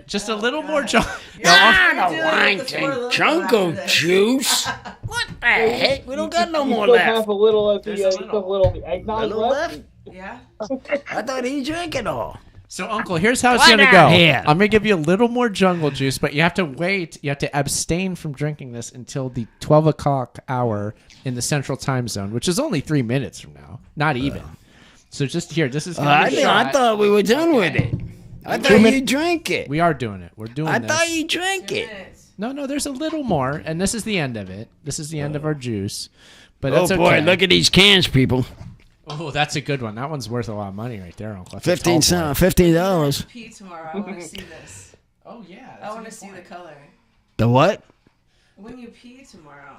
Just a little more jungle. I don't want jungle juice. What the heck? We don't got no more still left. have a little of the, eggnog Little left. left? Yeah. I thought he drank it all. So, Uncle, here's how it's Come going to go. out here. I'm going to give you a little more jungle juice, but you have to wait. You have to abstain from drinking this until the 12 o'clock hour in the Central Time Zone, which is only 3 minutes from now. Not even. So just here. This is. I thought we were done with it. I thought you drank it. We are doing it. We're doing I this. thought you drank it. No, there's a little more, and this is the end of it. This is the end of our juice. But Oh that's boy, okay. look at these cans, people. Oh, that's a good one. That one's worth a lot of money right there, Uncle. That's a $15. tall boy. $15. Pee tomorrow. I want to see this. Oh yeah. I want to see the color. The what? When you pee tomorrow.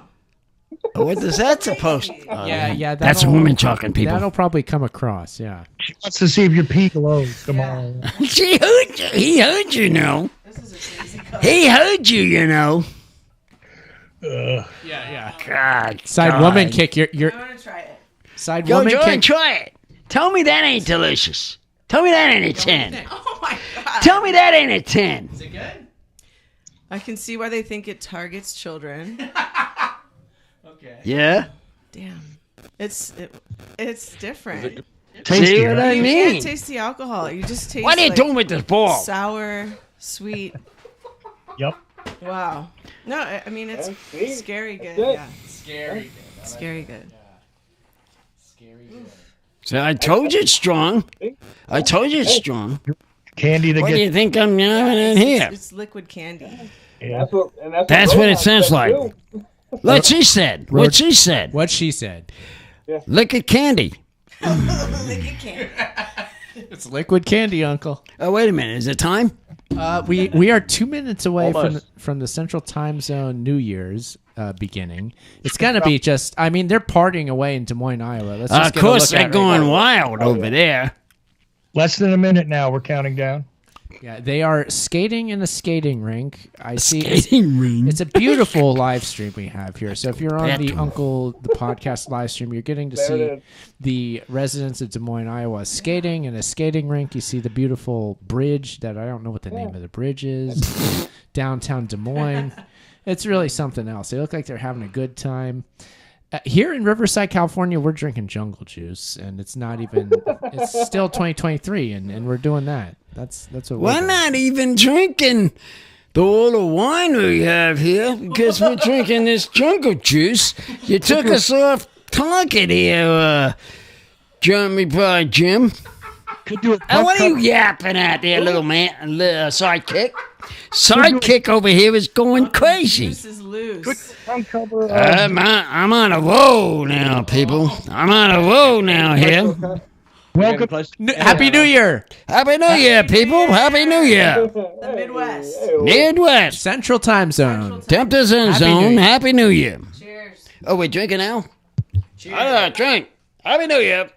What is that supposed to? Yeah. That's a that'll- woman talking, people. That'll probably come across. Yeah. She wants to see if your pee glows tomorrow. She heard you. He heard you, know. This is a crazy color. He heard you, you know. Yeah. God. Side God. woman kick. You're I want to try it. side Go woman and kick. try it. Tell me that ain't delicious. Tell me that ain't a 10. Oh my god. Tell me that ain't a 10. Is it good? I can see why they think it targets children. Okay. Yeah? Damn. It's different. See what I You mean? can't taste the alcohol. You just taste What are you like, doing with this ball? sour, sweet. Yep. Wow. No, I mean it's see? scary good. That's it. Yeah. Scary. Scary good. Scary good. So I told you it's strong. I told you it's strong. Candy that What do you gets. think I'm having in here? It's liquid candy. Yeah. That's what it sounds like. do. What she said. What she said. What she said. Liquid candy. Liquid candy. It's liquid candy, Uncle. Oh, wait a minute. Is it time? We are 2 minutes away Almost. from the Central Time Zone New Year's beginning. It's gonna be just. I mean, they're partying away in Des Moines, Iowa. Let's just Of get a course, look they're at it going right now. wild over there. Less than a minute now. We're counting down. Yeah, they are skating in a skating rink. I see. Skating ring. It's a beautiful live stream we have here. So if you're on the Beautiful. Uncle the podcast live stream, you're getting to There see it is. the residents of Des Moines, Iowa, skating in a skating rink. You see the beautiful bridge that I don't know what the name of the bridge is. Downtown Des Moines. It's really something else. They look like they're having a good time. Here in Riverside, California, we're drinking jungle juice, and it's not even. It's still 2023, and we're doing that. That's what we're We're doing. not even drinking all the wine we have here because we're drinking this jungle juice. You took us off target here, Jeremy Boy Jim. Could do a And what are you yapping at there, little man? Sidekick? Sidekick over here is going crazy. This is loose. Uncover. I'm on a roll now, people. I'm on a roll now here. Welcome. Happy New Year! Happy New Year, people. Happy New Year. The Midwest. Midwest. Central Time Zone. Tempters in Happy New zone. Year. Happy New Year. Cheers. Oh, we're drinking now? Cheers. Drink. Happy New Year.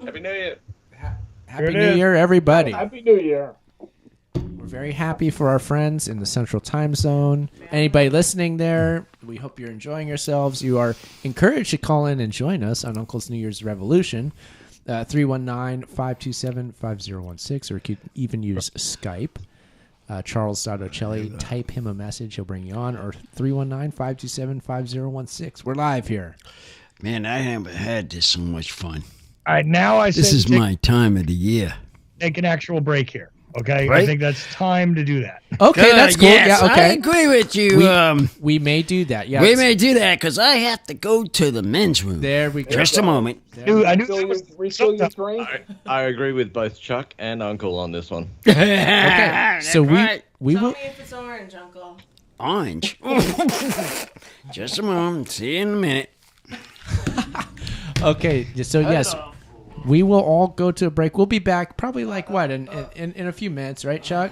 Happy New Year. Happy it New is. Year, everybody. Happy New Year. We're very happy for our friends in the Central Time Zone. Anybody listening there, we hope you're enjoying yourselves. You are encouraged to call in and join us on Uncle's New Year's Revolution. 319-527-5016, or you can even use Skype. Charles Ocelli, type him a message, he'll bring you on, or 319-527-5016. We're live here. Man, I haven't had this so much fun. All right, now I This say is my time of the year. take an actual break here. Okay, I Right? think that's time to do that. Okay, Good, that's cool. yes, Yeah, okay. I agree with you. We may do that. Yeah, we may do that because I have to go to the men's room. There we go. Just a moment. Dude, I knew Refill your drink. I agree with both Chuck and Uncle on this one. Okay, so we Tell will. me if it's orange, Uncle. Orange. Just a moment. See you in a minute. Okay, so yes, we will all go to a break. We'll be back probably like what in a few minutes, right, Chuck?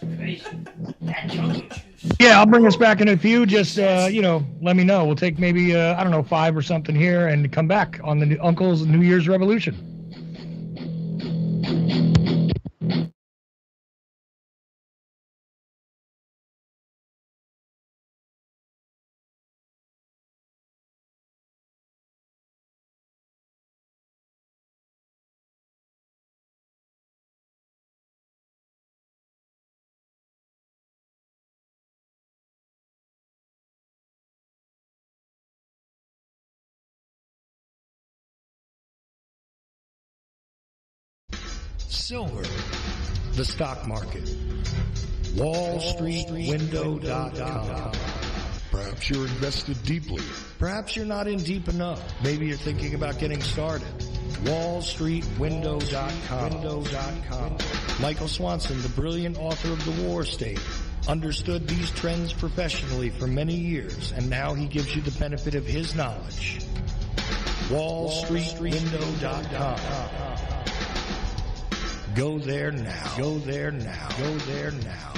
That jungle juice. Yeah, I'll bring us back in a few. Just, let me know. We'll take maybe, 5 or something here and come back on the Uncle's New Year's Revolution. Silver, the stock market, WallStreetWindow.com. Perhaps you're invested deeply. Perhaps you're not in deep enough. Maybe you're thinking about getting started. WallStreetWindow.com. Michael Swanson, the brilliant author of The War State, understood these trends professionally for many years, and now he gives you the benefit of his knowledge. WallStreetWindow.com. Go there now. Go there now. Go there now.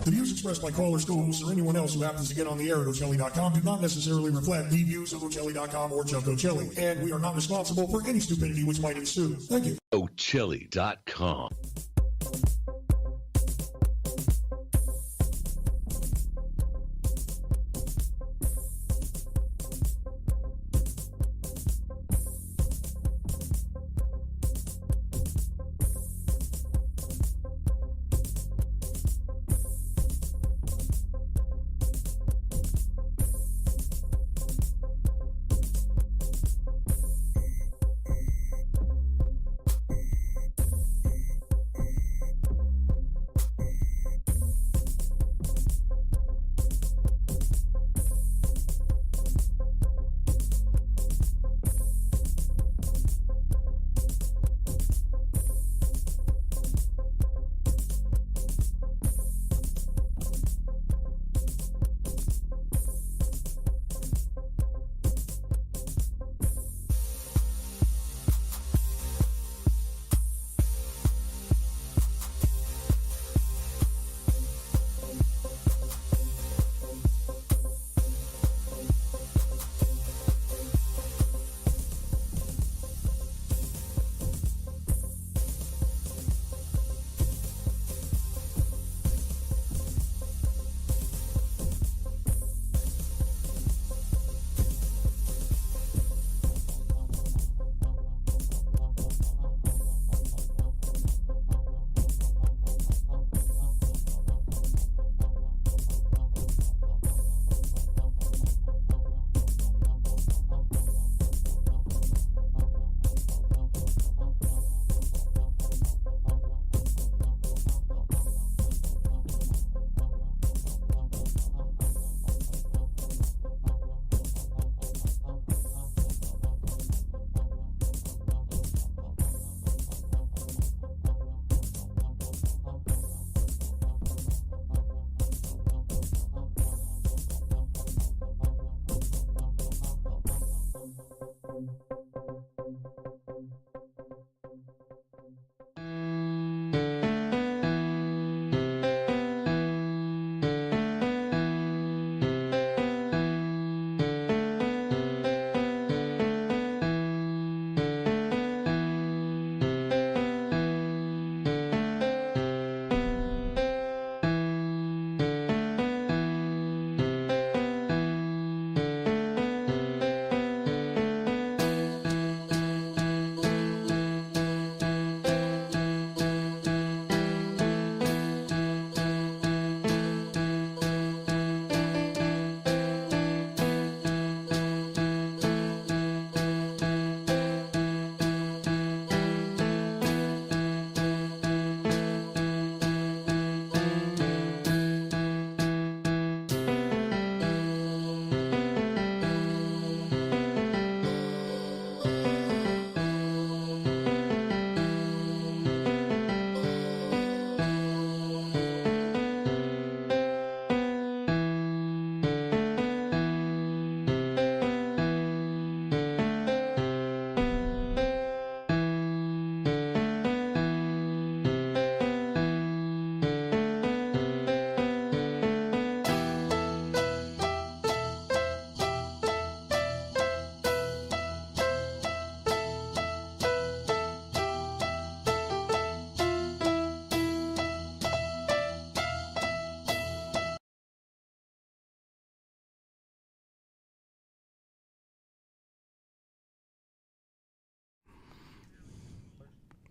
The views expressed by callers, co-hosts, or anyone else who happens to get on the air at Ocelli.com do not necessarily reflect the views of Ocelli.com or Chuck Ocelli, and we are not responsible for any stupidity which might ensue. Thank you. Ocelli.com.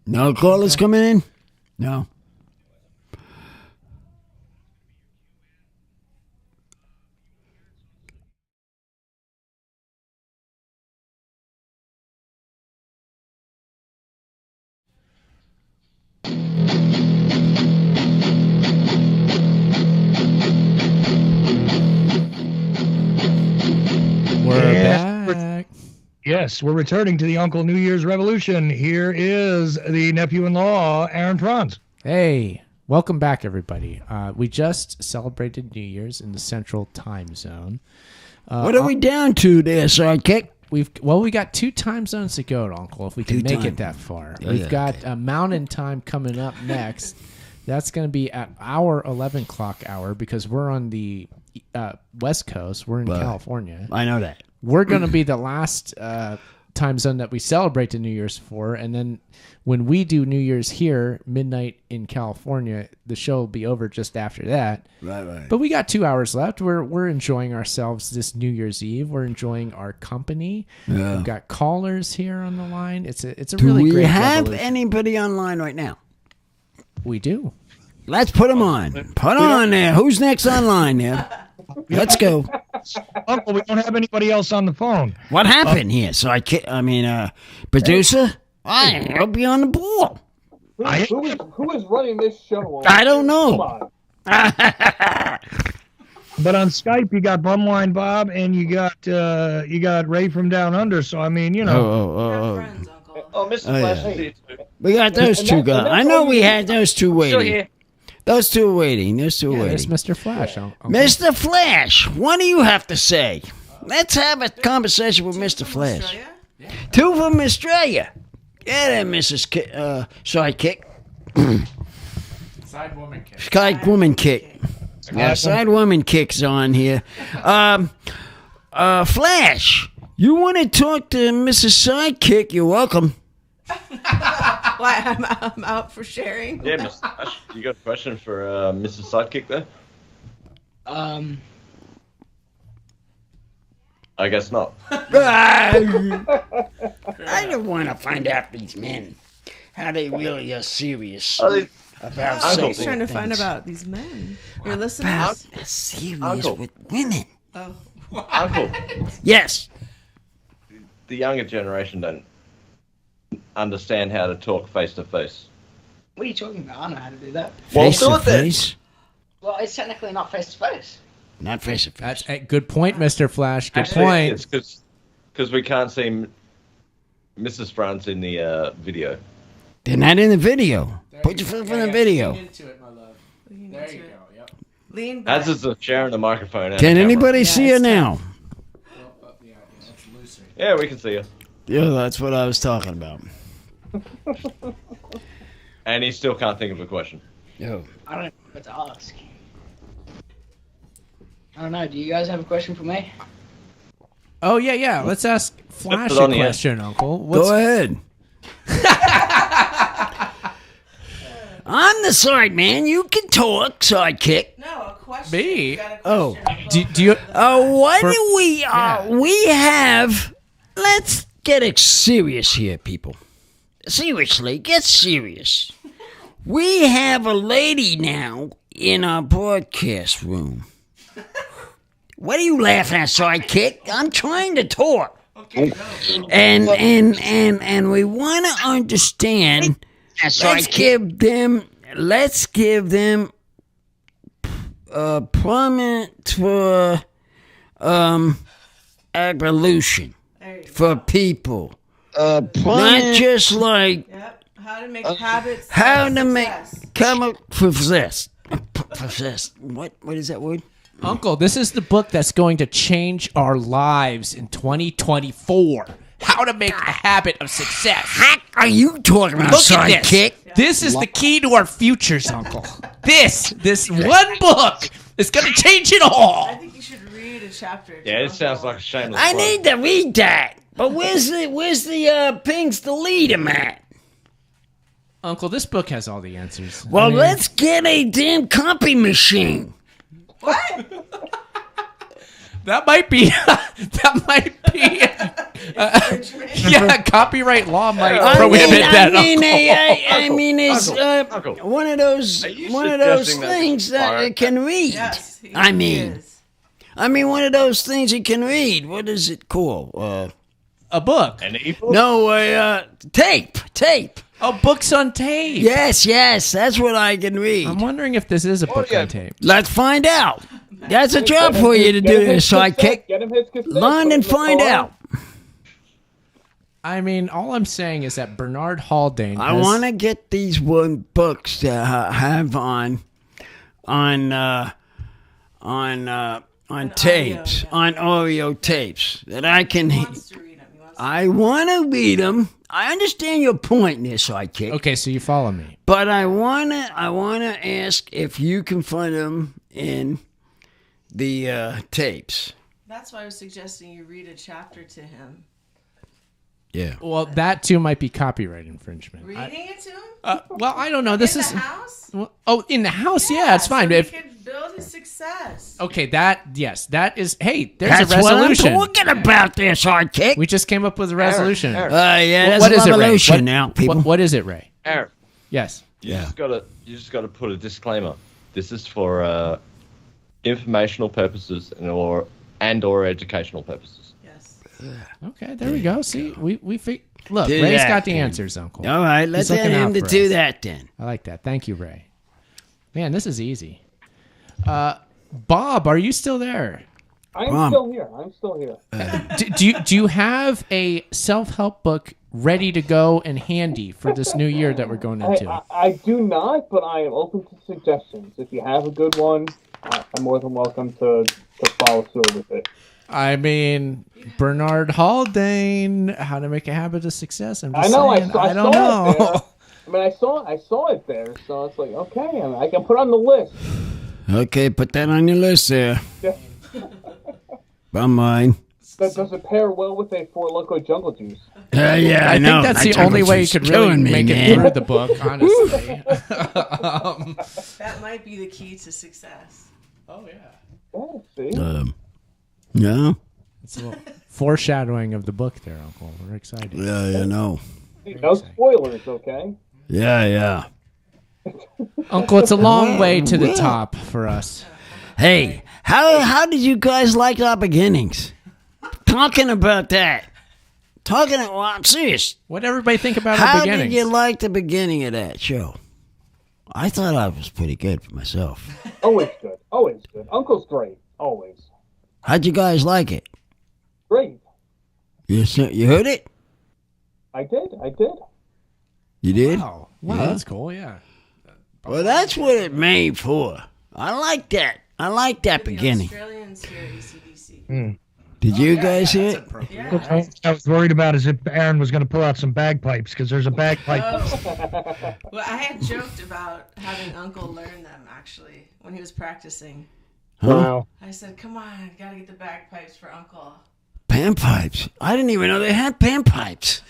No callers coming in? No. We're And back. Yes, we're returning to the Uncle New Year's Revolution. Here is the nephew-in-law, Aaron Franz. Hey, welcome back, everybody. We just celebrated New Year's in the Central Time Zone. What are we down to there, sidekick? We got 2 time zones to go, Uncle, if we can make it that far. We've got Mountain Time coming up next. That's going to be at our 11 o'clock hour because we're on the West Coast. We're in California. I know that. We're going to be the last time zone that we celebrate the New Year's for. And then when we do New Year's here, midnight in California, the show will be over just after that. Right. But we got 2 hours left. We're enjoying ourselves this New Year's Eve. We're enjoying our company. Yeah. We've got callers here on the line. It's a Do really we great have revolution. anybody online right now? We do. Let's put them on. Put on there. Who's next online there? Let's go. Uncle, we don't have anybody else on the phone. What happened here? So producer? I'll be on the ball. Who is running this show? I don't know. But on Skype, you got Bumwine Bob and you got Ray from Down Under. So I mean, you know. Oh, Mr. Oh, Flash yeah. is here too. We got those two guys. I know we had those two waiting. here. Those two are waiting. Those two are waiting. There's Mr. Flash. Mr. Flash, what do you have to say? Let's have a conversation with Mr. Flash. 2 from Australia. Get in, Mrs. Sidekick. Side woman kick. Side woman kick. Side woman kick's on here. Flash, you want to talk to Mrs. Sidekick? You're welcome. Why I'm out for sharing? Yeah, Mr. Flash, you got a question for Mrs. Sidekick there? I guess not. I don't want to find out these men how they really are serious about I'm certain just trying to things. find about these men. Your About listeners. they're serious Uncle. with women. Oh. Uncle, Yes. the younger generation don't understand how to talk face to face. What are you talking about? I know how to do that. Face to face. Well, it's technically not face to face. Not face to face. That's a good point, Mr. Flash. Good Actually, point. it's because we can't see Mrs. France in the video. They're not in the video. Put your foot in the video. Into it, my love. There you go. Yep. Lean back. As is sharing the microphone. And Can the camera. anybody see her now? Yeah, we can see you. Yeah, that's what I was talking about. And he still can't think of a question. Yo. I don't know what to ask. I don't know. Do you guys have a question for me? Oh yeah. Let's ask Flash Put it a on the question, Uncle. Go ahead. I'm the side man. You can talk, sidekick. No, a question. Me? Oh. Do you? What For- do we? Yeah. We have. Let's get it serious here, people. Seriously, get serious. We have a lady now in our broadcast room. What are you laughing at, sidekick? I'm trying to talk. And we want to understand. Let's give them prominent for evolution for people. Not just like Yep. How to make habits. how of to make success. come up possessed. Possessed. What is that word? Uncle, this is the book that's going to change our lives in 2024. How to make a habit of success. What are you talking about, Look at this. sidekick? This is the key to our futures, Uncle. This one book is going to change it all. I think you should read a chapter. Yeah, it sounds like a shameless I plug. need to read that. But where's the pings to lead him at? Uncle, this book has all the answers. Well, I mean, let's get a damn copy machine. That might be. Yeah, copyright law might prohibit that. I mean, it's one of those things that it can read. Yes, I mean, one of those things you can read. What is it called? A book. An e-book? No, tape. Oh, books on tape. Yes, that's what I can read. I'm wondering if this is a book on tape. Let's find out. That's a job for you to do this, sidekick. Learn and find out. I mean, all I'm saying is that Bernard Haldane. I want to get these books to have on tapes, on audio tapes that I can. I want to read them. I understand your point there, sidekick. Okay, so you follow me. But I wanna ask if you can find them in the tapes. That's why I was suggesting you read a chapter to him. Yeah. Well, that too might be copyright infringement. Reading it to him? Well, I don't know. This in is the house? Oh, in the house. Yeah, it's fine. So If he could build his success. okay, that is. Hey, there's That's a resolution. what I'm talking about there, sidekick. We just came up with a resolution. Eric. Yeah, What that's is a it, Ray? revolution now, people. What is it, Ray? Eric. Yes. You just gotta put a disclaimer. This is for informational purposes or educational purposes. Yes. Okay, there we go. See, we look. Do Ray's that, got the then. answers, Uncle. All right, let's He's get looking him out to for do us. that then. I like that. Thank you, Ray. Man, this is easy. Bob, are you still there? I'm still here. Do you have a self-help book ready to go and handy for this new year that we're going into? I do not, but I am open to suggestions. If you have a good one, I'm more than welcome to follow through with it. I mean, Bernard Haldane, How to Make a Habit of Success. I'm just I know. saying, I don't saw it there. know. I mean, I saw it there, so it's like, okay, I can put it on the list. Okay, put that on your list there. Yeah. On mine. Does it pair well with a Four Loco Jungle Juice? Yeah, I know. think that's the only way you could really make it through the book, honestly. That might be the key to success. Oh, yeah. Oh, see? Yeah. It's a little foreshadowing of the book there, Uncle. We're excited. Yeah, no. Hey, no spoilers, okay? Yeah. Uncle, it's a long way to the top for us. Hey, how did you guys like our beginnings? Talking about that. I'm serious. What did everybody think about our How beginnings? did you like the beginning of that show? I thought I was pretty good for myself. Always good. Uncle's great. Always. How'd you guys like it? Great. You heard it? I did. You did? Wow, Yeah. that's cool, yeah. Well, that's what it made for. I like that. I like that beginning. Australians hear ACDC. Did you guys hear it? What I was worried about is if Aaron was going to pull out some bagpipes, because there's a bagpipe. Well, I had joked about having Uncle learn them, actually, when he was practicing. Wow. I said, come on, gotta get the bagpipes for Uncle. Panpipes. I didn't even know they had panpipes.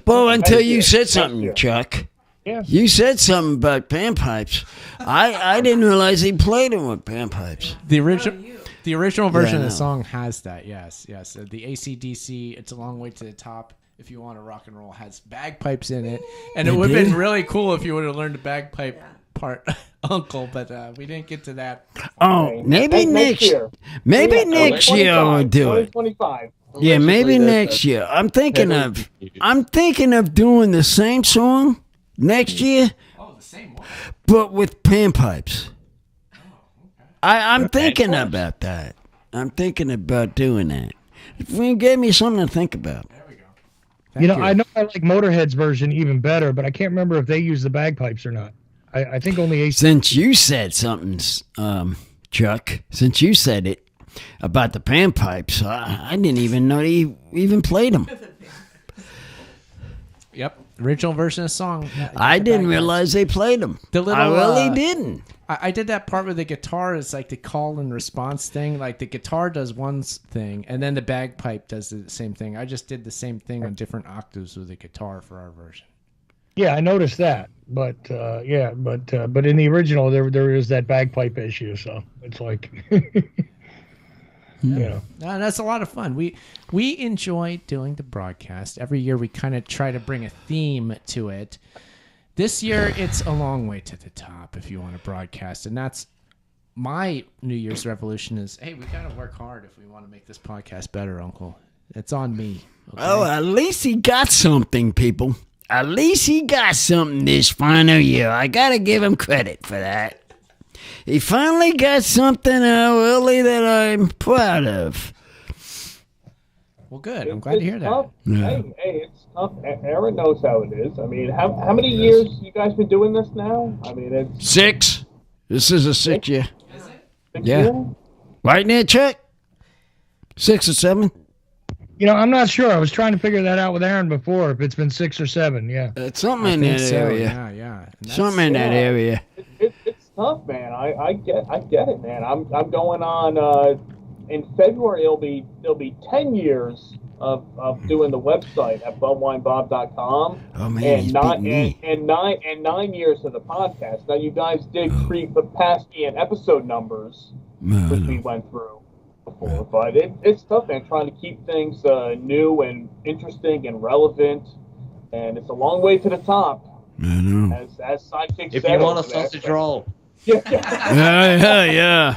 Well, until you said something, Chuck. Yeah. You said something about panpipes. I didn't realize he played them with panpipes. The original version Yeah, I of the know. song has that, yes. The AC/DC, It's a Long Way to the Top, If You Want to Rock and Roll, has bagpipes in it. And it It would have been did? really cool if you would have learned the bagpipe part, Uncle, but we didn't get to that. Oh, maybe next year. Maybe Yeah, next year I'll do it. 2025. Yeah, maybe next year. I'm thinking of doing the same song next year. Oh, the same one. But with panpipes. I'm thinking about that. I'm thinking about doing that. You gave me something to think about. I know I like Motorhead's version even better, but I can't remember if they use the bagpipes or not. I think only AC. Since you said something, Chuck, since you said it about the panpipes, I didn't even know he even played them. Yep, original version of the song. I didn't realize they played them. The little, I really didn't. I did that part with the guitar. It's like the call and response thing. Like the guitar does one thing, and then the bagpipe does the same thing. I just did the same thing on different octaves with the guitar for our version. Yeah, I noticed that, but but in the original there is that bagpipe issue, so it's like. You know. No, that's a lot of fun. We enjoy doing the broadcast. Every year we kind of try to bring a theme to it. This year it's a long way to the top if you want to broadcast, and that's my New Year's resolution is, hey, we got to work hard if we want to make this podcast better, Uncle. It's on me. Okay? Oh, at least he got something, people. At least he got something this final year. I got to give him credit for that. He finally got something, Willie, that I'm proud of. Well, good. I'm glad to hear that. Yeah. Hey, it's tough. Aaron knows how it is. I mean, how many years you guys been doing this now? I mean, it's 6. This is a 6th year. Six Yeah. years? Right there, Chuck? 6 or 7? You know, I'm not sure. I was trying to figure that out with Aaron before, if it's been 6 or 7. Yeah. It's something in that area. Yeah. Something in that area. It's tough, man. I get it, man. I'm going on in February. It'll be 10 years of doing the website at bumwinebob.com. Oh man, and he's nine beating me. and 9 years of the podcast. Now you guys did pass me in episode numbers, which we went through before, but it's tough, man. Trying to keep things new and interesting and relevant, and it's a long way to the top. I know. As sidekick If said, you want a over there. sausage roll. Yeah.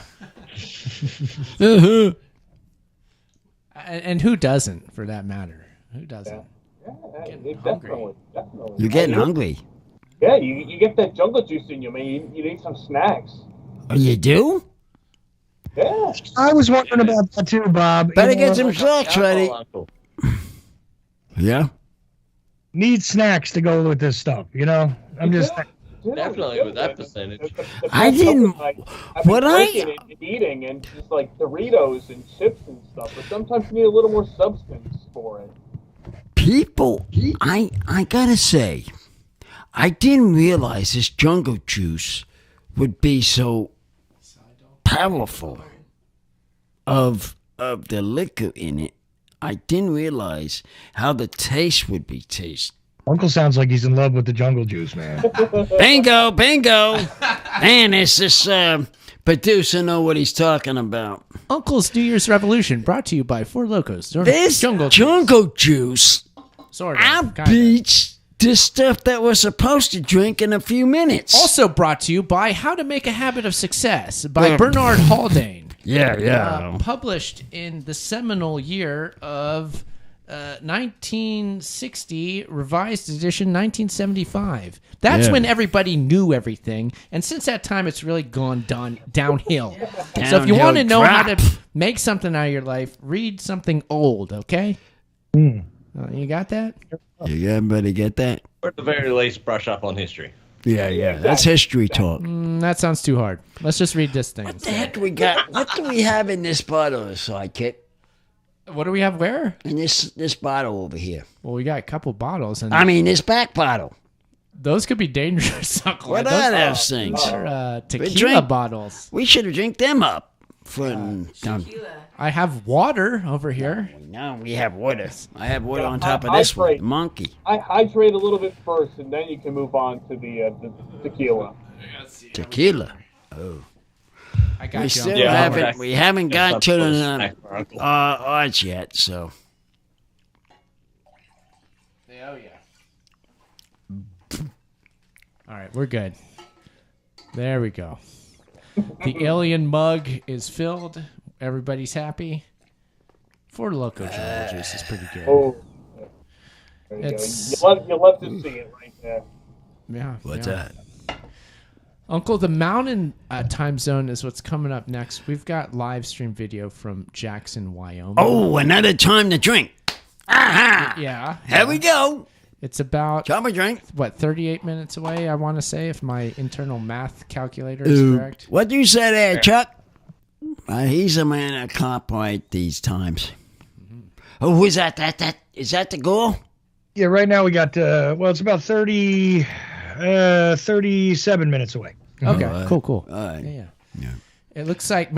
And who doesn't, for that matter? Who doesn't? Definitely. You're getting hungry. Yeah, you get that jungle juice in you, man. You need some snacks. Oh, you do? Yeah. I was wondering about that too, Bob. Better You know, get some snacks ready. Yeah? Need snacks to go with this stuff, you know? I'm just... Definitely with that percentage. I didn't. I've been drinking and eating and just like Doritos and chips and stuff, but sometimes you need a little more substance for it. People, I gotta say, I didn't realize this jungle juice would be so powerful of the liquor in it. I didn't realize how the taste would be tasted. Uncle sounds like he's in love with the jungle juice, man. Bingo. Man, it's this producer know what he's talking about. Uncle's New Year's Revolution, brought to you by Four Locos. This jungle juice Sort of, outbeats the stuff that we're supposed to drink in a few minutes. Also brought to you by How to Make a Habit of Success by Bernard Haldane. Yeah. Published in the seminal year of 1960, revised edition 1975. That's when everybody knew everything, and since that time, it's really gone downhill. So if you want to know how to make something out of your life, read something old, okay? You got that? You everybody get that? Or at the very least, brush up on history. Yeah. That's history talk. That sounds too hard. Let's just read this thing. What the heck we got? What do we have in this bottle, Sidekick? What do we have where? In this bottle over here. Well, we got a couple bottles. And I mean, this back bottle. Those could be dangerous. What are those things? They're tequila bottles. We should have drank them up. I have water over here. No, we have water. I have water on top of this one. Monkey. I hydrate a little bit first, and then you can move on to the tequila. Tequila. Oh. I got We you. still Yeah, haven't. We haven't got to the snack for Uncle. arts yet. So. Oh yeah. All right, we're good. There we go. The alien mug is filled. Everybody's happy. Four Loco jungle juice is pretty good. Oh, there you go. You love to see it right there. Yeah. What's yeah. that? Uncle, the mountain time zone is what's coming up next. We've got live stream video from Jackson, Wyoming. Oh, another time to drink. Aha! Yeah. Here we go. It's about, Chop a drink. 38 minutes away, I want to say, if my internal math calculator is correct. What do you say there, Chuck? He's a man of cop right these times. Oh, who is that? Is that the goal? Yeah, right now we got, it's about 37 minutes away. Okay, cool. All right. Yeah. It looks like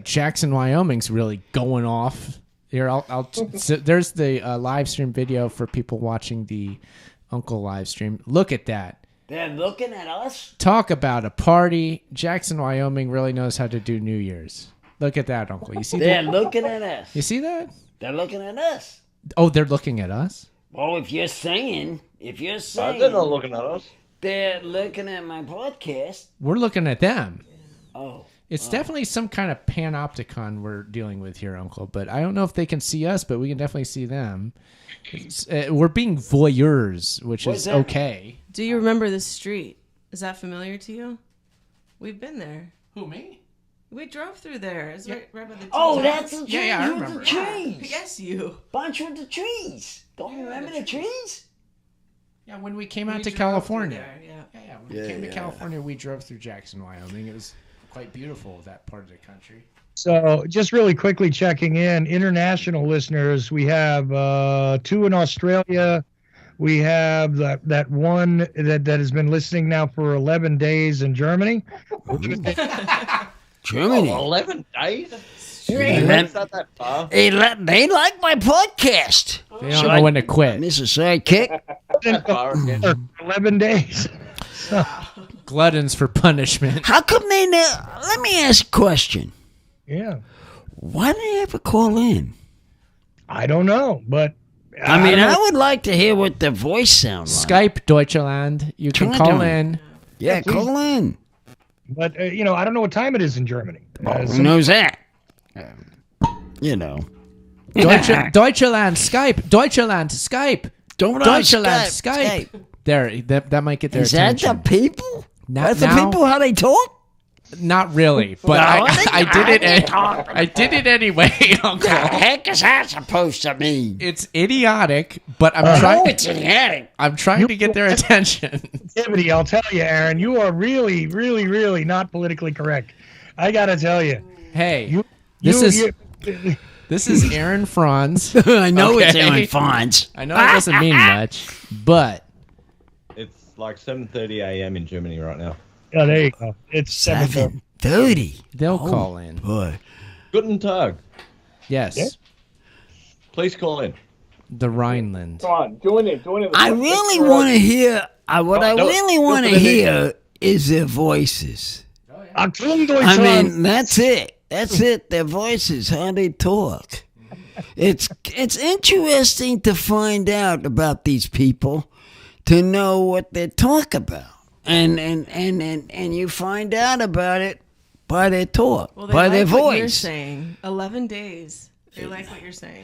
Jackson, Wyoming's really going off. Here, so there's the live stream video for people watching the Uncle live stream. Look at that. They're looking at us? Talk about a party. Jackson, Wyoming really knows how to do New Year's. Look at that, Uncle. You see They're that? looking at us. You see that? They're looking at us. Oh, they're looking at us? Well, if you're saying, they're not looking at us. They're looking at my podcast. We're looking at them. Oh. It's definitely some kind of panopticon we're dealing with here, Uncle. But I don't know if they can see us, but we can definitely see them. We're being voyeurs, which is okay. Do you remember this street? Is that familiar to you? We've been there. Who, me? We drove through there. It's right by the Oh, trees. that's the trees. Yeah, I with remember. the trees. Yes, you. Bunch with the trees. Don't you remember the trees? Yeah, when we came out to drove California. through there, Yeah, when we came to California, we drove through Jackson, Wyoming. It was quite beautiful, that part of the country. So just really quickly checking in, international listeners, we have 2 in Australia. We have that one that has been listening now for 11 days in Germany. Germany. 11 days? Hey, It's not that far. they like my podcast. They don't know when to quit. Mr. Sidekick. 11 days. Gluttons for punishment. How come they never... Let me ask a question. Yeah. Why do they ever call in? I don't know, but... I mean, don't know. I would like to hear what their voice sounds like. Skype Deutschland. You can call in. Yeah, call in. But, I don't know what time it is in Germany. Who knows that? You know. Deutschland, Skype. Deutschland, Skype. Deutschland, Skype. There, that might get their Is attention. that the people? Not That's the now. people how they talk? Not really, but I did it. I did it anyway, Uncle. The heck is that supposed to mean? It's idiotic, but I'm trying. It's idiotic. I'm trying to get their attention. Activity, I'll tell you, Aaron, you are really, really, really not politically correct. I gotta tell you. Hey, this is Aaron Franz. I know it's Aaron Franz. I know it doesn't mean much, but It's like 7:30 a.m. in Germany right now. Oh, there you go. It's 7:30. They'll call in. Boy. Guten Tag. Yes. Yeah. Please call in. The Rhineland. Come on, join in. I really want to hear. What I really want to hear is their voices. I mean, that's it. That's it. Their voices, how they talk. It's interesting to find out about these people, to know what they talk about, and you find out about it by their talk, Well, they by like their what you're voice. saying. 11 days. They like what you're saying.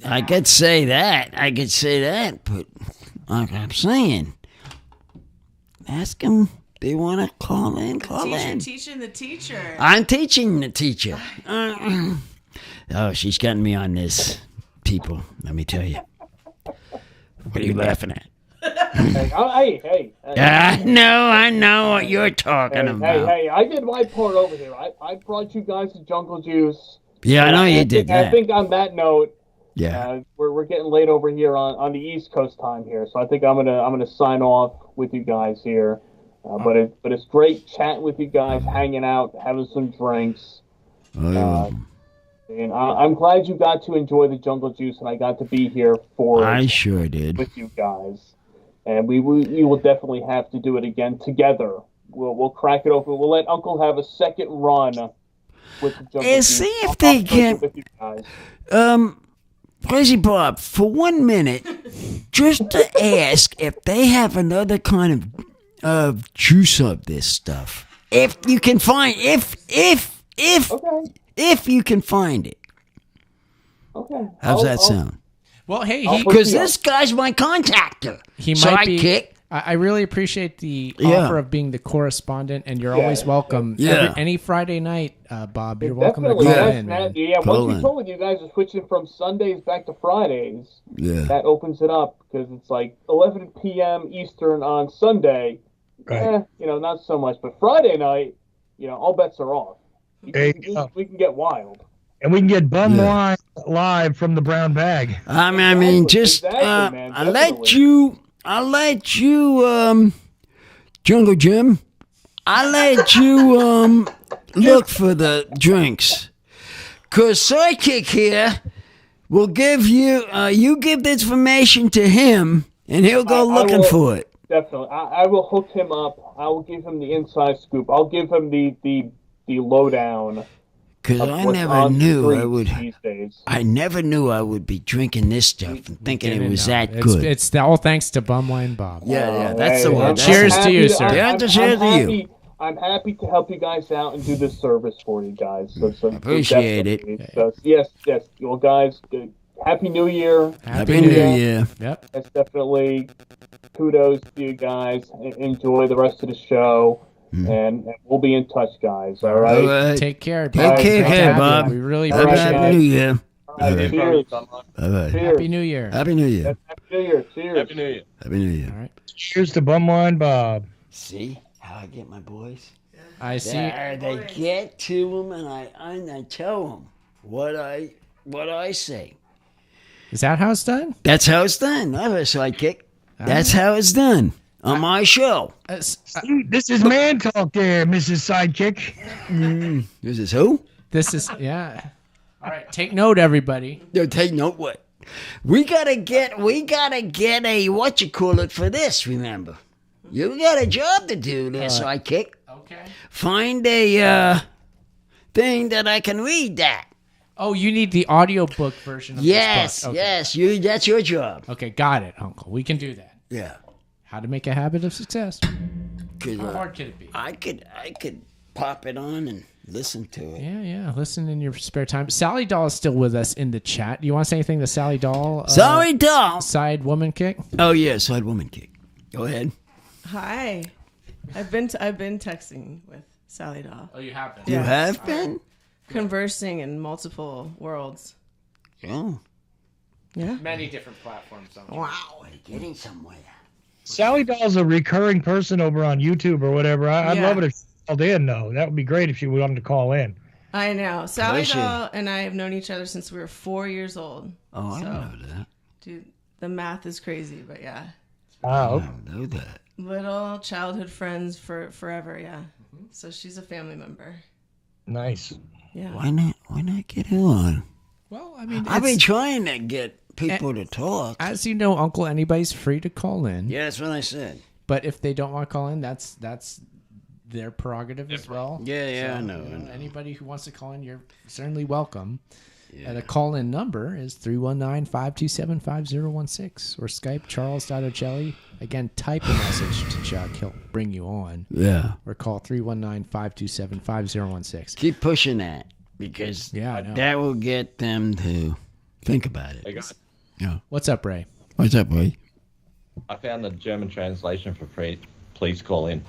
I could say that, but like I'm saying, ask them. They want to call in. Call in. Teaching the teacher. I'm teaching the teacher. Oh, she's getting me on this, people. Let me tell you. What are you laughing at? Hey. I know what you're talking about. Hey, I did my part over here. I brought you guys the Jungle Juice. Yeah, I know you did that. I think on that note, Yeah. we're getting late over here on the East Coast time here, so I think I'm gonna sign off with you guys here. But it's great chatting with you guys, hanging out, having some drinks. And I'm glad you got to enjoy the Jungle Juice, and I got to be here for I it sure did. with you guys. And we will definitely have to do it again together. We'll crack it open. We'll let Uncle have a second run with the Jungle Juice. See if they I'll can. with you guys. Crazy Bob, for 1 minute, just to ask if they have another kind of juice of this stuff. If you can find, if you can find it. Okay. How's that sound? Well, hey, Because this guy's my contactor. He might be. Sidekick. I really appreciate the Yeah. offer of being the correspondent, and you're always welcome. Yeah. Any Friday night, Bob, you're welcome to Definitely. call That's in. Matt. Man. Yeah, Call once in. you told me you guys are switching from Sundays back to Fridays, Yeah. that opens it up because it's like 11 p.m. Eastern on Sunday. Right. Not so much. But Friday night, all bets are off. We There can, you go. we can get wild. And we can get bum wine live from the brown bag. I mean, just Exactly, man, I'll let you, Jungle Jim. I'll let you look for the drinks, 'cause Sidekick here will give you. You give the information to him, and he'll go I looking will- for it. Definitely. I will hook him up. I will give him the inside scoop. I'll give him the lowdown Because of I what's never on the knew I streets would. these days. I never knew I would be drinking this stuff and thinking it was that good. It's all thanks to Bumwine Bob. Yeah, that's the one. Cheers to you, sir. I'm happy to help you guys out and do this service for you guys. So Appreciate it. So, yes. Well, guys, Happy New Year. Happy New Year. Yep. That's definitely kudos to you guys. Enjoy the rest of the show. And we'll be in touch, guys. All right. All right. Take care. Take care, Bob. We really Happy appreciate New it. Year. All right. Cheers. Bye-bye. Happy New Year. Happy New Year. Happy New Year. Cheers. Happy New Year. Happy New Year. All right. Cheers to Bumwine Bob. See how I get my boys? I see. There, they get to them, and I tell them what I say. Is that how it's done? That's how it's done. I have a sidekick. That's how it's done on my show. This is man talk there, Mrs. Sidekick. This is who? This is, yeah. All right, take note, everybody. No, take note what? We gotta get a whatchamacallit for this, remember. You got a job to do there, sidekick. Okay. Find a thing that I can read that. Oh, you need the audiobook version of Yes, this book. Okay. yes, that's your job. Okay, got it, Uncle. We can do that. Yeah. How to make a habit of success. How hard could it be? I could pop it on and listen to it. Yeah. Listen in your spare time. Sally Doll is still with us in the chat. Do you want to say anything to Sally Doll? Sally Doll. Side woman kick. Oh yeah, side woman kick. Go ahead. Hi. I've been texting with Sally Doll. Oh, you have been. You have been conversing in multiple worlds. Oh. Yeah. Many different platforms. Wow, we're getting somewhere. Sally Doll's a recurring person over on YouTube or whatever. I'd love it if she called in, though. That would be great if she wanted to call in. I know. Sally Doll and I have known each other since we were 4 years old. Oh, I know that. Dude, the math is crazy, but yeah. Wow. I know that. Little childhood friends for forever, yeah. So she's a family member. Nice. Yeah. Why not get her on? Well, I mean, I've been trying to get people to talk. As you know, Uncle, anybody's free to call in. Yeah, that's what I said. But if they don't want to call in, that's their prerogative as well. Yeah, So, I know. Anybody who wants to call in, you're certainly welcome. Yeah. The call-in number is 319-527-5016 or Skype Charles.Ocelli. Again, type a message to Chuck. He'll bring you on. Yeah. Or call 319-527-5016. Keep pushing that because that will get them to think about it. Hey guys, Yeah. What's up, Ray? What's up, Ray? I found the German translation for please call in.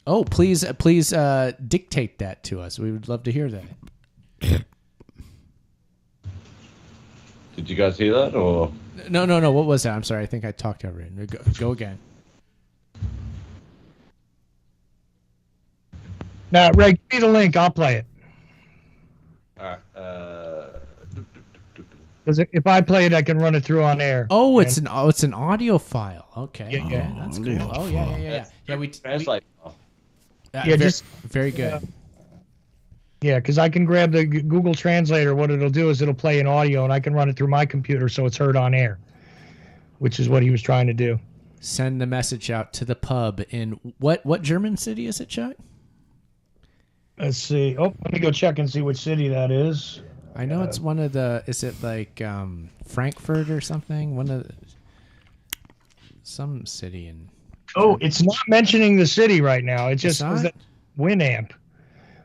Oh, please dictate that to us. We would love to hear that. Did you guys hear that or? No. What was that? I'm sorry. I think I talked over it. Go again. Now, Ray, give me the link. I'll play it. All right. Because if I play it, I can run it through on air. Oh, it's an audio file. Okay. Yeah. That's cool. Oh, yeah. Yeah, we translate. Very good. Yeah, because I can grab the Google Translator. What it'll do is it'll play an audio, and I can run it through my computer so it's heard on air, which is what he was trying to do. Send the message out to the pub in what German city is it, Chuck? Let's see. Oh, let me go check and see which city that is. I know it's one of the. Is it like Frankfurt or something? Some city in. Oh, it's not mentioning the city right now. It just says that Winamp.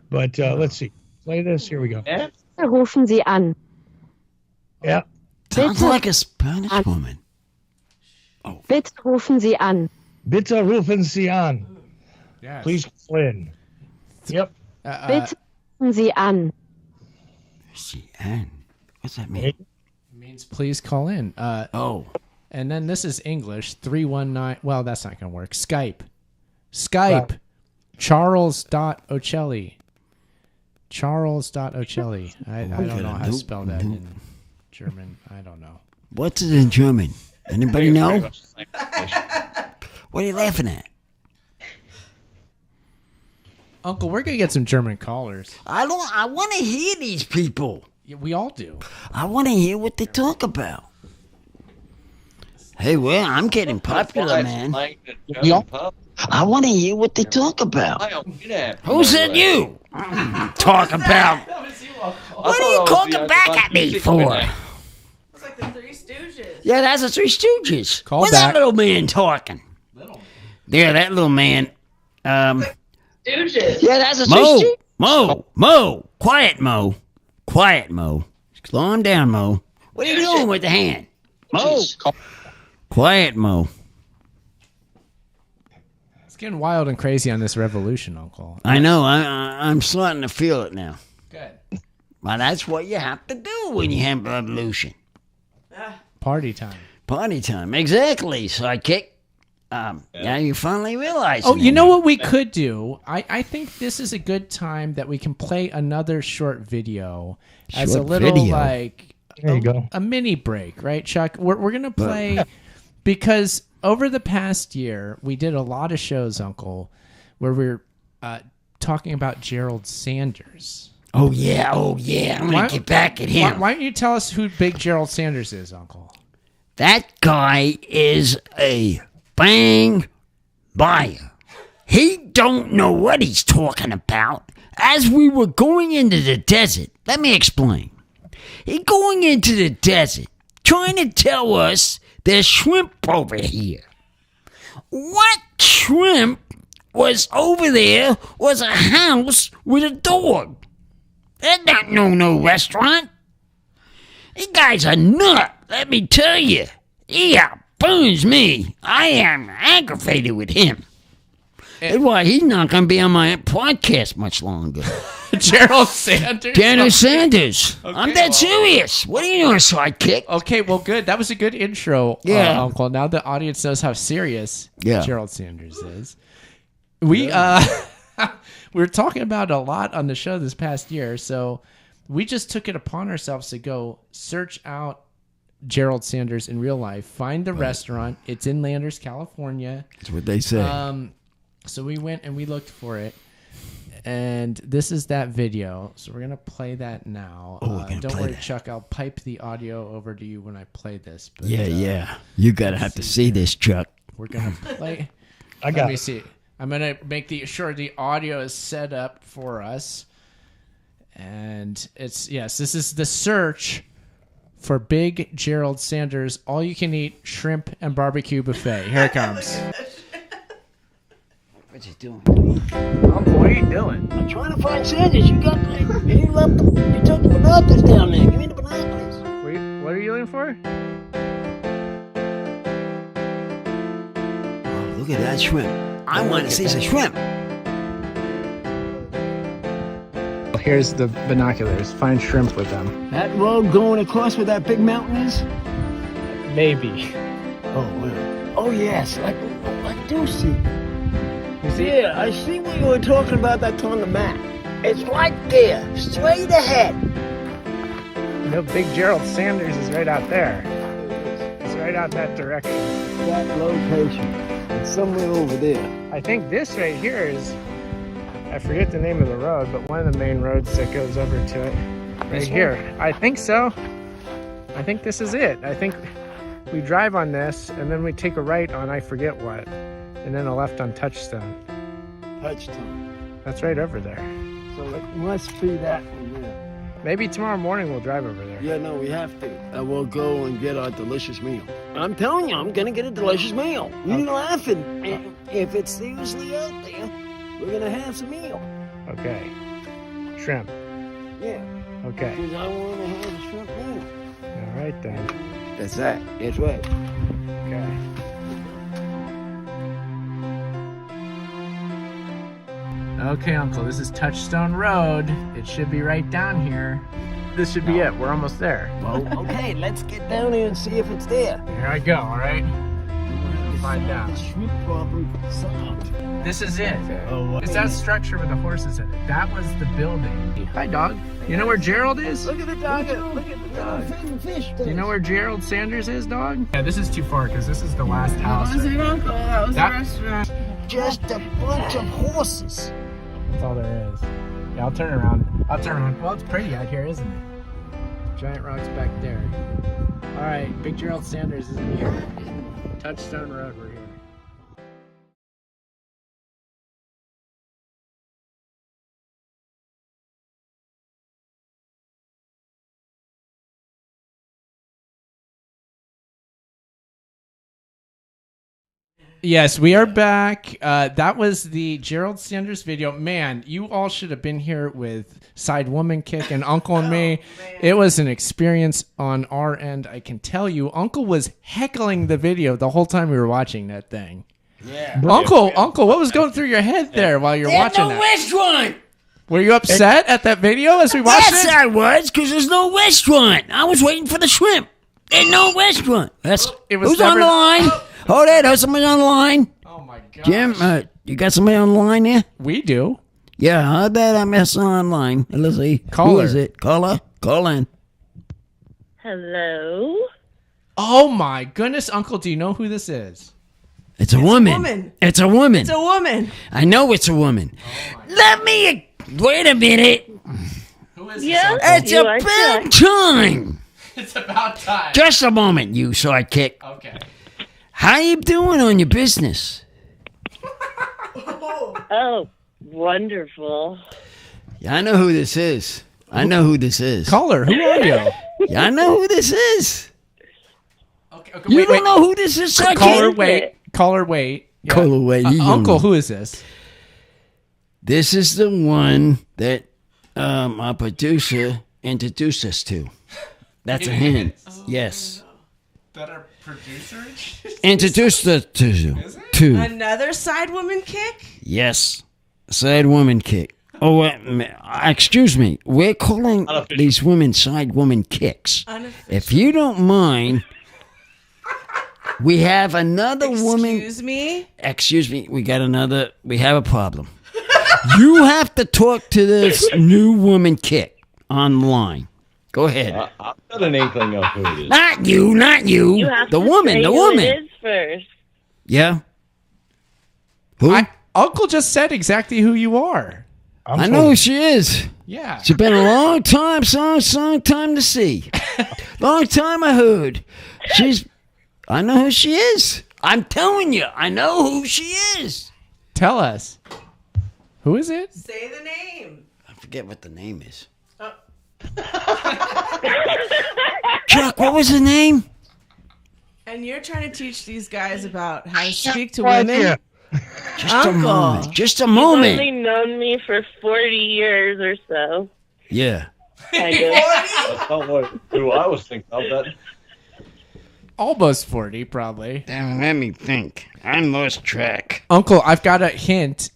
But let's see. Play this. Here we go. Rufen Sie an. Yeah. Sounds like a Spanish woman. Oh. Bitte rufen Sie an. Bitte rufen Sie an. Yes. Please call in. Yep. Bitte rufen Sie an. Sie an. What's that mean? It means please call in. And then this is English. 319. Well, that's not going to work. Skype. Wow. Charles.Ocelli. Charles.Ocelli. I don't know how to spell that in German. I don't know. What's it in German? Anybody know? What are you laughing at? Uncle, we're going to get some German callers. I want to hear these people. Yeah, we all do. I want to hear what they talk about. Hey, well, I'm getting popular, man. I want to hear what they talk about. Who said you? talking about? What are you talking back at me for? It's like the Three Stooges. Yeah, that's the Three Stooges. Call What's back. that little man talking? Yeah, that little man. Stooges. Yeah, that's a Three Stooges. Mo. Quiet, Mo. Slow him down, Mo. What are you doing with the hand? Mo. Quiet, Mo. It's getting wild and crazy on this revolution, Uncle. I know. I'm starting to feel it now. Good. Well, that's what you have to do when you have a revolution. Party time. Party time. Exactly, sidekick. Yeah, you finally realize. Oh, you know what we could do? I think this is a good time that we can play another short video as a little There you go. a mini break, right, Chuck? We're gonna play because over the past year we did a lot of shows, Uncle, where we're talking about Gerald Sanders. Oh yeah. I'm gonna get back at him. Why don't you tell us who Big Gerald Sanders is, Uncle? That guy is a bang buyer. He don't know what he's talking about. As we were going into the desert, let me explain. He going into the desert, trying to tell us there's shrimp over here. What shrimp was over there was a house with a dog. That don't know no restaurant. He guy's a nut, let me tell you. He burns me. I am aggravated with him. That's why he's not going to be on my podcast much longer. Gerald Sanders? Gerald Sanders. Okay, I'm dead serious. What are you doing, sidekick? Okay, well, good. That was a good intro, Uncle. Now the audience knows how serious Gerald Sanders is. We were talking about a lot on the show this past year, so we just took it upon ourselves to go search out Gerald Sanders in real life, find the restaurant. It's in Landers, California. That's what they say. So we went and we looked for it, and this is that video. So we're gonna play that now. Don't worry, Chuck. I'll pipe the audio over to you when I play this. But, Yeah. You gotta have to see this, Chuck. We're gonna play. I got Let me it. see. I'm gonna make sure the audio is set up for us, and this is the search for Big Gerald Sanders all you can eat shrimp and barbecue buffet. Here it comes. What you doing? Uncle, what are you doing? I'm trying to find Sanders. You took the binoculars down there. Give me the binoculars. What are you looking for? Oh, look at that shrimp. I want to see some shrimp. Here's the binoculars. Find shrimp with them. That road going across where that big mountain is? Maybe. Oh, wow. Oh, yes. I do see. You see? Yeah, I see what you were talking about. That's on the map. It's right there, straight ahead. You know, Big Gerald Sanders is right out there. It's right out that direction. That location. It's somewhere over there. I think this right here is, I forget the name of the road, but one of the main roads that goes over to it. Right here. I think so. I think this is it. I think we drive on this, and then we take a right on I forget what, and then a left on Touchstone. Touchstone. That's right over there. So it must be that one there. Maybe tomorrow morning we'll drive over there. Yeah, no, we have to. We'll go and get our delicious meal. I'm telling you, I'm going to get a delicious meal. You're laughing. If it's seriously out there, we're going to have some meal. Okay. Shrimp. Yeah. Okay. Because I want to have a shrimp meal. All right, then. That's that. That's right. Okay. Okay, Uncle, this is Touchstone Road. It should be right down here. This should be it. We're almost there. Well, okay, let's get down here and see if it's there. Here I go, all right? Find out. The shrimp problem solved. This is it. Oh, It's that structure with the horses in it. That was the building. Hi, dog. You know where Gerald is? Look at the dog. Look at the dog. Fish. Do you know where Gerald Sanders is, dog? Yeah, this is too far because this is the last house. That was your uncle. That was the restaurant. Just a bunch of horses. That's all there is. Yeah, I'll turn around. Well, it's pretty out here, isn't it? Giant rocks back there. All right, Big Gerald Sanders is in here. Touchstone Road, we're here. Yes, we are back. That was the Gerald Sanders video. Man, you all should have been here with Side Woman Kick and Uncle and me. It was an experience on our end. I can tell you, Uncle was heckling the video the whole time we were watching that thing. Yeah. Uncle, what was going through your head there while you're watching that? Restaurant. Were you upset at that video as we watched Yes, it? I was, because there's no restaurant. I was waiting for the shrimp. There's no restaurant. Who's on the line? Hold it. There's somebody on the line. Oh, my God. Jim, you got somebody on the line there? We do. Yeah, I bet I'm messing online. Let's see. Call Who her. is it? Caller? Call in. Hello? Oh, my goodness, Uncle, do you know who this is? It's a woman. woman. It's a woman. It's a woman. I know it's a woman. Let me... Wait a minute. Who is Yes, It's you are about correct. time. It's about time. Just a moment, you sidekick. Okay. How you doing on your business? Oh, wonderful. Yeah, I know who this is. I know who this is. Caller, who are you? Yeah, I know who this is. Okay, You wait, don't know who this is, sidekick? Caller, wait. Yeah. Caller, wait. You don't Uncle, know. who is this? This is the one that our producer introduced us to. That's a hint. Yes. That our producer? Introduced us to. Another side woman kick? Yes. Side woman kick. Oh, excuse me. We're calling these women side woman kicks. If you don't mind, we have another woman. Excuse me? Excuse me. We have a problem. You have to talk to this new woman kick online. Go ahead. I've got an inkling of who it is. Not you. You have the to woman, say the who woman. it is first. Yeah. Who? Uncle just said exactly who you are. I know who she is. Yeah. It's been a long time, long time to see. Long time I heard. I know who she is. I'm telling you, I know who she is. Tell us. Who is it? Say the name. I forget what the name is. Oh. Chuck, what was the name? And you're trying to teach these guys about how to speak to women? Just Uncle. a moment. Just a You've moment. only known me for 40 years or so. Yeah. That's not who I was thinking of. That. Almost 40, probably. Damn, let me think. I lost track. Uncle, I've got a hint.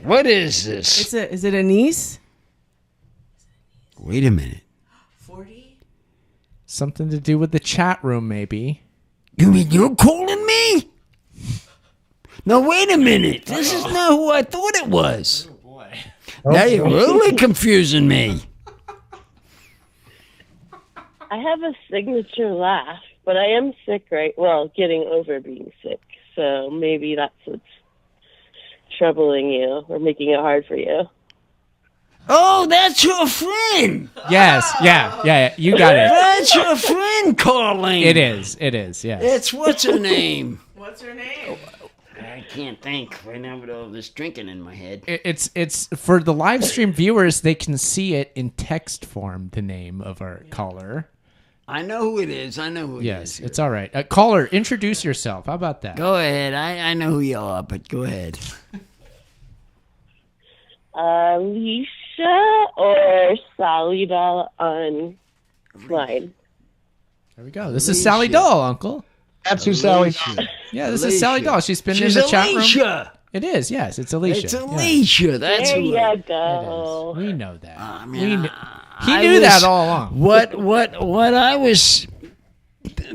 What is this? Is it a niece? Wait a minute. 40? Something to do with the chat room, maybe. You mean you're calling me? No, wait a minute. This is not who I thought it was. Oh, boy. Now you're really confusing me. I have a signature laugh, but I am sick getting over being sick. So maybe that's what's troubling you or making it hard for you. Oh, that's your friend. Yes, yeah. You got it. That's your friend, Carlene. It is, yes. It's what's her name? What's her name? I can't think right now with all this drinking in my head. It's for the live stream viewers, they can see it in text form, the name of our caller. I know who it is. Yes, it's all right. Caller, introduce yourself. How about that? Go ahead. I know who you are, but go ahead. Alicia or Sally Doll on slide. There we go. This is Sally Doll, Uncle. That's who Sally Doll. Yeah, this is Sally Doll. She's been in the chat room. It is, yes. It's Alicia. It's Alicia. Yeah. That's there who you go. We know that. He knew that all along. What I was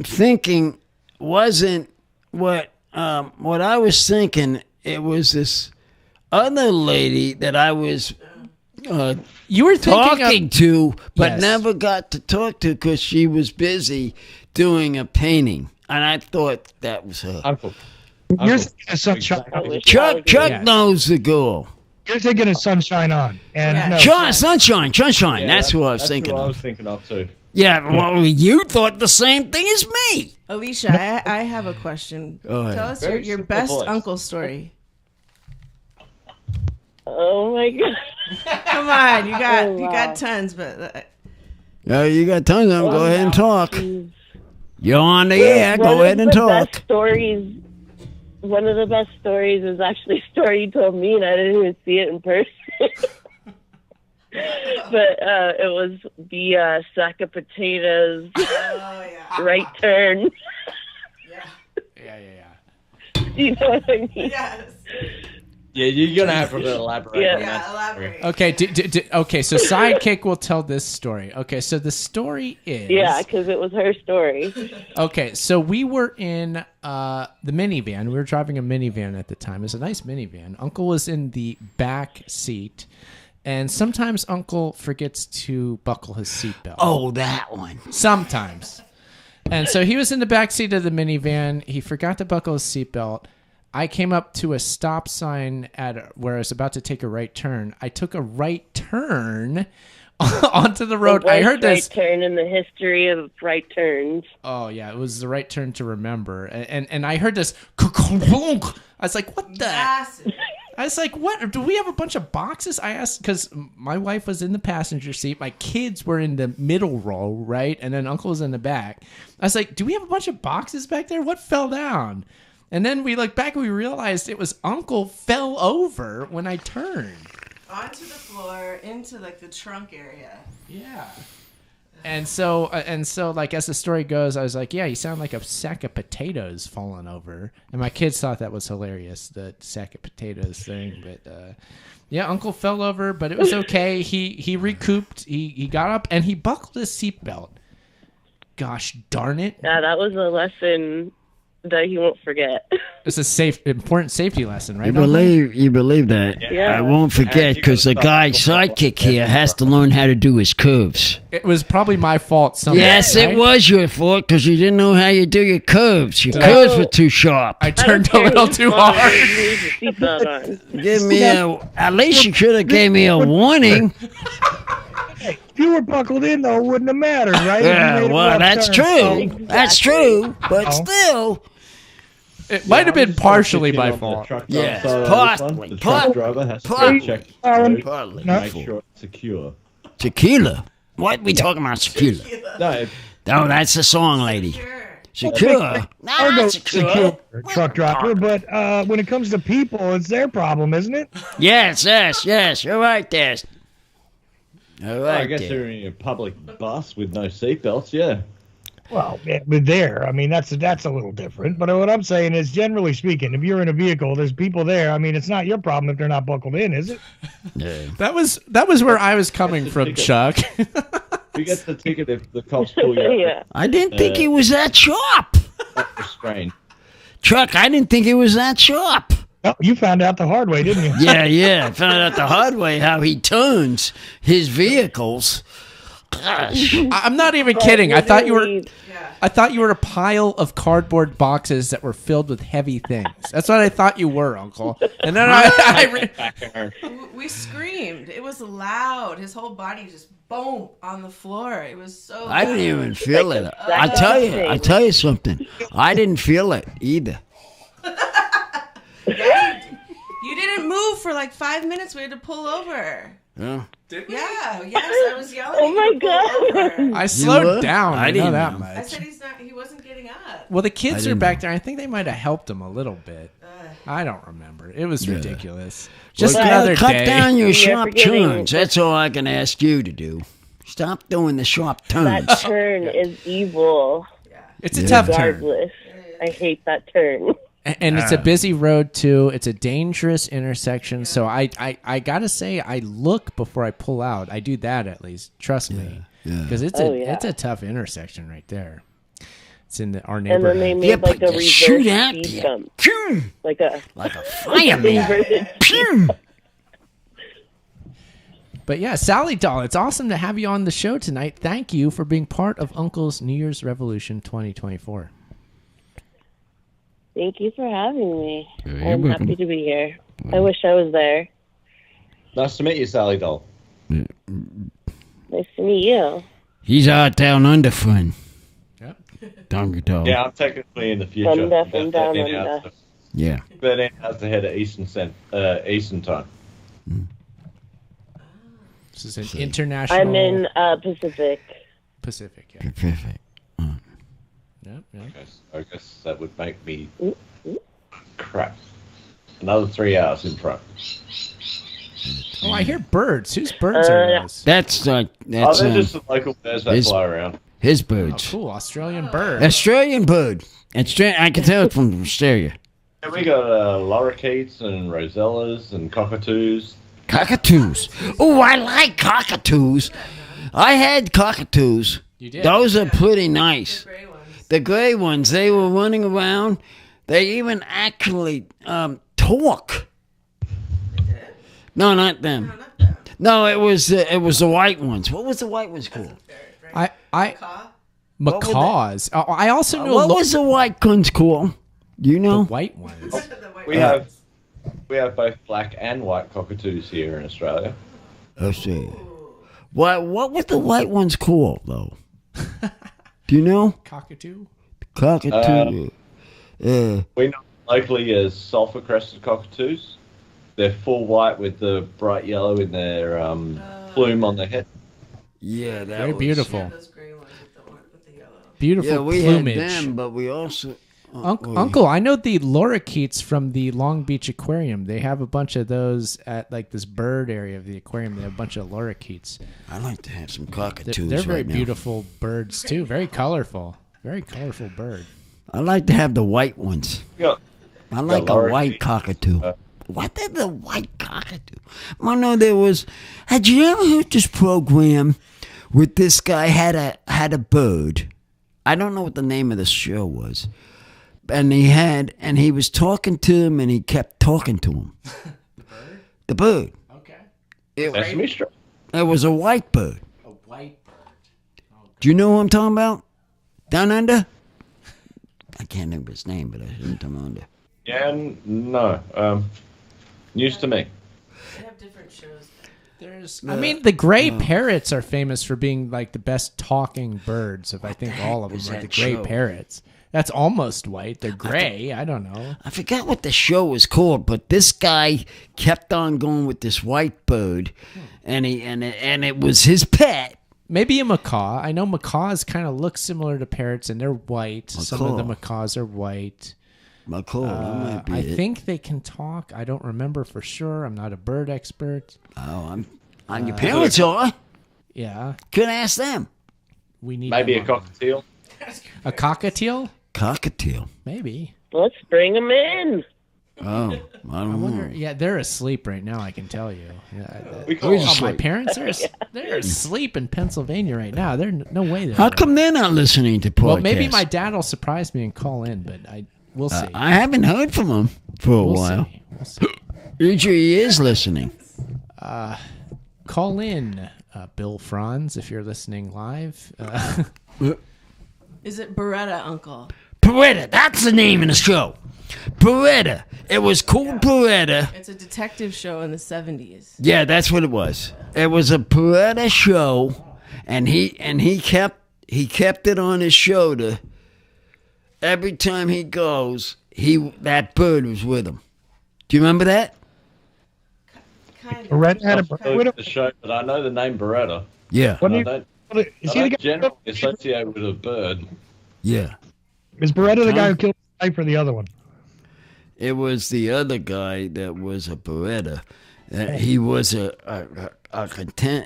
thinking wasn't what I was thinking. It was this other lady that I was you were talking to, but Yes. never got to talk to because she was busy doing a painting, and I thought that was her. Uncle. You're thinking of Sunshine. Chuck Yes. knows the girl. You're thinking of Sunshine On. And no. Sunshine. Yeah, that's who I was that's thinking who I of. was thinking of too. Yeah, well, you thought the same thing as me. Alicia, I have a question. Go ahead. Tell us Very your simple best voice. uncle story. Oh my god! Come on, you got Oh, you wow. got tons, but You got tons of them. Go ahead and talk. You're on the air. One Go of ahead and the talk. best stories one of the best stories is actually a story you told me, and I didn't even see it in person. But it was the sack of potatoes right turn. Yeah. You know what I mean? Yes. Yeah, you're gonna have to elaborate on that. Elaborate. Okay, okay. So Sidekick will tell this story. Okay, so the story is because it was her story. Okay, so we were in the minivan. We were driving a minivan at the time. It was a nice minivan. Uncle was in the back seat, and sometimes Uncle forgets to buckle his seatbelt. Oh, that one. Sometimes. And so he was in the back seat of the minivan. He forgot to buckle his seatbelt. I came up to a stop sign where I was about to take a right turn. I took a right turn onto the road. The I heard this right turn in the history of right turns. Oh yeah, it was the right turn to remember. And I heard this. I was like, what the? I was like, what? Do we have a bunch of boxes? I asked because my wife was in the passenger seat. My kids were in the middle row, right? And then Uncle was in the back. I was like, do we have a bunch of boxes back there? What fell down? And then we looked back and we realized it was Uncle fell over when I turned. Onto the floor, into like the trunk area. Yeah. And so like as the story goes, I was like, yeah, you sound like a sack of potatoes falling over. And my kids thought that was hilarious, the sack of potatoes thing. But yeah, Uncle fell over, but it was okay. He recouped. He got up and he buckled his seatbelt. Gosh darn it. Yeah, that was a lesson that he won't forget. It's a important safety lesson, right? You believe that? Yeah. I won't forget because the guy Sidekick here has to learn how to do his curves. It was probably my fault. Yes, right? it was your fault because you didn't know how you do your curves. Your curves were too sharp. I turned a little too hard. Give me at least you could have gave me a warning. Hey, if you were buckled in, though, it wouldn't have mattered, right? Yeah, well, that's true. Exactly. That's true. But still. It might have been partially my fault. Yeah, partly. The truck driver has to check partly. make sure it's secure. Tequila? What are we talking about, tequila? No, that's the song, lady. Secure. Secure truck driver, but when it comes to people, it's their problem, isn't it? Yes. You're right there. All right. I guess they're in a public bus with no seatbelts, yeah. Well, but there, I mean, that's a little different. But what I'm saying is, generally speaking, if you're in a vehicle, there's people there. I mean, it's not your problem if they're not buckled in, is it? Yeah. That was where I was coming from, Chuck. You get the ticket if the cops pull you up. Yeah. I didn't think he was that sharp. Restrained. Chuck, I didn't think he was that sharp. Oh, you found out the hard way, didn't you? Yeah. I found out the hard way how he turns his vehicles. Gosh. I'm not even kidding. I thought you were a pile of cardboard boxes that were filled with heavy things. That's what I thought you were, Uncle. And then we screamed. It was loud. His whole body just boom on the floor. It was so I didn't even feel it. I tell you something. I didn't feel it either. Yeah, you didn't move for like 5 minutes. We had to pull over. Yeah. Did we? Yeah, yes, I was yelling. Oh my God. I slowed down. I didn't know that know. much. I said he wasn't getting up. Well, the kids are back there. I think they might have helped him a little bit. I don't remember. It was ridiculous. Just another cut day. down your sharp turns. That's all I can ask you to do. Stop doing the sharp turns. That turn is evil. It's a tough turn. Regardless. I hate that turn. And it's a busy road too. It's a dangerous intersection. So I gotta say, I look before I pull out. I do that at least. Trust me, because it's a tough intersection right there. It's in our neighborhood. And then they made like a reverse speed bump, like a fireman. But yeah, Sally Doll, it's awesome to have you on the show tonight. Thank you for being part of Uncle's New Year's Revolution 2024. Thank you for having me. I'm happy to be here. I wish I was there. Nice to meet you, Sally Doll. Nice to meet you. He's our down under friend. Yep. Donkey Dog. Yeah, I'm technically in the future. From down under. Yeah. 13 hours ahead of Eastern time. This is an international. I'm in Pacific. Pacific, yeah. Pacific. Yep. I guess that would make me crap. Another 3 hours in front. Oh, I hear birds. Whose birds are those? That's they're just the local birds that fly around. His birds. Oh, cool. Australian bird. Australian bird. I can tell it from Australia. Yeah, we got lorikeets and rosellas and cockatoos. Cockatoos. Oh, I like cockatoos. I had cockatoos. You did? Those are pretty nice. The gray ones, they were running around. They even actually talk. No, not them. No, it was the white ones. What was the white ones called? Macaws. I also knew. What was the white ones called? Do you know? The white ones. We have both black and white cockatoos here in Australia. Australia. What was the white ones called though? Do you know? Cockatoo. Cockatoo. We know locally as sulfur-crested cockatoos. They're full white with the bright yellow in their plume on their head. Yeah, that very was beautiful. Yeah, Beautiful we plumage. had them, but we also. Uncle, I know the lorikeets from the Long Beach Aquarium. They have a bunch of those at like this bird area of the aquarium. They have a bunch of lorikeets. I'd like to have some cockatoos. They're very right now. beautiful birds too. Very colorful. Very colorful bird. I like to have the white ones. Yeah. I like a white cockatoo. What is the white cockatoo? I know there was. Had you ever heard this program with this guy had a bird? I don't know what the name of the show was, and he was talking to him, and he kept talking to him. The bird. Okay. It was a white bird. A white bird. Do you know who I'm talking about? Down under? I can't remember his name, but I heard him under. Yeah, no. News to me. They have different shows. I mean, the gray parrots are famous for being like the best talking birds of I think all of them are the gray parrots. That's almost white. They're gray. I don't know. I forgot what the show was called, but this guy kept on going with this white bird, and it was his pet. Maybe a macaw. I know macaws kind of look similar to parrots, and they're white. Some of the macaws are white. Macaw, I think they can talk. I don't remember for sure. I'm not a bird expert. Oh, your parents are. Yeah. Could ask them. We need maybe a them on. cockatiel. A cockatiel? Cockatiel. Maybe. Let's bring them in. Oh, I don't know. Yeah, they're asleep right now. I can tell you. My parents are they're asleep in Pennsylvania right now. They're no way. How come they're not listening to podcasts? Well, maybe my dad will surprise me and call in, but we'll see. I haven't heard from him for a while. We'll see. Usually he is listening. Call in, Bill Franz, if you're listening live. Is it Beretta, Uncle? Beretta, that's the name of the show. Beretta. It was called Beretta. It's a detective show in the 70s. Yeah, that's what it was. It was a Beretta show, and he kept it on his shoulder. Every time he goes, that bird was with him. Do you remember that? Beretta had a bird. The show, but I know the name Beretta. Yeah. I don't generally associate with a bird. Yeah. Is Beretta the guy who killed the sniper or the other one? It was the other guy that was a Beretta. He was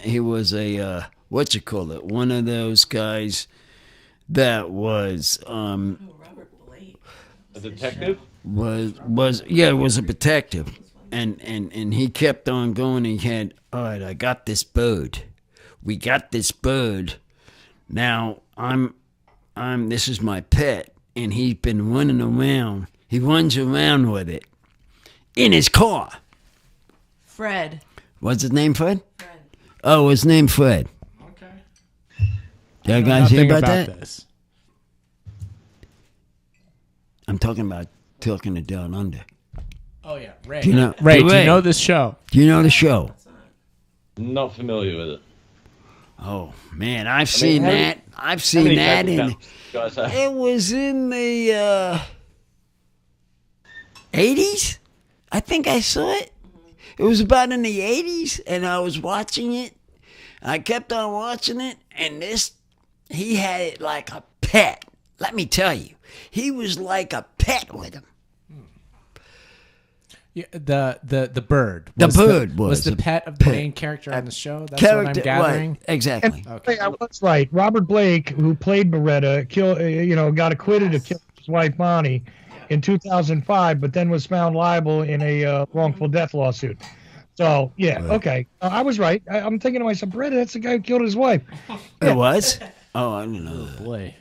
he was a what you call it? One of those guys that was a detective. Was a detective, and he kept on going. He had, all right, I got this bird. We got this bird. Now this is my pet, and he's been running around. He runs around with it in his car. Fred. What's his name, Fred? Fred. Oh, his name Fred. Okay. Did you guys hear about that? This. I'm talking to Down Under. Oh yeah, Ray. Do you know, Ray, do you know this show? Do you know the show? Not familiar with it. Oh man, I've seen that. I've seen that in. It was in the 80s. I think I saw it. It was about in the 80s, and I was watching it. I kept on watching it, and he had it like a pet. Let me tell you, he was like a pet with him. Yeah, the bird. The Was bird was the pet of the main character on the show. That's what I'm gathering. Right, exactly. And, I was right. Robert Blake, who played Beretta, got acquitted of killing his wife Bonnie in 2005, but then was found liable in a wrongful death lawsuit. So okay, I was right. I'm thinking to myself, Beretta, that's the guy who killed his wife. It was? Oh, I didn't know that. Boy.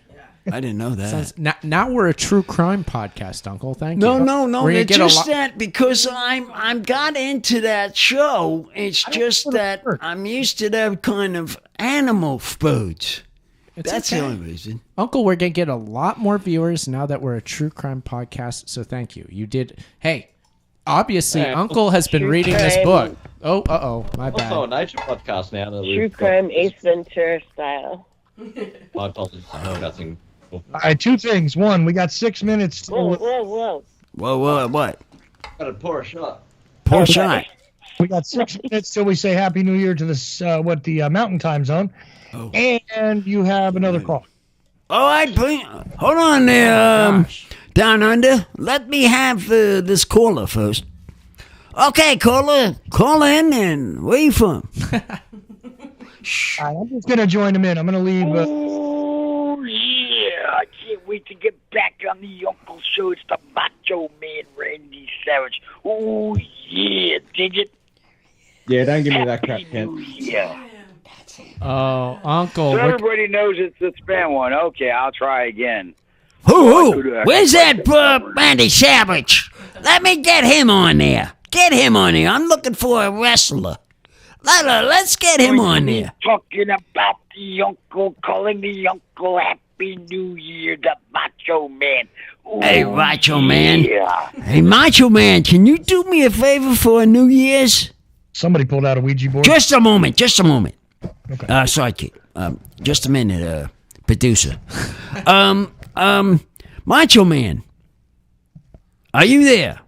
I didn't know that. Now we're a true crime podcast, Uncle. Thank you. No. It's just that because I'm got into that show. It's just that I'm used to that kind of animal foods. That's the only reason. Uncle, we're going to get a lot more viewers now that we're a true crime podcast, so thank you. You did... Hey, obviously, Uncle has been reading this book. Oh, my bad. Also a nature podcast now. True crime Ace Ventura style. Discussing. All right, two things. One, we got 6 minutes. Whoa. What? Gotta pour a shot. Pour a shot. We got 6 minutes till we say Happy New Year to the Mountain Time Zone. Oh. And you have another call. All right, hold on there, Down Under. Let me have this caller first. Okay, caller, call in, and where you from? I'm just going to join him in. I'm going to leave. Oh, yeah. I can't wait to get back on the Uncle Show. It's the Macho Man, Randy Savage. Oh, yeah. Dig it? Yeah, don't give me that crap, Kent. Yeah. Oh, Uncle. So everybody knows it's the spam one. Okay, I'll try again. Who? Where's that Randy Savage? Let me get him on there. Get him on there. I'm looking for a wrestler. Let's get him on there. Talking about the Uncle, calling the Uncle Happy New Year, the Macho Man. Ooh, Hey, Macho Man. Yeah. Hey, Macho Man, can you do me a favor for New Year's? Somebody pulled out a Ouija board. Just a moment. Okay. Sidekick. Just a minute, producer. Macho Man. Are you there?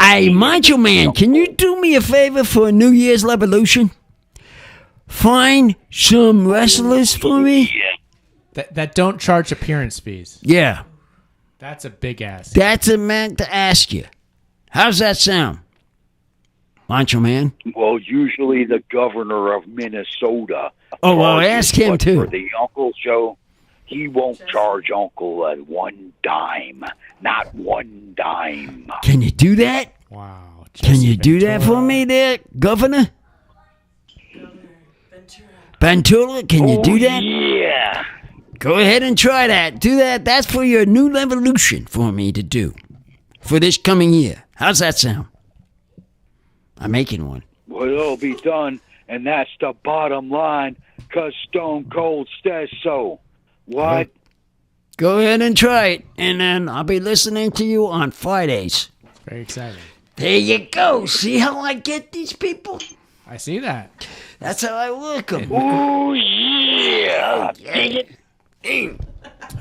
Hey, Macho Man, can you do me a favor for New Year's Revolution? Find some wrestlers for me? That don't charge appearance fees. Yeah. That's a big ass. That's a man to ask you. How's that sound? Macho Man? Well, usually the governor of Minnesota. Oh, well, ask him too. For the Uncle Show, he won't charge Uncle a one dime. Not one dime. Can you do that? Wow. Can you do that for me there, Governor? Ventura, can you do that? Yeah. Go ahead and try that. Do that. That's for your new revolution for me to do for this coming year. How's that sound? I'm making one. Well, it'll be done, and that's the bottom line, because Stone Cold says so. What? Go ahead and try it, and then I'll be listening to you on Fridays. Very exciting. There you go. See how I get these people? I see that. That's how I work them. Oh, yeah. Dig it.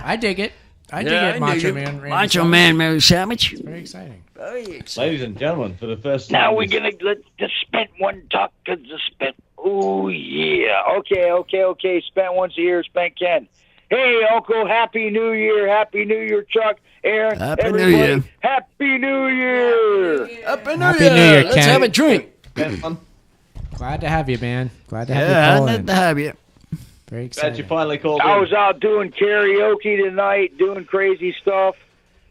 I dig it. I dig it, Macho Man. Randy Macho Savage. Man, Mary Savage. It's very exciting. Very exciting. Ladies and gentlemen, for the first time. Now we're going to let the spent one talk to the spent. Oh, yeah. Okay. Spent once a year, spent Ken. Hey, Uncle, Happy New Year. Happy New Year, Chuck, Aaron, Happy everybody. New Year. Happy New Year. Happy New Happy Year. New Year, Let's Ken. have a drink. Glad to have you, man. Glad to have Yeah, you call glad in. to have you. Very Glad you exciting. finally called I in. was out doing karaoke tonight, doing crazy stuff,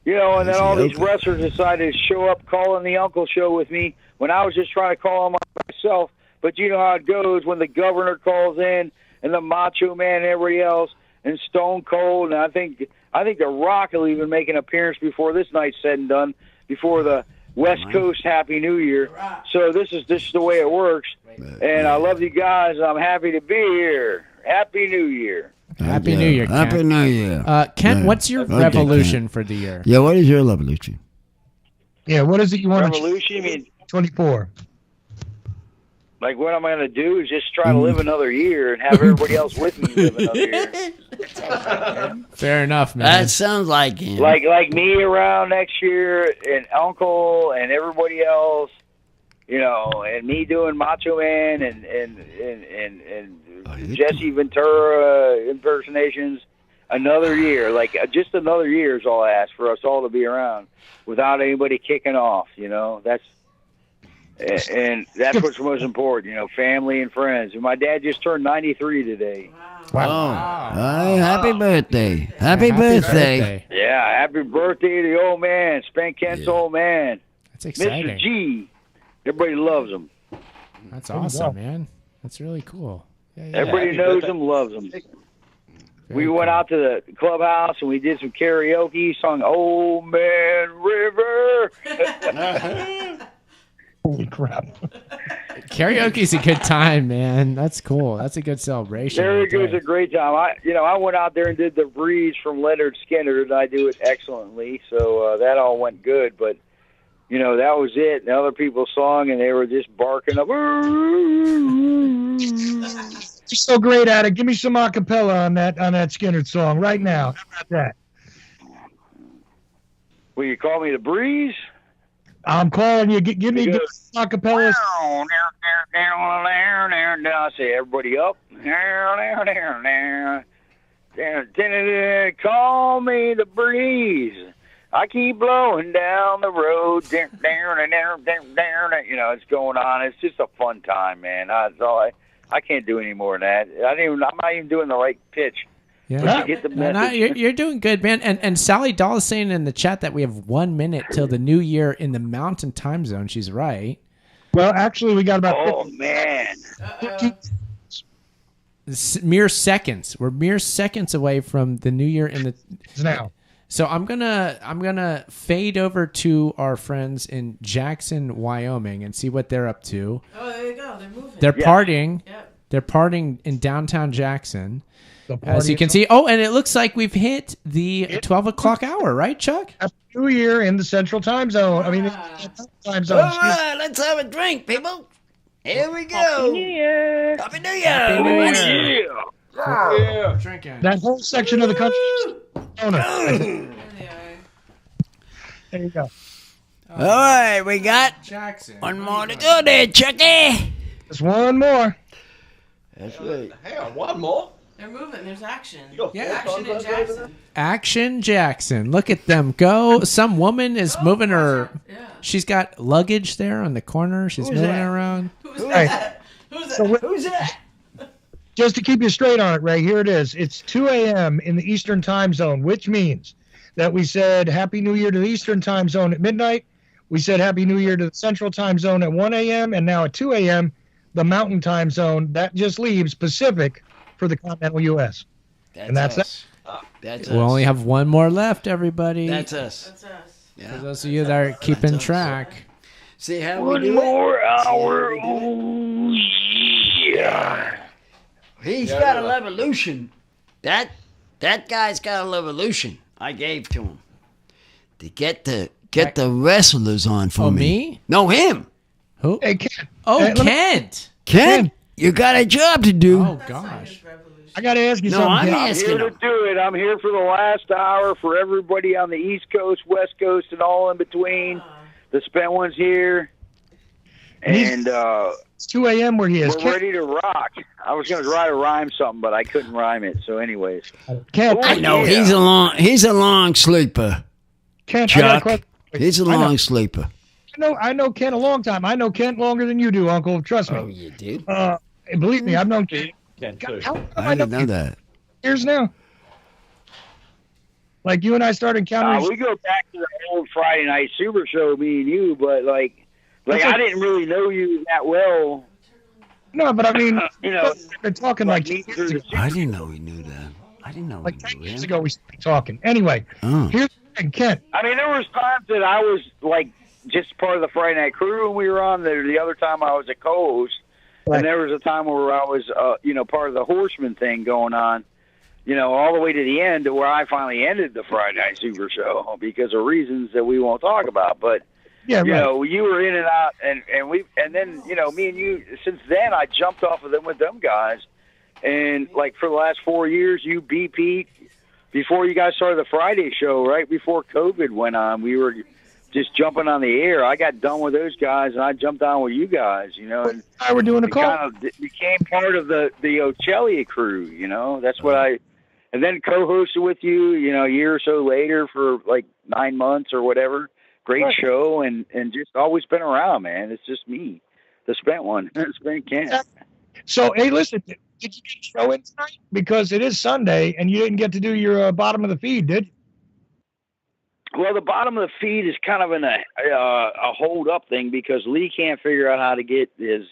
and then all these wrestlers decided to show up calling the Uncle Show with me when I was just trying to call them myself. But you know how it goes when the governor calls in and the Macho Man and everybody else and Stone Cold, and I think The Rock will even make an appearance before this night's said and done, before the West Coast Happy New Year. So this is the way it works, and I love you guys. I'm happy to be here. Happy New Year. Happy New Year, Ken. Happy New Year. Ken, what's your Okay, revolution Ken. for the year? Yeah, what is your revolution? Yeah, what is it you want Revolution? You mean 24. like what am I going to do? Is just try to live another year and have everybody else with me live another year. Fair enough, man. That sounds like him. Like me around next year, and Uncle and everybody else, and me doing Macho Man and Jesse Ventura impersonations. another year, like just another year is all I ask for us all to be around without anybody kicking off. That's what's most important. Family and friends. And my dad just turned 93 today. Wow. Happy birthday. Happy birthday. Yeah, happy birthday to the old man, Spank Kent's old man. That's exciting. Mr. G. Everybody loves him. That's awesome, man. That's really cool. Yeah. Everybody knows him, loves him. We went out to the clubhouse and we did some karaoke, sung Old Man River. Holy crap. Karaoke's a good time, man. That's cool. That's a good celebration. There it goes, a great time. I went out there and did the breeze from Leonard Skinner, and I do it excellently. So that all went good. But, that was it. And other people sung, and they were just barking up. You're so great at it. Give me some a cappella on that Skinner song right now. How about that? Will you call me the breeze? I'm calling you. Give me a cappella. I say, everybody up. Call me the breeze. I keep blowing down the road. It's going on. It's just a fun time, man. I can't do any more than that. I'm not even doing the right pitch. Yeah, you get the message. You're doing good, man. And Sally Dahl is saying in the chat that we have 1 minute till the new year in the Mountain Time Zone. She's right. Well, actually, we got about. Oh man! Mere seconds. We're mere seconds away from the new year in the now. So I'm gonna fade over to our friends in Jackson, Wyoming, and see what they're up to. Oh, there you go. They're moving. They're partying. Yep. They're partying in downtown Jackson. As you can see. Oh, and it looks like we've hit the 12 o'clock hour, right, Chuck? Happy New Year in the Central Time Zone. I mean, time zone. All right, let's have a drink, people. Here we go. Happy New Year. Happy New Year. Happy New Year. Yeah. Drinking. That whole section of the country. There you go. All right, we got Jackson. One more to go there, Chucky. Just one more. That's right. Hang on, one more. They're moving. There's action. Yeah, action in Jackson. Action Jackson. Look at them go. Some woman is moving her. Yeah. She's got luggage there on the corner. She's moving that? around. Who's that? Who's that? Who's that? Just to keep you straight on it, Ray, here it is. It's 2 a.m. in the Eastern Time Zone, which means that we said Happy New Year to the Eastern Time Zone at midnight. We said Happy New Year to the Central Time Zone at 1 a.m. And now at 2 a.m., the Mountain Time Zone. That just leaves Pacific for the continental U.S. That's us. That's us. We only have one more left, everybody. That's us. That's us. Yeah. For those of you that are keeping track. See how we One do more it? hour. Oh, yeah. He's got a revolution. That guy's got a revolution I gave to him to get the wrestlers on for me. Me? No, him. Who? Hey, Kent. Oh, Hey, let me- Kent. Ken, you got a job to do. Oh, gosh. I got to ask you No, something. I'm Kent. I'm asking here to him. do it. I'm here for the last hour for everybody on the East Coast, West Coast, and all in between. The spent one's here. And It's 2 a.m. where he is. we're ready to rock. I was going to try to rhyme something, but I couldn't rhyme it. So anyways. Kent, I know Yeah. he's a long sleeper. Kent, I got a Chuck, question. he's a I know. long sleeper. I know Kent a long time. I know Kent longer than you do, Uncle. Trust me. Oh, you did? Believe me, I've known Kent. I didn't know that. Years now. Like you and I started encountering. We go back to the old Friday Night Super Show, me and you, but like I didn't really know you that well. No, but I mean, You know, we're talking like meet through the I didn't know he knew that. I didn't know like he 10 knew years that. ago we started talking. Anyway, Oh. here's the thing, Kent. I mean, there was times that I was like just part of the Friday Night crew when we were on there. The other time I was a co-host, Right. and there was a time where I was, part of the Horseman thing going on. All the way to the end, to where I finally ended the Friday Night Super Show because of reasons that we won't talk about. But Yeah, you right. know, you were in and out, and then me and you. Since then, I jumped off of them with them guys, and like for the last 4 years, you BP'd before you guys started the Friday show, right before COVID went on. We were just jumping on the air. I got done with those guys, and I jumped on with you guys. And we're doing a call. Kind of became part of the Ocelli crew. That's what I. and then co-hosted with you, a year or so later for like 9 months or whatever. Great show, and just always been around, man. It's just me, the spent one, spent Kent. So, hey, listen, did you get a show in tonight? Because it is Sunday, and you didn't get to do your bottom of the feed, did you? Well, the bottom of the feed is kind of in a hold up thing because Lee can't figure out how to get his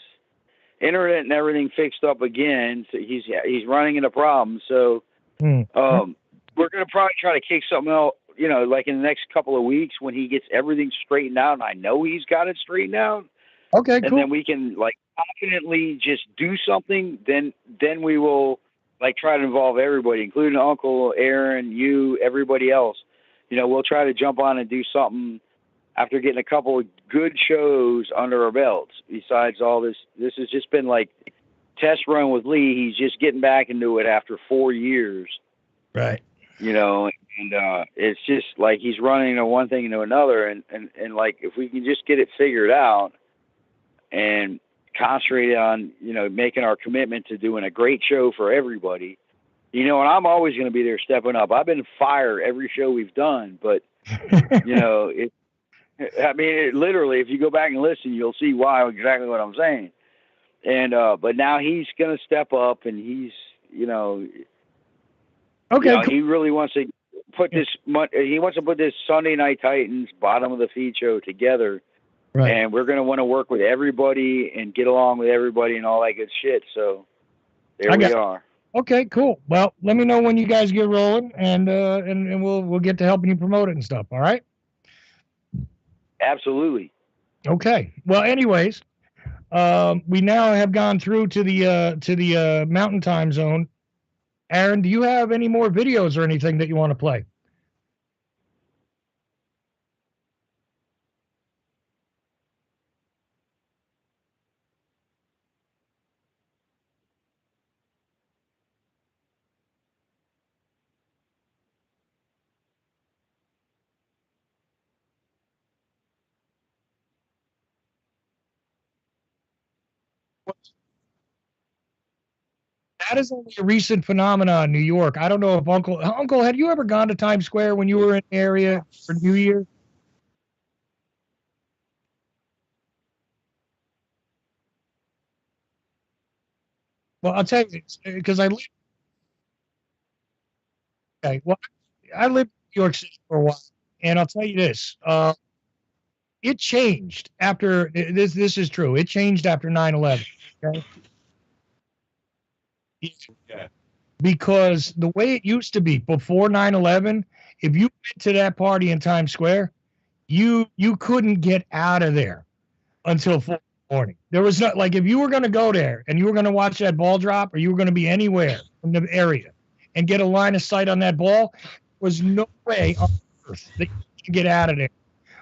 internet and everything fixed up again. So he's running into problems. So we're going to probably try to kick something out, like in the next couple of weeks when he gets everything straightened out. And I know he's got it straightened out. Okay, cool. And then we can like confidently just do something. Then we will like try to involve everybody, including Uncle Aaron, you, everybody else. We'll try to jump on and do something after getting a couple of good shows under our belts. Besides all this has just been like test run with Lee. He's just getting back into it after 4 years. Right. And it's just like he's running one thing into another. And like, if we can just get it figured out and concentrate on, making our commitment to doing a great show for everybody, and I'm always going to be there stepping up. I've been fire every show we've done, but literally, if you go back and listen, you'll see why, exactly what I'm saying. And, but now he's going to step up, and he's, okay, he really wants to put this Sunday Night Titans bottom of the feed show together. Right. And we're going to want to work with everybody and get along with everybody and all that good shit. So there we are. Okay, cool. Well, let me know when you guys get rolling, and we'll get to helping you promote it and stuff. All right. Absolutely. Okay. Well, anyways, we now have gone through to the Mountain Time Zone. Aaron, do you have any more videos or anything that you want to play? That is only a recent phenomenon in New York. I don't know if Uncle, had you ever gone to Times Square when you were in the area for New Year? Well, I'll tell you, because I live. Okay, well, I lived in New York City for a while, and I'll tell you this: it changed after this. This is true. It changed after 9/11. Okay. Yeah. Because the way it used to be before 9/11, if you went to that party in Times Square, you couldn't get out of there until 4 in the morning. There was not, like, if you were going to go there and you were going to watch that ball drop, or you were going to be anywhere in the area and get a line of sight on that ball, there was no way on earth that you could get out of there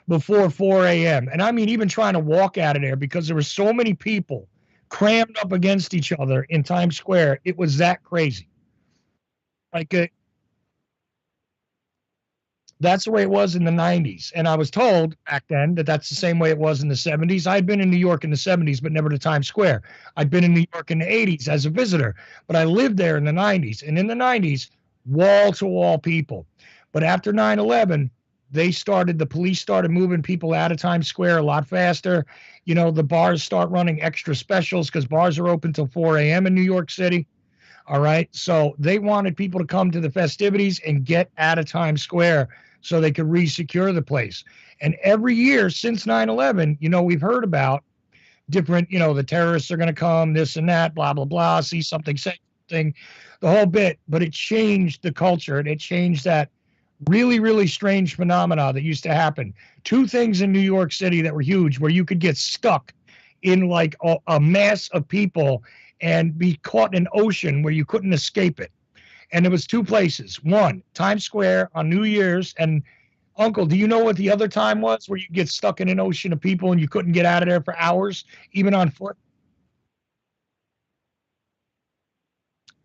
before 4 a.m. And I mean, even trying to walk out of there, because there were so many people crammed up against each other in Times Square. It was that crazy. Like, that's the way it was in the 90s. And I was told back then that that's the same way it was in the 70s. I'd been in New York in the 70s, but never to Times Square. I'd been in New York in the 80s as a visitor, but I lived there in the 90s. And in the 90s, wall-to-wall people. But after 9/11, the police started moving people out of Times Square a lot faster. The bars start running extra specials because bars are open till 4 a.m. in New York City. All right. So they wanted people to come to the festivities and get out of Times Square so they could re-secure the place. And every year since 9/11, we've heard about different, the terrorists are going to come, this and that, blah, blah, blah, see something, say something, the whole bit. But it changed the culture, and it changed that really, really strange phenomena that used to happen. Two things in New York City that were huge, where you could get stuck in like a mass of people and be caught in an ocean where you couldn't escape it. And it was two places. One, Times Square on New Year's. And Uncle, do you know what the other time was where you get stuck in an ocean of people and you couldn't get out of there for hours, even on foot?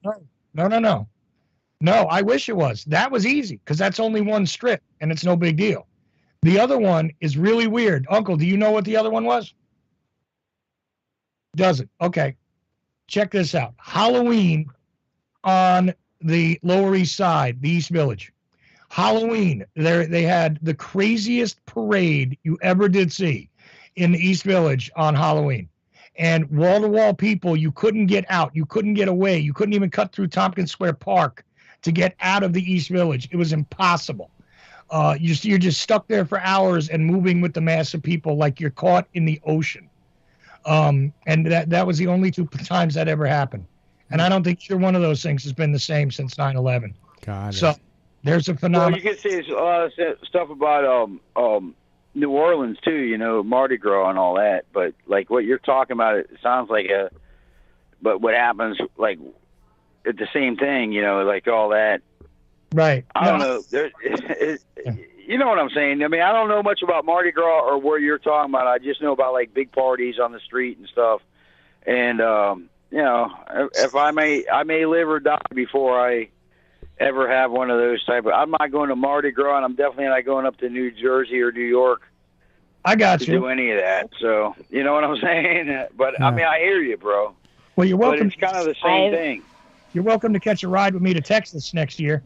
No. No, I wish it was. That was easy because that's only one strip and it's no big deal. The other one is really weird. Uncle, do you know what the other one was? Doesn't. Okay. Check this out. Halloween on the Lower East Side, the East Village. Halloween, they had the craziest parade you ever did see in the East Village on Halloween. And wall-to-wall people, you couldn't get out. You couldn't get away. You couldn't even cut through Tompkins Square Park to get out of the East Village. It was impossible. You're just stuck there for hours and moving with the mass of people like you're caught in the ocean. And that was the only 2 times that ever happened. And I don't think either one of those things has been the same since 9/11. Got it. So there's a phenomenon. Well, you can say a lot of stuff about New Orleans too, you know, Mardi Gras and all that. But like what you're talking about, it sounds like but what happens like at the same thing, you know, like all that. Right. I don't know. You know what I'm saying? I mean, I don't know much about Mardi Gras or where you're talking about. I just know about like big parties on the street and stuff. And you know, if I may live or die before I ever have one of those type of. I'm not going to Mardi Gras, and I'm definitely not going up to New Jersey or New York. I got to you. do any of that. So you know what I'm saying? But I mean, I hear you, bro. Well, you're welcome. But it's kind of the same thing. You're welcome to catch a ride with me to Texas next year,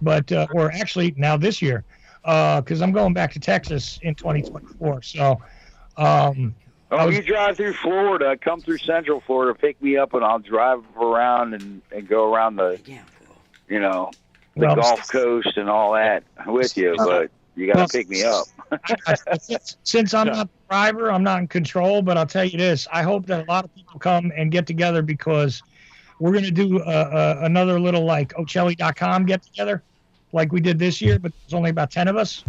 but or actually now this year, because I'm going back to Texas in 2024. So. You drive through Florida, come through Central Florida, pick me up, and I'll drive around and go around the, you know, the Gulf Coast and all that with you. But you got to pick me up. Since I'm not the driver, I'm not in control. But I'll tell you this: I hope that a lot of people come and get together because we're going to do another little like Ocelli.com get together, like we did this year. But there's only about 10 of us.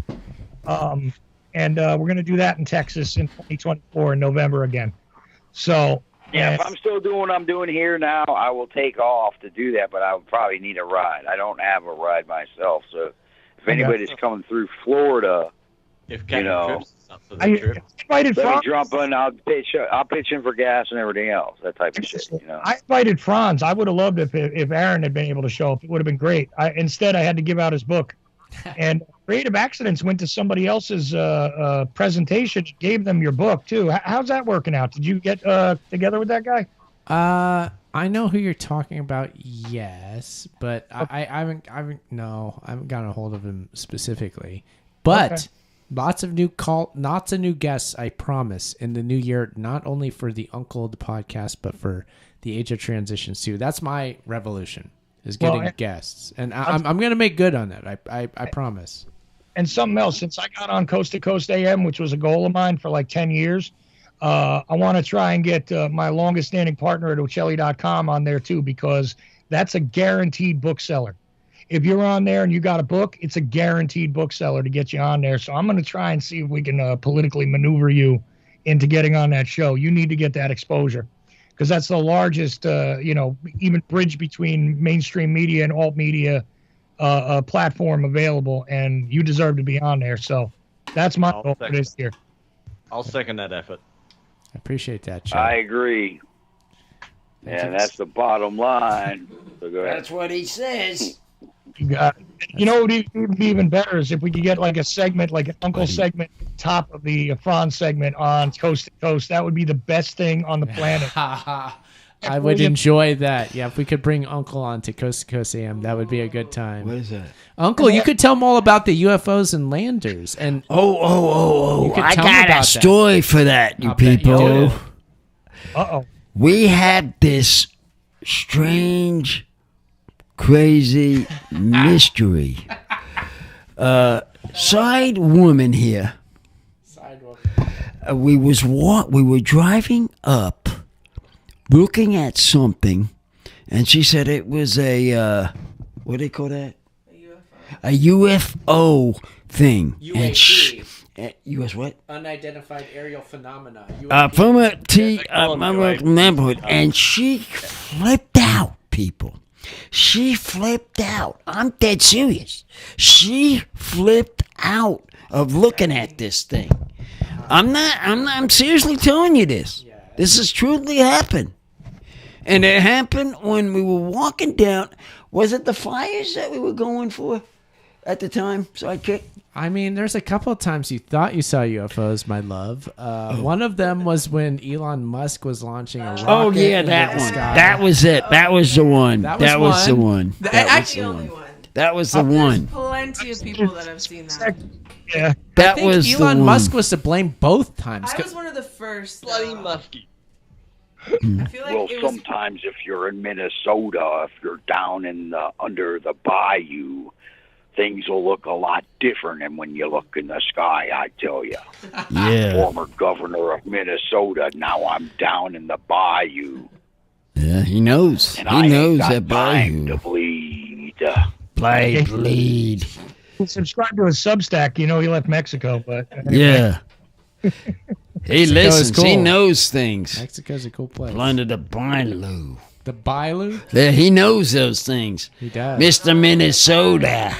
And we're going to do that in Texas in 2024 in November again. So yeah, if I'm still doing what I'm doing here now, I will take off to do that. But I would probably need a ride. I don't have a ride myself. So if anybody's coming through Florida, you know, I invited let Franz. me jump in. I'll pitch in for gas and everything else. That type of shit. You know. I invited Franz. I would have loved if Aaron had been able to show up. It would have been great. Instead, I had to give out his book. And Creative Accidents went to somebody else's presentation, gave them your book too. How's that working out? Did you get together with that guy? I know who you're talking about. Yes, but I haven't gotten a hold of him specifically. But lots of new guests. I promise in the new year, not only for the Uncle the podcast, but for the Age of Transitions too. That's my revolution. Is getting guests, and I'm going to make good on that. I promise. And something else, since I got on Coast to Coast AM, which was a goal of mine for like 10 years, I want to try and get my longest standing partner at Ocelli.com on there too, because that's a guaranteed bookseller. If you're on there and you got a book, it's a guaranteed bookseller to get you on there. So I'm going to try and see if we can politically maneuver you into getting on that show. You need to get that exposure. Because that's the largest, even bridge between mainstream media and alt media platform available, and you deserve to be on there. So that's my goal for this year. I'll second that effort. I appreciate that, Joe. I agree. That's the bottom line. So go ahead. That's what he says. You got it. You know what would be even better is if we could get like a segment, like an Uncle segment, top of the Franz segment on Coast to Coast. That would be the best thing on the planet. I would enjoy that. Yeah, if we could bring Uncle on to Coast AM, that would be a good time. What is that? Uncle, you could tell them all about the UFOs and landers. And I got a story for that, you people. Uh-oh. We have this strange, crazy mystery. Side woman here. We were driving up, looking at something, and she said it was a what do they call that? A UFO thing. UAP. US what? Unidentified aerial phenomena. From a neighborhood, and she flipped out, people. She flipped out. I'm dead serious. She flipped out of looking at this thing. I'm seriously telling you this. This has truly happened. And it happened when we were walking down. Was it the fires that we were going for? at the time, Sidekick? I mean, there's a couple of times you thought you saw UFOs, my love. One of them was when Elon Musk was launching a rocket. Oh yeah, that one. That was it. That was the one. That was the one. That was the one. That was the one. Plenty of people that have seen that. Yeah, that I think was Elon the one. Musk was to blame both times. I was one of the first. Bloody Muskie. I feel like Well, it was. sometimes if you're in Minnesota, if you're down in the under the bayou, things will look a lot different than when you look in the sky, I tell you. Yeah. Former governor of Minnesota, now I'm down in the bayou. Yeah, he knows. And He I knows ain't got that time bayou. to bleed. Bleed. Subscribe to his Substack. You know he left Mexico, but anyway. Yeah. He Mexico is listens. He cool. knows things. Mexico's a cool place. Under the bayou. The Bayou? Yeah, he knows those things. He does. Mr. Minnesota.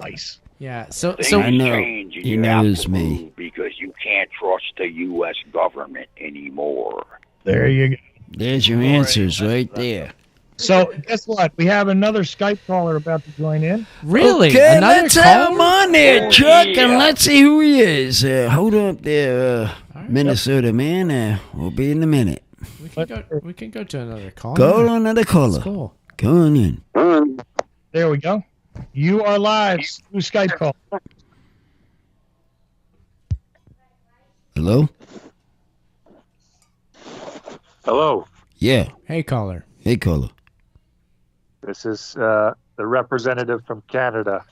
Nice. Yeah. So Things I know. change and He you have knows to me. move because you can't trust the U.S. government anymore. There you go. There's your answers right there. So guess what? We have another Skype caller about to join in. Really? Okay, Another let's have him caller? on there, Oh, Chuck, yeah. and let's see who he is. Hold up there, Minnesota man. We'll be in a minute. We can go to another call. Go to another caller. That's cool. Go on in. There we go. You are live through Skype call. Hello? Hello. Yeah. Hey, caller. Hey, caller. This is the representative from Canada.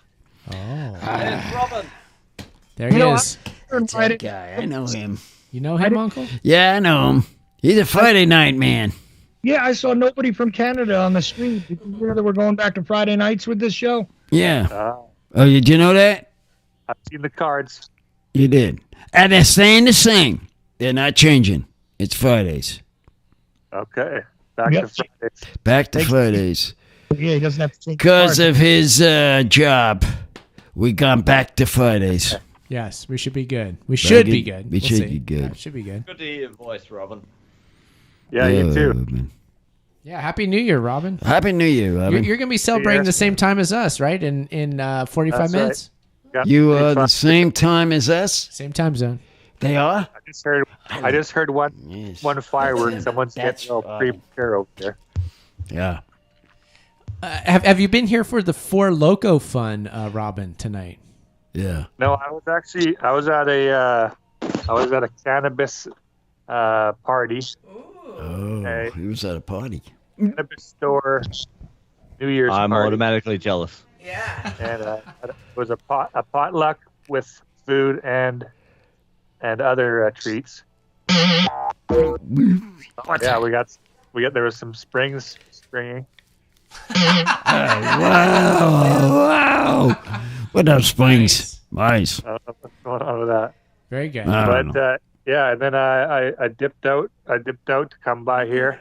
Oh. It's Robin. There he is. That's that guy. I know him. You know him, Uncle? Yeah, I know him. He's a Friday night man. Yeah, I saw nobody from Canada on the street. Did you hear that we're going back to Friday nights with this show? Yeah. Oh, did you know that? I've seen the cards. You did. And they're staying the same. They're not changing. It's Fridays. Okay. Back Yep. to Fridays. Back to Fridays. Yeah, he doesn't have to change. Because of his job, we gone back to Fridays. Yes, we should be good. We should be good. We We'll should see. be good. Yeah, should be good. Good to hear your voice, Robin. Yeah, you too. man. Yeah, Happy New Year, Robin. Happy New Year, Robin. You're going to be celebrating the same time as us, right? In 45 That's minutes? right. You are the same time as us? Same time zone. They are? I just heard one firework. Someone's getting all prepare over there. Yeah. Have you been here for the Four Loco fun, Robin, tonight? Yeah. No, I was at a cannabis party. Oh, he was at a party. Cannabis store. New Year's I'm party. automatically jealous. Yeah. And it was a potluck with food and other treats. Yeah, we got there was some springs springing. Wow. What up, Springs? Nice. I don't know what's going on with that. Very good. But yeah, and then I dipped out. I dipped out to come by here.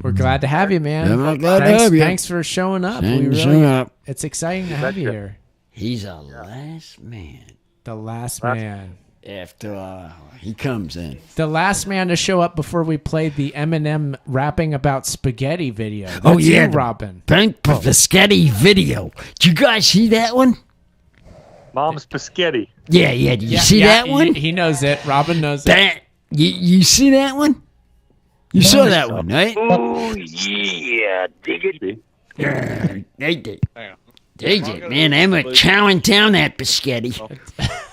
We're glad to have you, man. Yeah, we're glad to have you. Thanks for showing up. Thanks We for really, showing up. It's exciting to have you here. He's a last man. The last man. After he comes in. The last man to show up before we played the Eminem rapping about spaghetti video. That's Oh, yeah. you, Robin. Thank for the sketty video. Did you guys see that one? Mom's Biscotti. Yeah. Did you see that one? He knows it. Robin knows it. That, you see that one? You saw that one, right? Oh, yeah. Dig it. Yeah, they did. They did, man. They were chowing down that biscotti.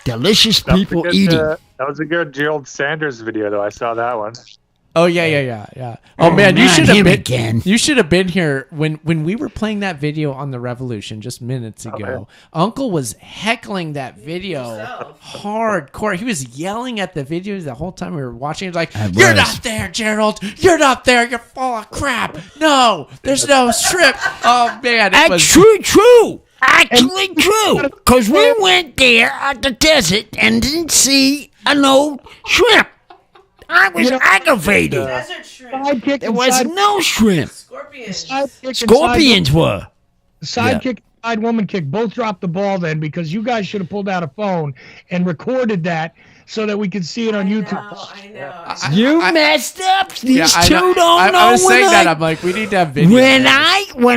Delicious people eating. That was a good Gerald Sanders video, though. I saw that one. Oh yeah. Oh man, you not should have him been. again. You should have been here when we were playing that video on the Revolution just minutes ago. Uncle was heckling that video hardcore. He was yelling at the video the whole time we were watching. He was like, "You're not there, Gerald. You're not there. You're full of crap. No, there's no strip." Oh man, it was True. Actually true. Because we went there at the desert and didn't see no shrimp. I was aggravated. There was no shrimp. Scorpions were. The sidekick and side woman kick both dropped the ball then because you guys should have pulled out a phone and recorded that so that we could see it on YouTube. You messed up. These two don't know I was saying when that. I'm like, we need to have video. When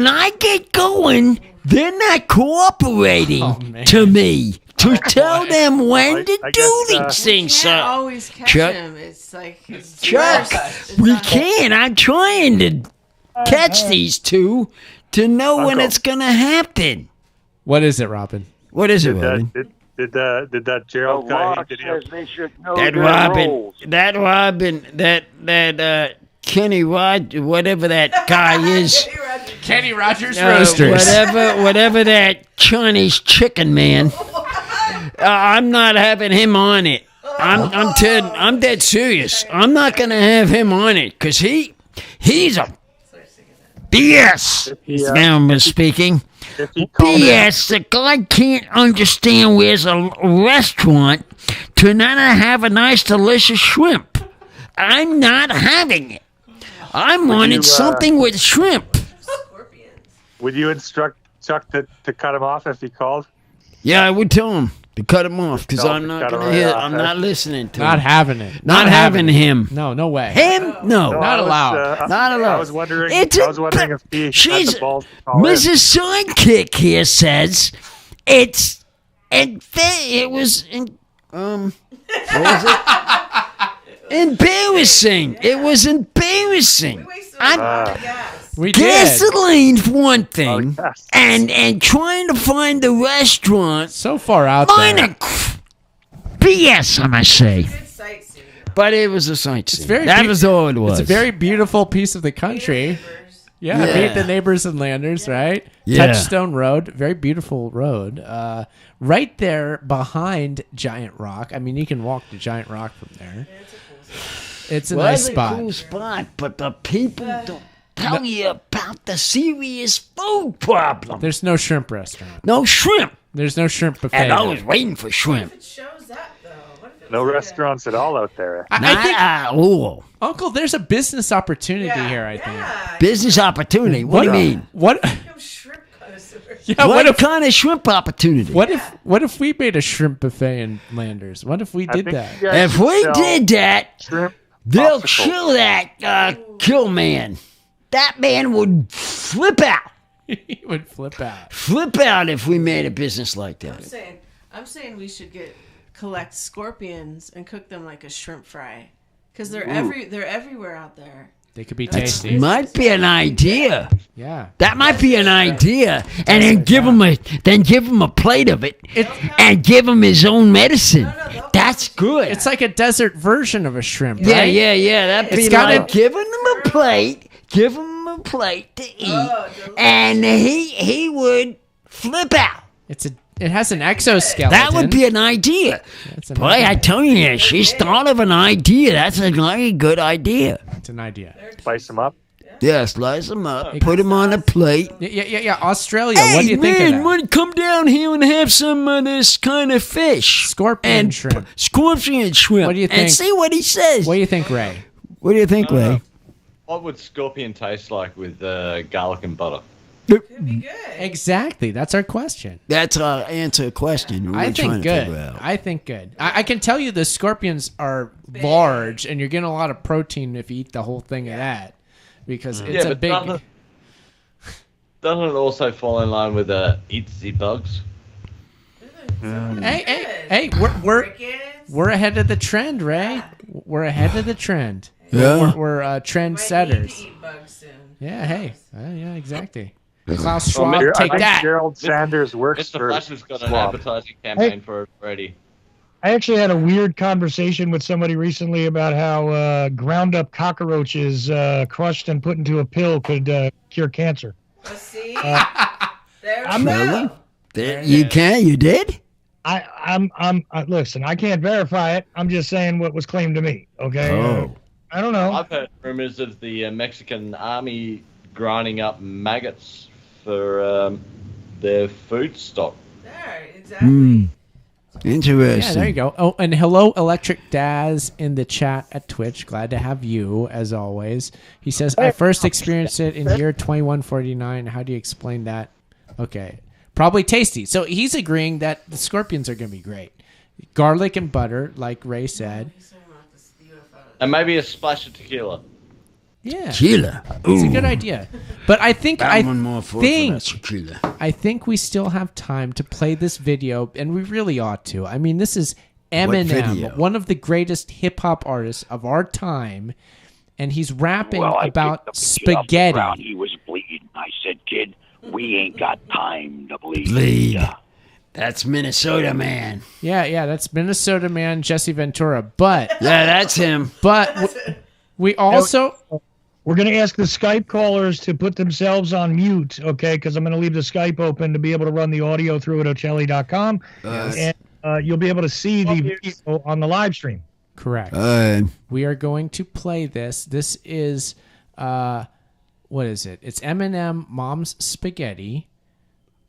I get going, They're not cooperating to me to tell them when to do these things. You can't always catch Chuck, him. It's like it's Chuck, worse. we can. I'm trying to catch these two to know when it's going to happen. What is it, Robin? What is it, Robin? Did that Gerald guy? Did he have, that Kenny Rod, whatever that guy is. Kenny Rogers Roasters. Whatever that Chinese chicken man. I'm not having him on it. I'm dead serious. I'm not gonna have him on it because he's a BS. Now I'm speaking. BS. The guy can't understand where's a restaurant to not have a nice, delicious shrimp. I'm not having it. I'm wanting something with shrimp. Would you instruct Chuck to cut him off if he called? Yeah, I would tell him to cut him off because I'm not going to hear. I'm not listening to him. Not having it. Not having him. No way. Him? No. Not allowed. Not allowed. I was wondering if he had the balls to call in. Mrs. Sidekick here says it was what was it? Embarrassing. It was embarrassing. We gasoline for one thing, and trying to find the restaurant so far out there. BS, I must say. But it was a sightseeing. That was all it was. It's a very beautiful piece of the country. Yeah, meet the neighbors and landers, right? Yeah. Touchstone Road, very beautiful road. Right there behind Giant Rock. I mean, you can walk to Giant Rock from there. It's a nice spot. It's a cool spot, but the people don't tell you about the serious food problem. There's no shrimp restaurant. No shrimp. There's no shrimp buffet. And I was waiting for shrimp. No restaurants at all out there. I think, Uncle, there's a business opportunity here, I think. Business opportunity? What do you mean? What? Yeah, what kind of shrimp opportunity? What if we made a shrimp buffet in Landers? What if we did that? If we did that, they'll kill that kill man. That man would flip out. He would flip out. Flip out if we made a business like that. I'm saying we should collect scorpions and cook them like a shrimp fry, because they're everywhere out there. They could be tasty. That might be an idea. Yeah, that might be an idea. And then give him a plate of it, and give him his own medicine. That's good. It's like a desert version of a shrimp. Yeah, right? yeah. That'd be like giving him a plate. Give him a plate to eat, and he would flip out. It has an exoskeleton. That would be an idea. Boy, I tell you, she's thought of an idea. That's a very good idea. It's an idea. Slice them up. Yeah, slice them up. Put them on a plate. Yeah. Australia. What do you think of that? Man, come down here and have some of this kind of fish. Scorpion shrimp. Scorpion shrimp. What do you think? And see what he says. What do you think, Ray? What do you think, Ray? What would scorpion taste like with garlic and butter? Exactly. That's our question. That's our answer question. I think good. I can tell you the scorpions are large, and you're getting a lot of protein if you eat the whole thing of that, because it's a big. Doesn't it also fall in line with itsy bugs? Hey, we're ahead of the trend, Ray. We're ahead of the trend. Yeah. We're trend setters. Yeah. Hey. Yeah. Exactly. Klaus Schwab, take that. Gerald Sanders works Mr. for Flash has got an advertising campaign for it already. I actually had a weird conversation with somebody recently about how ground up cockroaches crushed and put into a pill could cure cancer. See? I'm really? You can? You did? I'm listen, I can't verify it. I'm just saying what was claimed to me. Okay. I don't know. I've heard rumors of the Mexican army grinding up maggots for their food stock. There, exactly. Interesting. Yeah, there you go. Oh, and hello, Electric Daz in the chat at Twitch. Glad to have you, as always. He says, I first experienced it in year 2149. How do you explain that? Okay. Probably tasty. So he's agreeing that the scorpions are going to be great. Garlic and butter, like Ray said. And maybe a splash of tequila. Yeah. Tequila. It's a Ooh. good idea. But I think One more for that tequila. I think we still have time to play this video, and we really ought to. I mean, this is video? Eminem, one of the greatest hip hop artists of our time, and he's rapping Well, I about picked the kid off the spaghetti. ground. He was bleeding. I said, kid, we ain't got time to bleed. Bleed. That's Minnesota Man. Yeah, that's Minnesota Man Jesse Ventura. But Yeah, that's him. But we also We're going to ask the Skype callers to put themselves on mute, okay? Because I'm going to leave the Skype open to be able to run the audio through at Ocelli.com. And you'll be able to see the video on the live stream. correct. We are going to play this. This is what is it? It's Eminem Mom's Spaghetti.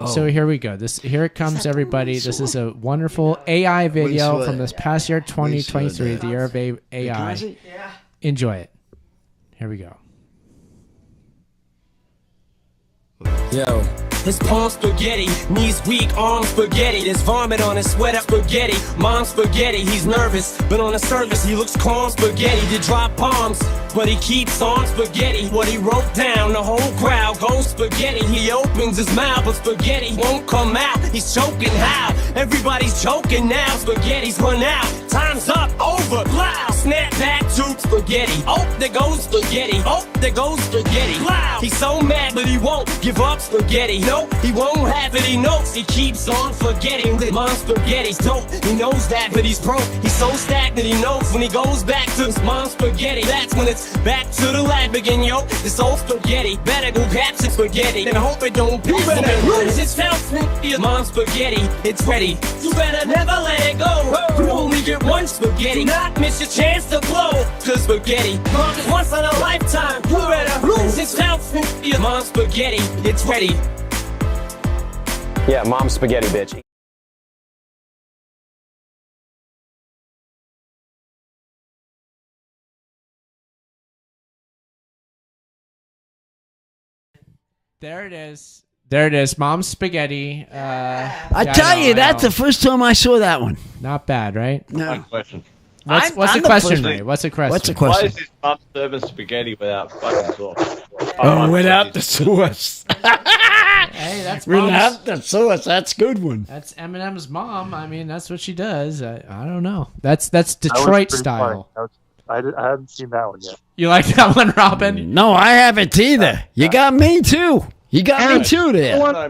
So here we go. Here it comes, everybody. This is a wonderful AI video from this past year, 2023, the year of AI. Enjoy it. Here we go. Yo, his palm spaghetti, knees weak, arms spaghetti. There's vomit on his sweater spaghetti. Mom spaghetti, he's nervous, but on the surface he looks calm spaghetti. To drop bombs, but he keeps on spaghetti. What he wrote down, the whole crowd goes spaghetti. He opens his mouth, but spaghetti won't come out. He's choking how? Everybody's choking now. Spaghetti's run out. Time's up, over, loud. Snap back to spaghetti. Oh, there goes spaghetti. Oh, there goes spaghetti. Loud. He's so mad, but he won't give up spaghetti. No, he won't have it. He knows he keeps on forgetting that mom's spaghetti's dope. He knows that, but he's broke. He's so stagnant. He knows when he goes back to his mom's spaghetti. That's when it's back to the lab again, yo. This old spaghetti better go grab some spaghetti and hope it don't be. You better lose yourself from your mom's spaghetti. It's ready. You better never let it go. You only get one spaghetti. Do not miss your chance to blow. Cause spaghetti comes once in a lifetime. You better lose yourself from your mom's spaghetti. It's ready. Yeah, mom's spaghetti, bitch. There it is. There it is. Mom's spaghetti. I tell you, that's the first time I saw that one. Not bad, right? No. One question. What's the question, Ray? What's the question? What's the Why question? is his mum serving spaghetti without fucking sauce? Oh, without the sauce. Hey, that's Without the sauce, that's a good one. That's Eminem's mom. I mean, that's what she does. I don't know. That's Detroit style. I haven't seen that one yet. You like that one, Robin? No, I haven't either. You got me too. You got me too there. I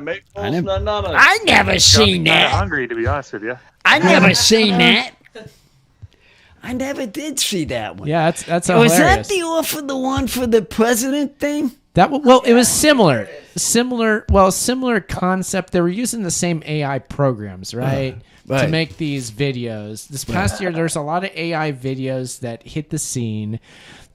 never seen I'm that. hungry, to be honest with you. I never seen that. I never did see that one. Yeah, that's Was hilarious. that the offer, the one for the president thing? Well, it was similar concept. They were using the same AI programs, right? To right. make these videos. This past year, there's a lot of AI videos that hit the scene.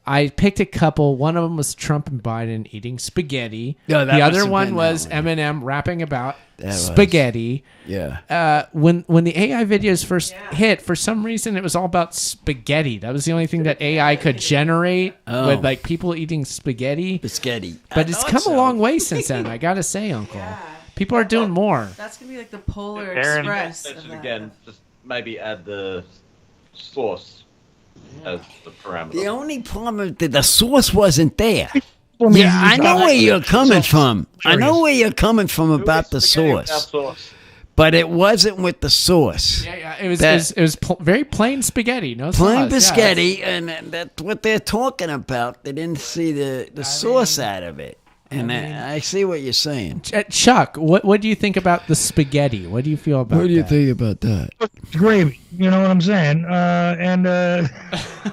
I picked a couple. One of them was Trump and Biden eating spaghetti. Yeah, that the must other have one been was that Eminem rapping about was. spaghetti. Yeah. When the AI videos first hit, for some reason, it was all about spaghetti. That was the only thing that AI could generate with like people eating spaghetti. Spaghetti. But it's come a long way since then. I gotta say, Uncle. People are doing more. That's gonna be like the Polar Aaron, Express. Mention again, just maybe add the sauce as the parameter. The only problem is that the sauce wasn't there. Well, maybe Yeah, I you know got- where you're coming from. I know where you're coming from about the sauce. But it wasn't with the sauce. Yeah. It was very plain spaghetti. No Plain sauce. spaghetti, and that's what they're talking about. They didn't see the sauce out of it. And I see what you're saying. Chuck, what do you think about the spaghetti? What do you feel about that? think about that? Gravy. You know what I'm saying?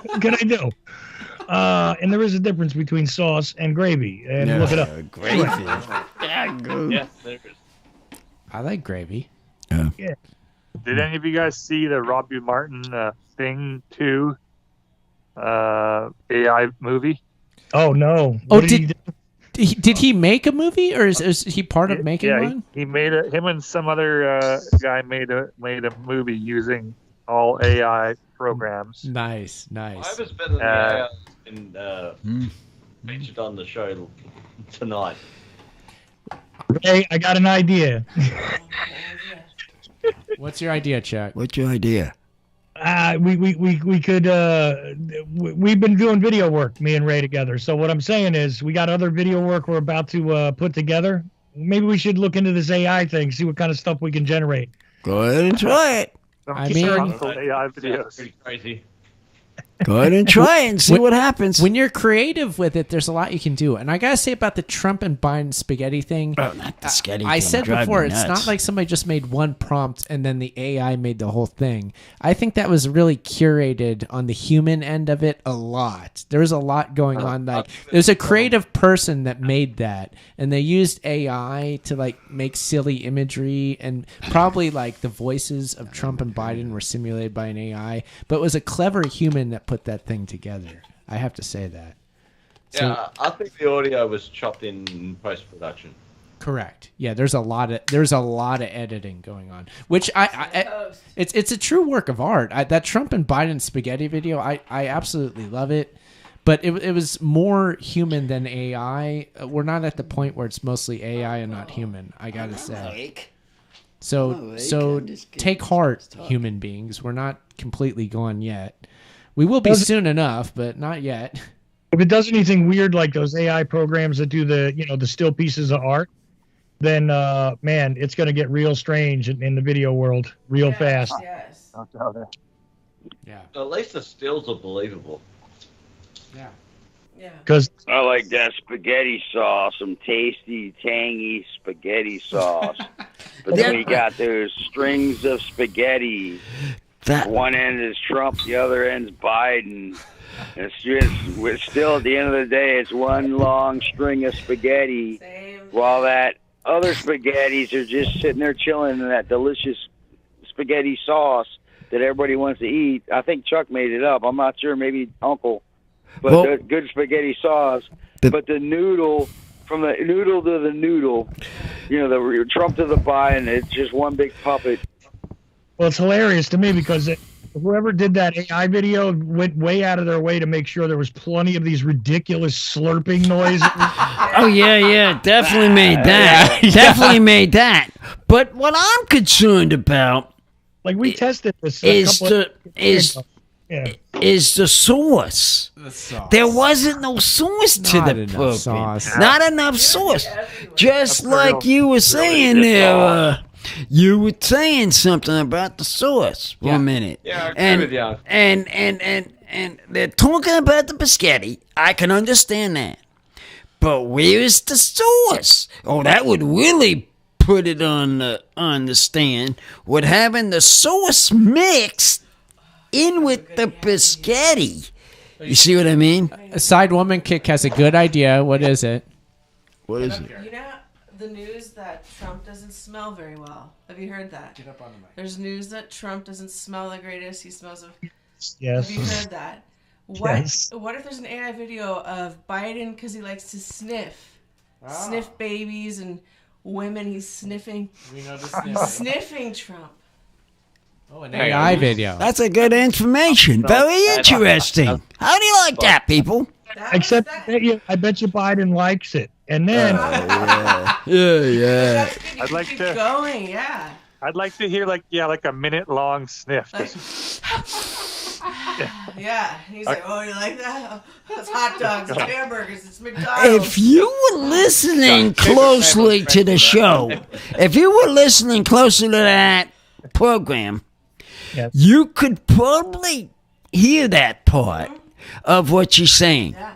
What can I do? And there is a difference between sauce and gravy. And look it up. Gravy. Yeah, good. Yeah, there is. I like gravy. Yeah. Did any of you guys see the Robbie Martin Thing 2 AI movie? Oh, no. Oh, What did he do? Did he make a movie, or is he part of making one? He made him and some other guy made a movie using all AI programs. Nice. I was better than the AI featured on the show tonight. Hey, I got an idea. What's your idea, Chuck? What's your idea? we could we've been doing video work, me and Ray together. So what I'm saying is we got other video work we're about to put together. Maybe we should look into this AI thing, see what kind of stuff we can generate. Go ahead and try it. I mean, AI videos. Pretty crazy. Go ahead and try it and see what happens. When you're creative with it, there's a lot you can do. And I gotta say about the Trump and Biden spaghetti thing. Oh, not the spaghetti I thing. said Drive before, me it's nuts. not like somebody just made one prompt and then the AI made the whole thing. I think that was really curated on the human end of it a lot. There was a lot going on. Like there's a creative person that made that, and they used AI to like make silly imagery, and probably like the voices of Trump and Biden were simulated by an AI, but it was a clever human that put that thing together. I have to say that. Yeah, I think the audio was chopped in post-production. Correct. Yeah, there's a lot of editing going on, which it's a true work of art. That Trump and Biden spaghetti video, I absolutely love it, but it was more human than AI. We're not at the point where it's mostly AI and not human, I gotta say. So take heart, human beings. We're not completely gone yet. We will be soon enough, but not yet. If it does anything weird like those AI programs that do the still pieces of art, then man, it's going to get real strange in the video world real fast. Yes. Yeah. At least the stills are believable. Yeah. Yeah. Because I like that spaghetti sauce, some tasty, tangy spaghetti sauce. But then we got those strings of spaghetti. One end is Trump, the other end's Biden. And we're still, at the end of the day, it's one long string of spaghetti. While that other spaghettis are just sitting there chilling in that delicious spaghetti sauce that everybody wants to eat. I think Chuck made it up. I'm not sure, maybe Uncle. But the good spaghetti sauce. But the noodle, from the noodle to the noodle, the Trump to the Biden, it's just one big puppet. Well, it's hilarious to me because whoever did that AI video went way out of their way to make sure there was plenty of these ridiculous slurping noises. Oh, yeah, definitely made that. Definitely made that. But what I'm concerned about... Like, we tested this is the sauce. There wasn't no sauce to the puppet. Not enough sauce. Just like you were saying there, you were saying something about the sauce for a minute. Yeah, I agree with you. And they're talking about the biscotti. I can understand that. But where's the sauce? Oh, that would really put it on the stand. With having the sauce mixed in with the biscotti. You see what I mean? A side woman kick has a good idea. What is it? What is it? You know the news that Trump doesn't smell very well. Have you heard that? Get up on the mic. There's news that Trump doesn't smell the greatest. He smells of... Yes. Have you heard that? What if there's an AI video of Biden because he likes to sniff babies and women? He's sniffing. We know Sniffing Trump. Oh, an AI video. That's a good information. Very interesting. How do you like that, people? Except I bet you Biden likes it. And then yeah. I'd like to going, yeah. I'd like to hear like a minute long sniff. Yeah. He's like, oh, you like that? Oh, that's hot dogs, it's hamburgers, it's McDonald's. If you were listening closely to the show, if you were listening closely to that program, you could probably hear that part of what she's saying. Yeah.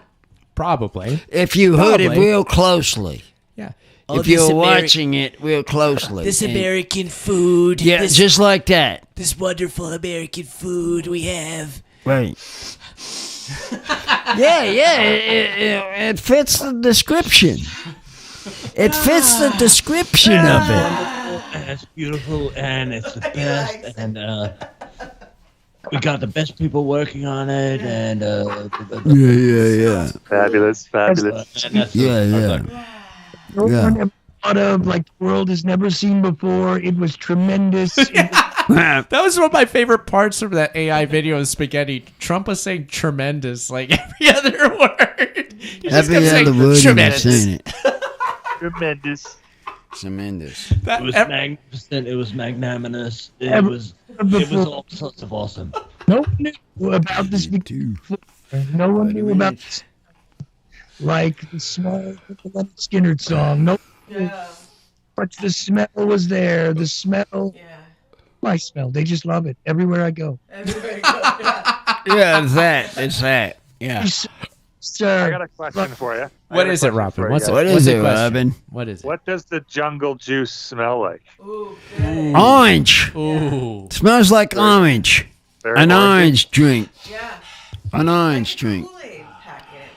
Probably. If you heard it real closely. Yeah. If you're watching it real closely. This American food. Yeah, just like that. This wonderful American food we have. Right. It fits the description. It fits the description of it. And it's beautiful and it's the best and we got the best people working on it and yeah. Fabulous. Yeah. Like the world has never seen before. It was tremendous. That was one of my favorite parts of that AI video of spaghetti. Trump was saying tremendous like every other word. Every other word he was saying it. Tremendous. It was magnificent. It was magnanimous. It was all sorts of awesome. No one knew about this before. No one knew about this. Like the smell of the Leonard Skinner song. No one knew. But the smell was there. The smell. Yeah. My smell. They just love it everywhere I go. Everywhere I go. Yeah, it's that. It's that. Yeah. Sir. I got a question for you. What is it, Robin? What is it, Robin? What is it? What does the jungle juice smell like? Ooh, Orange. Ooh. Smells like orange. An orange drink. Yeah. An orange drink. Kool-Aid packet,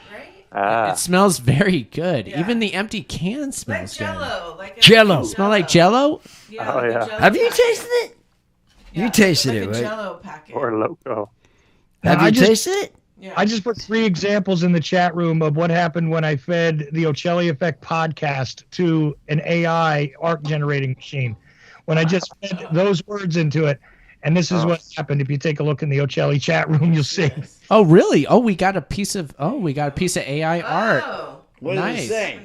right? It smells very good. Even the empty can smells Jello, good. like Jello. Smell like Jello? Yeah, Oh, yeah. Have you tasted it? You tasted like it, a right? Jello packet. Or Loco? Have you tasted it? Yeah. I just put 3 examples in the chat room of what happened when I fed the Ocelli Effect podcast to an AI art generating machine. When I just fed those words into it, and this is what happened. If you take a look in the Ocelli chat room, you'll see. Oh, really? Oh, we got a piece of AI art. What nice. does it say?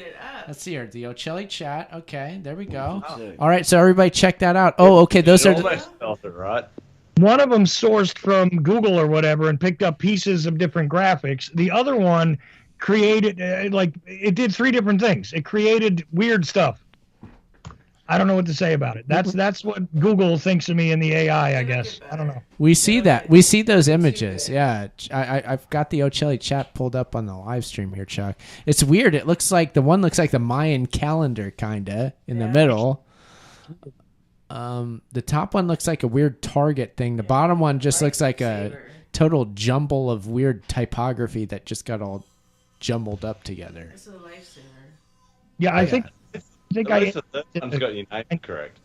Let's see here. The Ocelli chat. Okay, there we go. All right, so everybody check that out. Oh, okay, those are almost felt it, right? One of them sourced from Google or whatever and picked up pieces of different graphics. The other one created, it did 3 different things. It created weird stuff. I don't know what to say about it. That's what Google thinks of me in the AI, I guess. I don't know. We see that. We see those images. Yeah, I've got the Ocelli chat pulled up on the live stream here, Chuck. It's weird. It looks like the Mayan calendar kinda in the middle. The top one looks like a weird Target thing. The bottom one just looks like a total jumble of weird typography that just got all jumbled up together. It's a lifesaver. Yeah, I think At least the third one's got your name correct.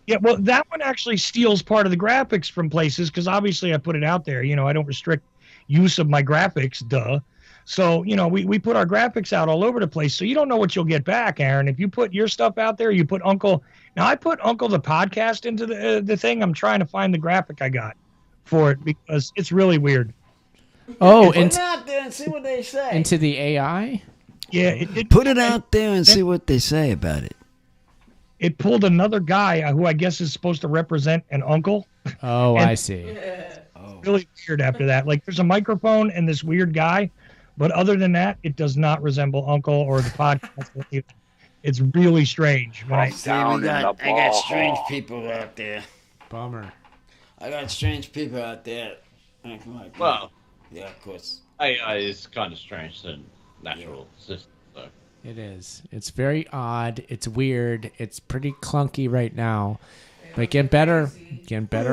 Yeah, well, that one actually steals part of the graphics from places because obviously I put it out there. I don't restrict use of my graphics, duh. So, we put our graphics out all over the place. So you don't know what you'll get back, Aaron. If you put your stuff out there, you put Uncle. Now, I put Uncle the podcast into the thing. I'm trying to find the graphic I got for it because it's really weird. Oh, put it out there and see what they say. Into the AI? Yeah, it did. Put it out there and see what they say about it. It pulled another guy who I guess is supposed to represent an uncle. Oh, I see. Really weird after that. Like, there's a microphone and this weird guy. But other than that, it does not resemble Uncle or the podcast. It's really strange. I got strange people out there. Bummer. I got strange people out there. Well, yeah, of course. AI is kind of strange than natural system, though. It is. It's very odd. It's weird. It's pretty clunky right now. But getting better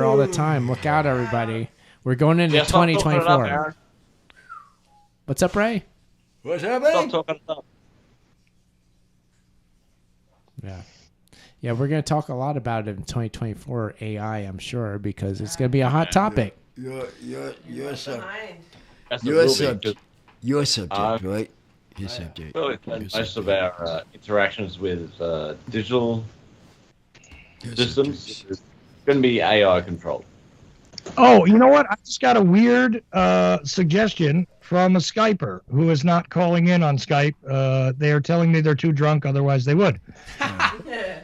all the time. Look out, everybody. We're going into 2024. What's up, Ray? What's up, Ray? Stop talking about. Yeah, we're going to talk a lot about it in 2024 AI, I'm sure, because it's going to be a hot topic. Your subject. Your subject, right? Your subject. Well, most of our interactions with digital systems is going to be AI controlled. Oh, you know what? I just got a weird suggestion from a Skyper who is not calling in on Skype. They are telling me they're too drunk, otherwise they would.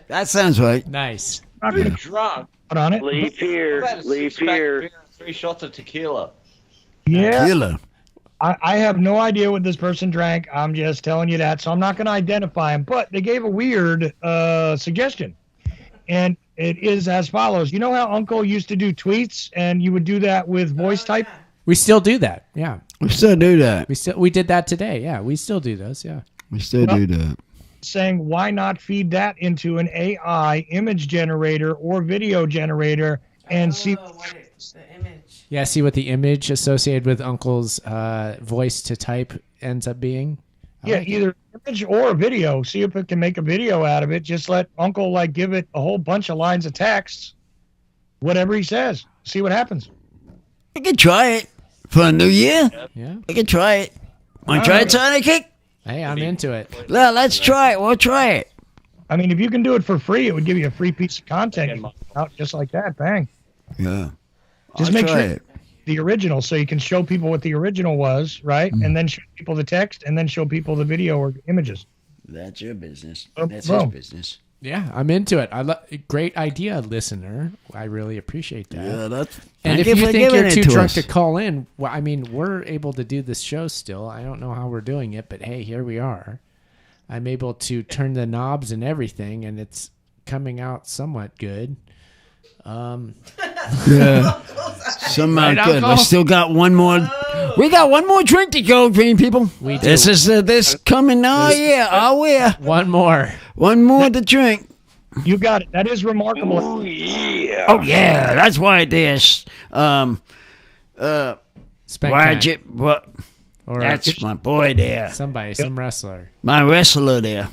That sounds right. Nice. Not gonna drunk. put on it. Leave here. Leave here. 3 shots of tequila. Yeah. Tequila. I have no idea what this person drank. I'm just telling you that, so I'm not going to identify him. But they gave a weird suggestion, and it is as follows. You know how Uncle used to do tweets, and you would do that with voice type? We still do that. Yeah. We still do that. We did that today. Yeah, we still do those. Yeah. We still do that. Saying, why not feed that into an AI image generator or video generator and see the image. Yeah, see what the image associated with Uncle's voice to type ends up being. Either image or video. See if it can make a video out of it. Just let Uncle give it a whole bunch of lines of text, whatever he says. See what happens. I can try it for a new year. Yeah. I can try it. Want to try it, sidekick? Hey, I'm into it. Well, let's try it. We'll try it. I mean, if you can do it for free, it would give you a free piece of content out just like that. Bang. Yeah. Just make sure the original, so you can show people what the original was, right? And then show people the text, and then show people the video or images. That's your business. Oh, That's his business. Yeah, I'm into it. Great idea, listener. I really appreciate that. Yeah, that's. And if you think you're too drunk to call in, well, I mean, we're able to do this show still. I don't know how we're doing it, but hey, here we are. I'm able to turn the knobs and everything, and it's coming out somewhat good. Yeah, somehow good. We still got one more. We got one more drink to go, green people. We do. This is this coming. Oh yeah, oh yeah. One more to drink. You got it. That is remarkable. Oh yeah. Oh yeah, that's why this. Why'd you? What? Or that's my boy there. Somebody, some wrestler. My wrestler there.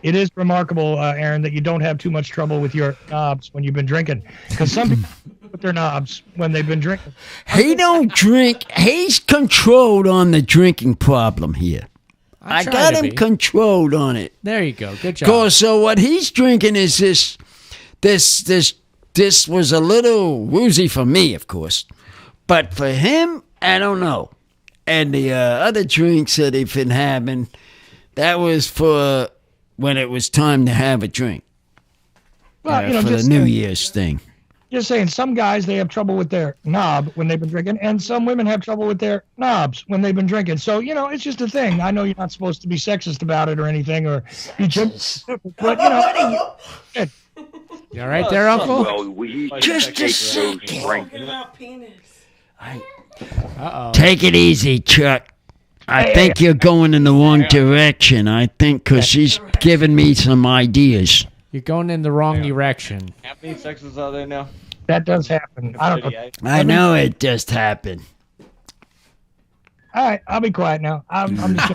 It is remarkable, Aaron, that you don't have too much trouble with your knobs when you've been drinking. Because some people put their knobs when they've been drinking. He don't drink. He's controlled on the drinking problem here. I got him controlled on it. There you go. Good job. So what he's drinking is this was a little woozy for me, of course. But for him, I don't know. And the other drinks that they've been having, that was for when it was time to have a drink. Well, for the New Year's thing. Just saying, some guys, they have trouble with their knob when they've been drinking, and some women have trouble with their knobs when they've been drinking. So, it's just a thing. I know you're not supposed to be sexist about it or anything, or be but, You all right there, Uncle? Well, we just a second. Uh-oh. Take it easy, Chuck. I think you're going in the wrong direction. I think because she's giving me some ideas. You're going in the wrong direction. How many sexes are there now? That does happen. I don't know. I know it just happened. All right, I'll be quiet now. I'm just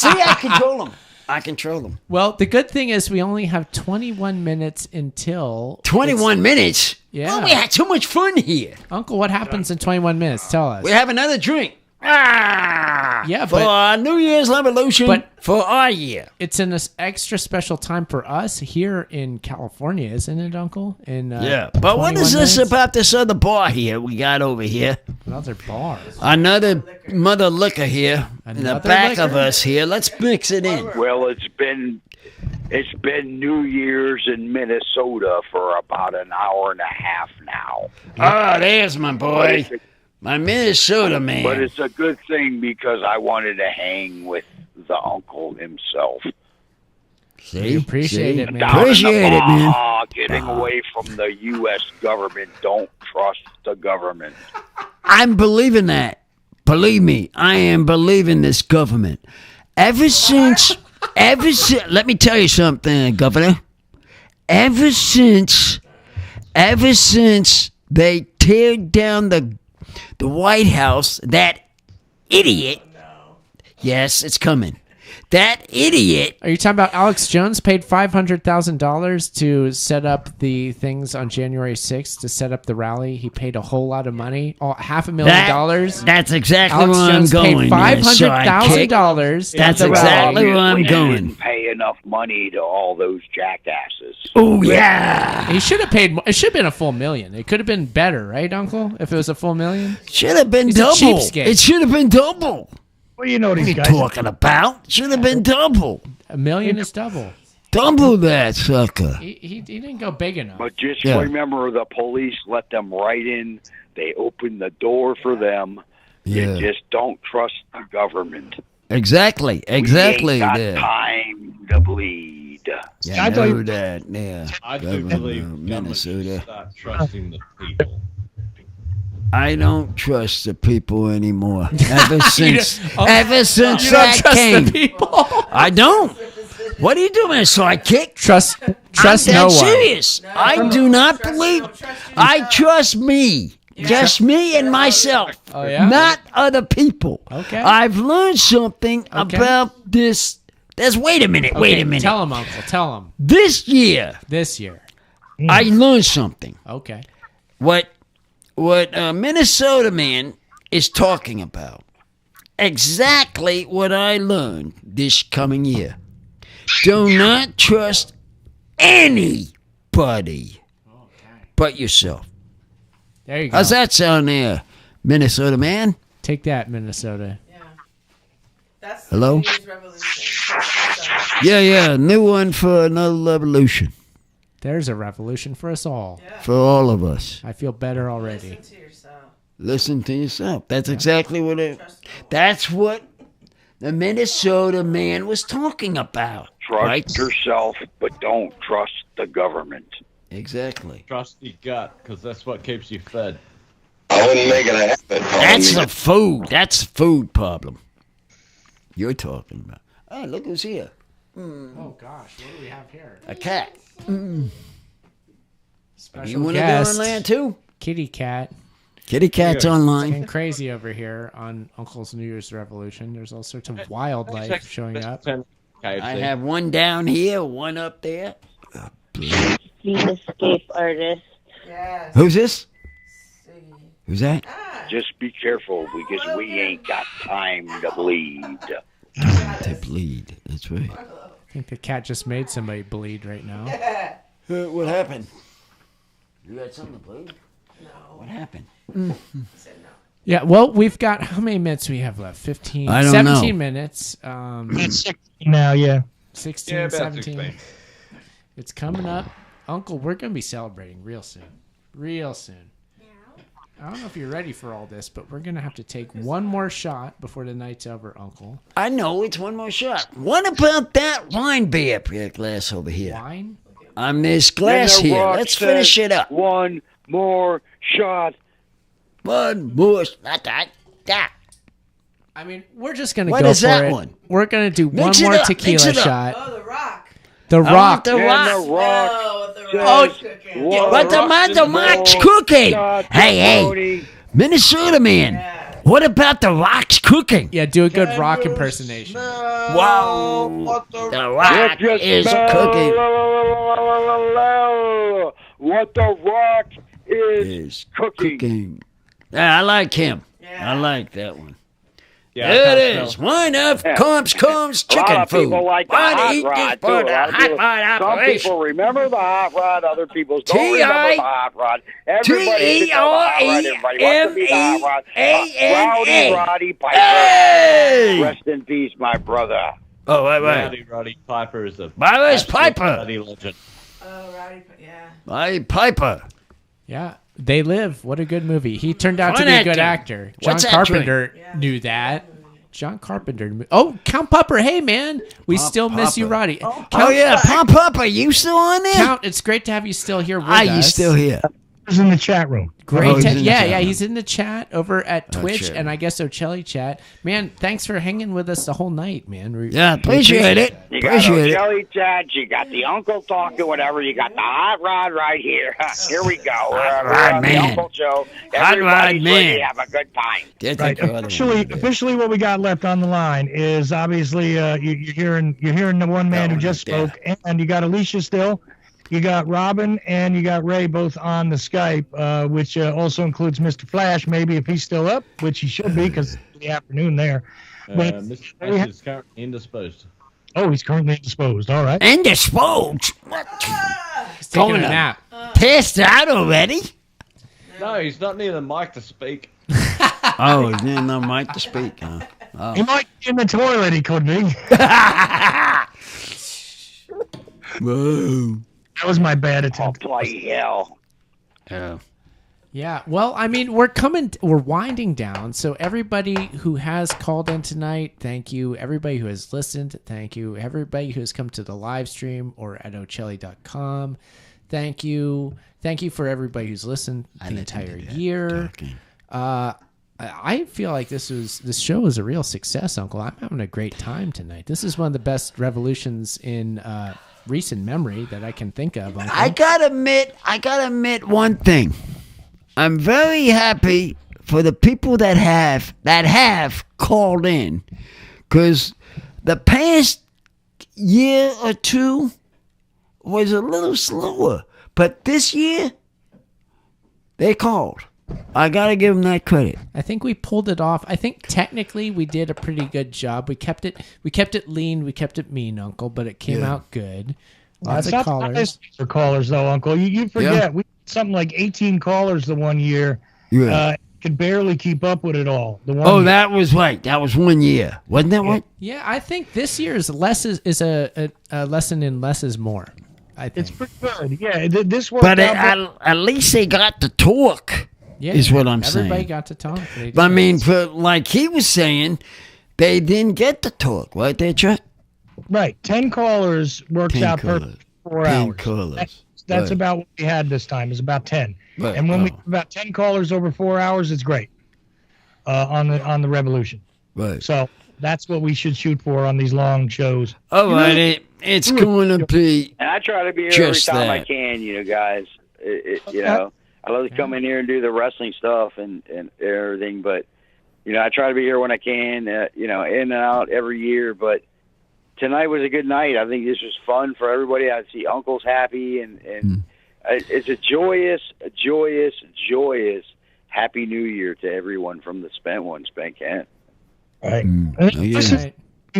See, I control them. Well, the good thing is we only have 21 minutes until... 21 minutes? Yeah. Oh, we had so much fun here. Uncle, what happens in 21 minutes? Tell us. We have another drink. Yeah, for our New Year's revolution for our year. It's an extra special time for us here in California, isn't it, Uncle? Yeah, but what is this about this other bar here we got over here? Another bar. Another mother liquor here in the back of us here. Let's mix it in. Well, it's been New Year's in Minnesota for about an hour and a half now. Oh, there's my boy. My Minnesota man. But it's a good thing because I wanted to hang with the uncle himself. See? Appreciate it, man. Appreciate it, man. Getting away from the U.S. government. Don't trust the government. I'm believing that. Believe me, I am believing this government. Ever since, let me tell you something, Governor. Ever since they teared down the White House, that idiot. Yes, it's coming. That idiot. Are you talking about Alex Jones paid $500,000 to set up the things on January 6th, to set up the rally? He paid a whole lot of money, $500,000. That's exactly Alex where Jones I'm going. Paid $500,000. That's exactly where I'm going. Didn't pay enough money to all those jackasses. Oh yeah. He should have paid. It should have been a full $1 million. It could have been better, right, Uncle? If it was a full $1 million. Should have been double. It should have been double. Well, you know what he's talking about. Should have been double. $1 million is double. Double that sucker. He didn't go big enough. But just remember, the police let them right in. They opened the door for them. Yeah. You just don't trust the government. Exactly. We ain't got time to bleed. Yeah, I know that. Yeah. I do believe Minnesota. Start trusting the people. I don't trust the people anymore. Ever since you that trust came, the people. I don't. What are you doing, sidekick? Trust I'm no one. serious. I do not believe. I trust me. Just me and myself. Oh, yeah? Not other people. Okay. I've learned something about this. Wait a minute. Tell him, Uncle. Tell him. This year, I learned something. Okay. What Minnesota man is talking about. Exactly what I learned this coming year. Do not trust anybody but yourself. There you go. How's that sound there, Minnesota man? Take that, Minnesota. Yeah. That's hello? New Year's revolution. Yeah, new one for another revolution. There's a revolution for us all. For all of us. I feel better already. Listen to yourself. Listen to yourself. That's exactly what that's what the Minnesota man was talking about. Trust yourself, but don't trust the government. Exactly. Trust your gut, because that's what keeps you fed. I wouldn't make it a habit. That's the food. That's the food problem you're talking about. Oh, look who's here. Oh, gosh. What do we have here? A cat. Special You want to go guest, on land too? Kitty Cat. Kitty Cat's online. It's getting crazy over here on Uncle's New Year's Revolution. There's all sorts of wildlife showing up. I have one down here, one up there. The escape artist. Yes. Who's this? Who's that? Just be careful, because we ain't got time to bleed. To bleed. That's right. I think the cat just made somebody bleed right now. What happened? You got something to bleed? No. What happened? Yeah, well, we've got, how many minutes we have left? 15? I don't 17 know. minutes. It's 16 now, yeah. 16, Yeah, about 17. 16. It's coming up. Uncle, we're going to be celebrating real soon. Real soon. I don't know if you're ready for all this, but we're going to have to take one more shot before the night's over, Uncle. I know, it's one more shot. What about that wine beer glass over here? Wine? On this glass Then the here. rock Let's finish says, it up. One more shot. One more. Not that. I mean, we're just going to What go is for that it. one? We're going to do Mix one it more up, tequila mix it up. shot. Oh, The Rock. The I Rock. want the And rock. the rock Oh, The says, Rock's cooking. What the rock's cooking? Hey. Minnesota man. What about the rock's cooking? Yeah, do a good rock impersonation. Wow. The rock is cooking. What the rock is cooking. Yeah, I like him. I like that one. Yeah, There it is. Wine up comes A lot chicken of food. people like the Why hot eat rod, this too. for A the lot of hot people- rod Some operation? people remember the hot rod, other people don't remember the hot rod. Everybody should know the hot rod. Everybody wants to be the hot rod. Rowdy Roddy Piper. Hey! Rest in peace, my brother. Oh, wait. Rowdy Roddy Piper is a Where's absolute Piper? bloody legend. Oh, Rowdy, yeah. My Piper. Yeah, They Live. What a good movie. He turned out to Fun be a good actor. actor. John What's that Carpenter knew that. John Carpenter. Oh, Count Pupper. Hey, man. We still miss you, Roddy. Oh, yeah. Pop Up. Are you still on there? Count, it's great to have you still here with Are us. you still here? He's in the chat room. Great. he's in the Yeah, chat yeah. room. He's in the chat over at Twitch sure. and I guess Ocelli chat. Man, thanks for hanging with us the whole night, man. Yeah, appreciate it. You got Appreciate it. Kelly chat, you got the uncle talking, whatever. You got the hot rod right here. Here we go. We're rod on the man. Uncle Show. Hot rod Everybody's man. ready to have a good time. Right. Officially, what we got left on the line is obviously you're hearing the one man who just spoke, and you got Alicia still, you got Robin, and you got Ray both on the Skype, which also includes Mr. Flash, maybe if he's still up, which he should be because it's the afternoon there. But Mr. Flash is currently indisposed. oh, he's currently indisposed. All right. Indisposed? What? He's taking a nap. Passed out already? No, he's not near the mic to speak. Oh, he's near the mic to speak, huh? Oh. He might be in the toilet, he could be. Whoa. That was my bad attempt. Play hell. Yeah. Yeah, well, I mean, we're winding down. So everybody who has called in tonight, thank you. Everybody who has listened, thank you. Everybody who has come to the live stream or at Ocelli.com, thank you. Thank you for everybody who's listened the entire year. I feel like this show was a real success, Uncle. I'm having a great time tonight. This is one of the best revolutions in recent memory that I can think of, Uncle. I gotta admit one thing. I'm very happy for the people that have called in, because the past year or two was a little slower, but this year they called. I gotta give them that credit. I think we pulled it off. I think technically we did a pretty good job. We kept it lean, we kept it mean, Uncle, but it came out good. Lots of callers. For callers, though, Uncle. You forget, we had something like 18 callers the one year. Yeah. Could barely keep up with it all. The one Oh, year. that was right. That was 1 year. Wasn't that right? Yeah, I think this year's less is a lesson in less is more. I think It's pretty good. Yeah, this worked But out. at least they got to talk. Yeah, is what I'm saying. Everybody got to talk. I mean, but like he was saying, they didn't get to talk, right there, Chuck? Right. 10 callers works 10 out callers. per 4 10 hours. callers. That's Right. about what we had this time, is about 10. Right. And when we have about 10 callers over 4 hours, it's great on the Revolution. Right. So that's what we should shoot for on these long shows. All right, it's going to be. And I try to be here just every time I that. can, guys. You know, I love to come in here and do the wrestling stuff and everything, but I try to be here when I can. In and out every year, but tonight was a good night. I think this was fun for everybody. I see uncles happy, and it's a joyous Happy New Year to everyone from the Spent Kent. Right. Yeah.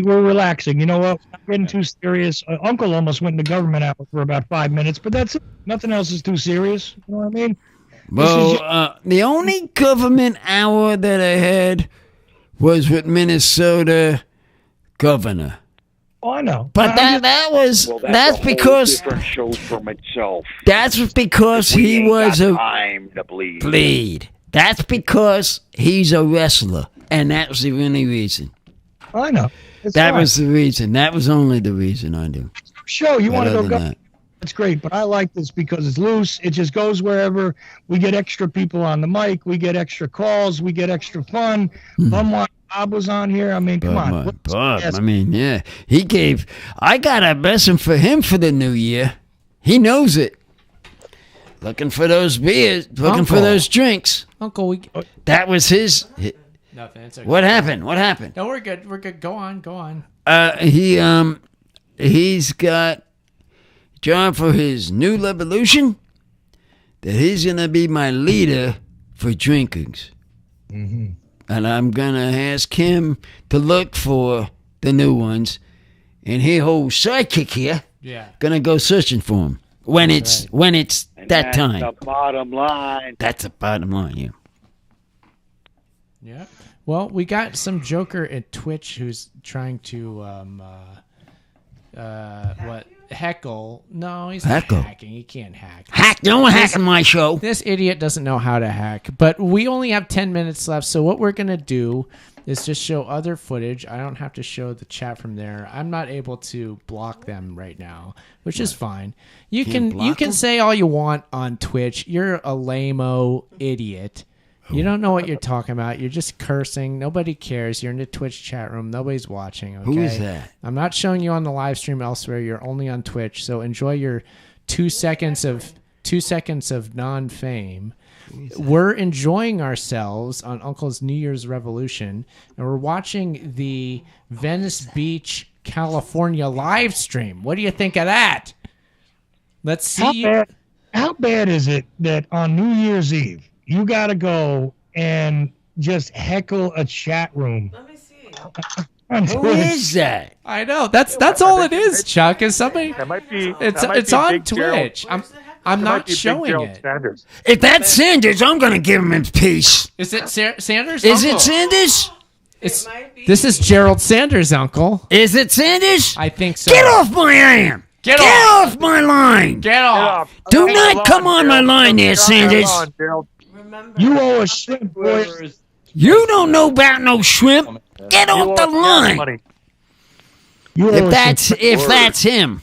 We're relaxing. You know what? We're not getting too serious. Uncle almost went into government hour for about 5 minutes, but that's it. Nothing else is too serious. You know what I mean? Well, the only government hour that I had was with Minnesota governor. Oh, I know. But that's a because whole different show from itself. that's because We he ain't was got a time to bleed. bleed. That's because he's a wrestler, and that's the only reason. I know. It's That fine. was the reason. That was only the reason I do. Show you But want to other go. than that- It's great, but I like this because it's loose. It just goes wherever. We get extra people on the mic. We get extra calls. We get extra fun. Bob was on here. I mean, come on. Bob, I mean, yeah. I got a blessing for him for the new year. He knows it. Looking for those beers, looking for Uncle. those drinks. Uncle, That was his. Nothing. It's okay. What happened? What happened? No, we're good. We're good. Go on. He's got John for his new revolution that he's gonna be my leader for drinkings. Mm-hmm. And I'm gonna ask him to look for the new ones, and his whole sidekick here, gonna go searching for them when it's And that that's time. the bottom line. That's the bottom line, yeah. Yeah. Well, we got some joker at Twitch who's trying to heckle. No, he's Heckle. not hacking. He can't hack. Don't hack on my show. This idiot doesn't know how to hack. But we only have 10 minutes left, so what we're gonna do is just show other footage. I don't have to show the chat from there. I'm not able to block them right now, which is fine. You Can't can block them? say all you want on Twitch. You're a lame-o idiot. You don't know what you're talking about. You're just cursing. Nobody cares. You're in the Twitch chat room. Nobody's watching. Okay? Who is that? I'm not showing you on the live stream elsewhere. You're only on Twitch. So enjoy your 2 seconds of non-fame. We're enjoying ourselves on Uncle's New Year's Revolution, and we're watching the Venice Beach, California live stream. What do you think of that? Let's see. How bad is it that on New Year's Eve you got to go and just heckle a chat room? Let me see. Who is that? I know. That's all it is, Chuck. Is somebody? That might be. It's on Twitch. I'm not showing it. Sanders. If that's Sanders, I'm gonna give him his piece. Is it Sanders? Is Uncle? it Sanders? This is Gerald Sanders, Uncle. Is it Sanders? I think so. Get off my iron! Get off my line! Get off! Do not come on my line there, Sanders. You owe a shrimp, boy. You don't know about no shrimp. Get off the line. If that's him.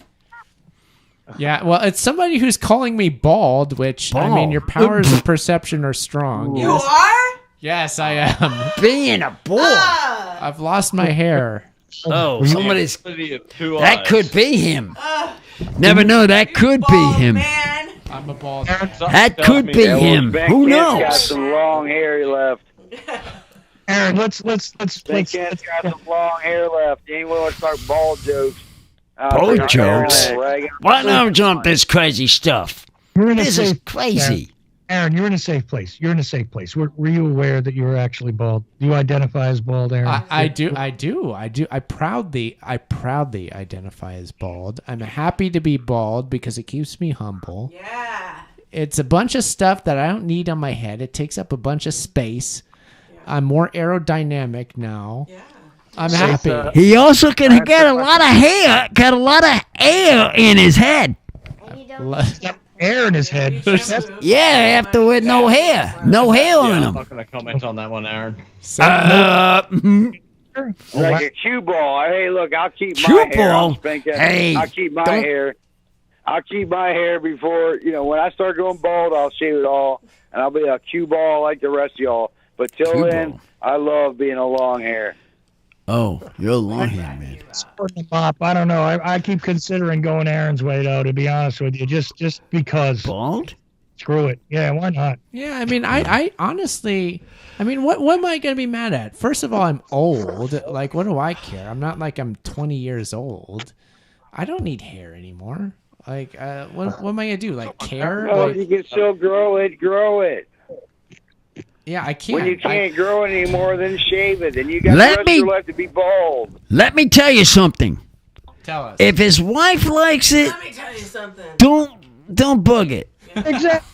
Yeah, well, it's somebody who's calling me bald, which, I mean, your powers of perception are strong. You are? Yes, I am. Being a bull. I've lost my hair. Oh, somebody's. Two That eyes. could be him. Never know. That could be him. I'm a bald. That could be him. Who Got knows? some long hair left. Aaron, let's Kent's got some long hair left. He ain't willing to start bald jokes. Bald jokes. Why not jump this crazy stuff? You're in a This is safe crazy. Aaron, you're in a safe place. You're in a safe place. Were you aware that you were actually bald? Do you identify as bald, Aaron? I do. I proudly identify as bald. I'm happy to be bald because it keeps me humble. Yeah. It's a bunch of stuff that I don't need on my head. It takes up a bunch of space. I'm more aerodynamic now. Yeah. I'm happy. He also can get a lot of hair, got a lot of air in his head. Hair in his head. Yeah, after with no hair. No hair on I'm him. not going to comment on that one, Aaron. Like a cue ball. Hey, look, I'll keep my Cue hair. ball? I'll spank that. Hey, I'll keep my don't- hair. I'll keep my hair before, when I start going bald, I'll shave it all, and I'll be a cue ball like the rest of y'all. But till Cue then, ball. I love being a long hair. Oh, you're a long hair, man. Mop, I don't know. I keep considering going Aaron's way, though, to be honest with you. Just because. Bald? Screw it. Yeah, why not? Yeah, I mean, I honestly, what am I going to be mad at? First of all, I'm old. Like, what do I care? I'm not like I'm 20 years old. I don't need hair anymore. Like, what am I going to do? Like, care? Oh, Like, you can still grow it. Grow it. yeah, I can't. When you can't grow it anymore, then shave it. Then you got Let the rest me- of your life to be bald. Let me tell you something. Tell us. If his wife likes it, Let me tell you something. don't bug it. Exactly.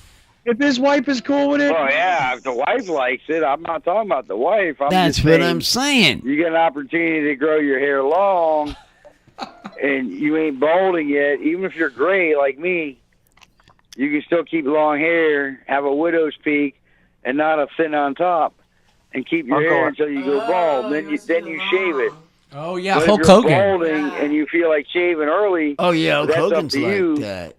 If his wife is cool with it. Oh, yeah, if the wife likes it. I'm not talking about the wife. That's just what saying, I'm saying. You get an opportunity to grow your hair long, and you ain't balding yet. Even if you're gray like me, you can still keep long hair, have a widow's peak, and not a thin on top, and keep your hair until you go bald. Then you shave it. Oh, yeah, But Hulk if you're Hogan. balding and you feel like shaving early, Oh, yeah, Hulk that's Hogan's up to like you. that.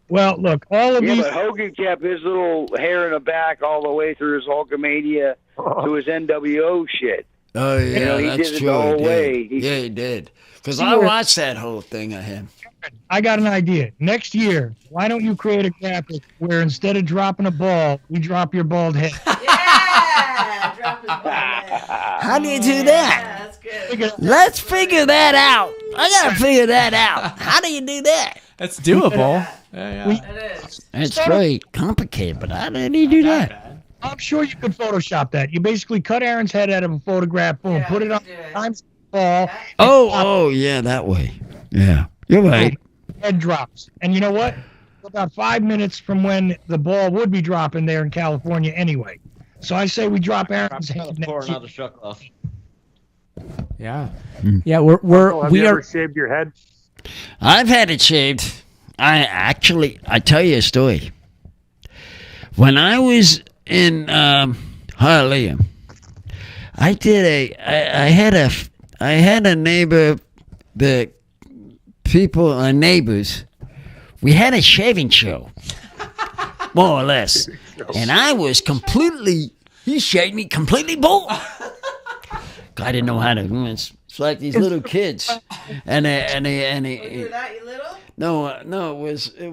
Well, look, all of Yeah, these. but Hogan kept his little hair in the back all the way through his Hulkamania to his NWO shit. Oh, yeah, he that's did it true. the whole he way. did. Yeah, he did. Because I watched that whole thing of him. I got an idea. Next year, why don't you create a graphic where instead of dropping a ball, we drop your bald head? Yeah, drop his ball head. How do you do that? That's good. Let's figure that out. I got to figure that out. How do you do that? That's doable. Yeah. It is. It's very complicated, but how did he do that? I'm sure you could Photoshop that. You basically cut Aaron's head out of a photograph, boom, put it on times ball. Oh, yeah, that way. Yeah, you're right. Head drops. And you know what? About 5 minutes from when the ball would be dropping there in California anyway. So I say we drop Aaron's head Pour next year. another shot glass. Yeah. Yeah, we you are. ever shaved your head? I've had it shaved. I tell you a story. When I was in Hialeah, I had a neighbor, neighbors. We had a shaving show, more or less, and I was he shaved me completely bald. I didn't know how to. It's like these little kids, and You're that you little? no, it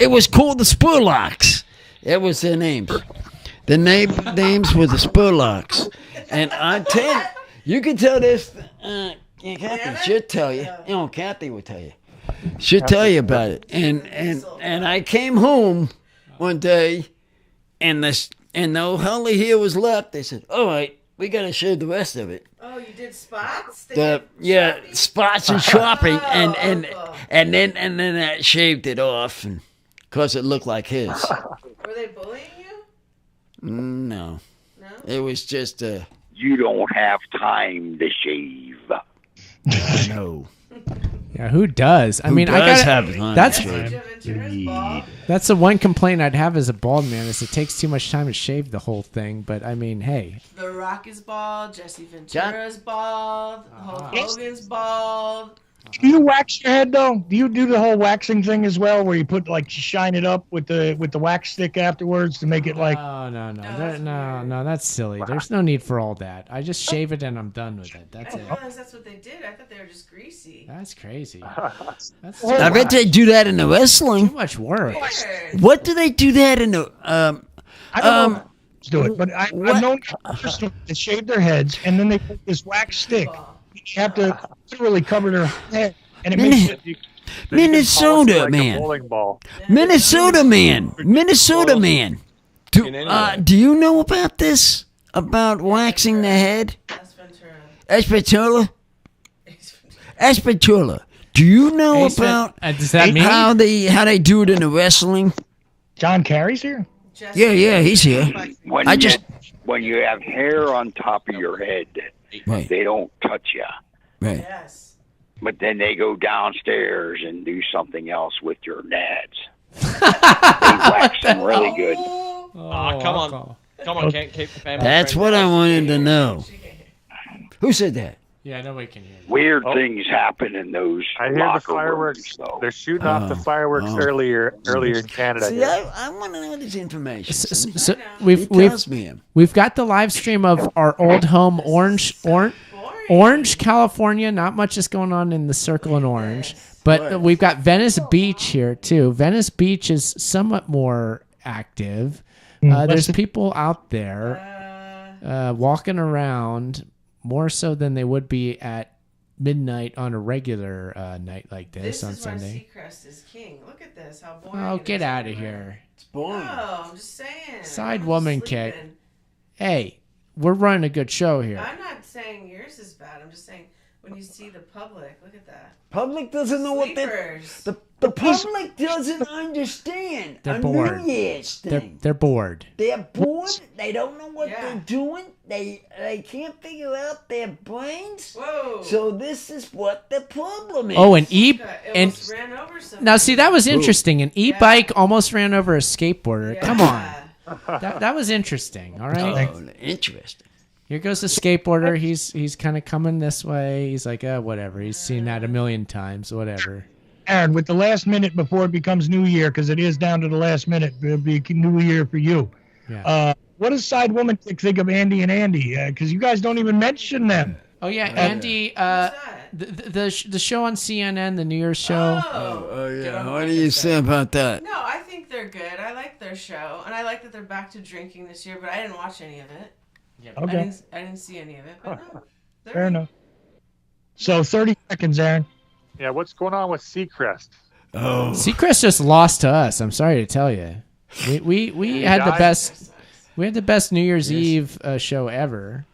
was called the Spurlocks. It was their names. The names were the Spurlocks, and I tell you can tell this. Kathy should tell you. Kathy will tell you. She'll tell you about it. And I came home one day, and no hardly hair was left. They said, "All right, we got to shave the rest of it." Oh, you did spots? Spots and shopping, and then I shaved it off, and cause it looked like his. Were they bullying you? No, it was just You don't have time to shave. no. Yeah, who does? I mean, does I have got time that's to that's the one complaint I'd have as a bald man is it takes too much time to shave the whole thing. But I mean, hey, The Rock is bald. Jesse Ventura's bald. Hulk Hogan's bald. Do you wax your head though? Do you do the whole waxing thing as well, where you put shine it up with the wax stick afterwards to make it like? no, that's silly. There's no need for all that. I just shave it and I'm done with it. That's I it. didn't realize that's what they did. I thought they were just greasy. That's crazy. That's I bet they do that in the wrestling. too much work. What do they do that in the I don't know if do it, but I've known people to shave their heads and then they put this wax stick. You have to literally cover their head, and it makes it. Minnesota like man. A bowling ball. Minnesota man. Do you know about this? About waxing the head? Espatula? Do you know about does that mean how they do it in the wrestling? John Kerry's here. Yeah, he's here. When you have hair on top of your head, Right. they don't touch you. Right. Yes. but then they go downstairs and do something else with your nads. They wax them really good. Come on. Come on, can't keep the family. That's what I wanted to know. Who said that? Yeah, nobody can hear. Weird things happen in those. I hear the fireworks. They're shooting off the fireworks earlier in Canada. See, I want to know this information. So we've got the live stream of our old home, Orange, California. Not much is going on in the Circle in Orange, but we've got Venice Beach here too. Venice Beach is somewhat more active. There's people out there walking around more so than they would be at midnight on a regular night like this on Sunday. This is why Seacrest is king. Look at this. How boring. Oh, get out of here. It's boring. No, I'm just saying. Side woman kick. Hey, we're running a good show here. I'm not saying yours is bad. I'm just saying when you see the public, look at that. Public doesn't know what the public doesn't understand. They're a bored. New Year's thing. They're bored. They're bored. They don't know what they're doing. They can't figure out their brains. Whoa. So this is what the problem is. Oh, an ran over somebody. now see that was interesting. An e-bike almost ran over a skateboarder. Yeah. Come on, that was interesting. All right, interesting. Here goes the skateboarder. He's kind of coming this way. He's like, whatever. He's seen that a million times. Whatever. Aaron, with the last minute before it becomes New Year, because it is down to the last minute, it'll be New Year for you. Yeah. What does Side Woman think of Andy and Andy? Because you guys don't even mention them. Oh yeah, Andy. The show on CNN, the New Year's show. Oh yeah. What do you say about that? No, I think they're good. I like their show, and I like that they're back to drinking this year. But I didn't watch any of it. Yeah, okay. I didn't see any of it. But no, fair enough. So 30 seconds, Aaron. Yeah, what's going on with Seacrest? Oh, Seacrest just lost to us. I'm sorry to tell you. We had the best. We had the best New Year's Eve show ever,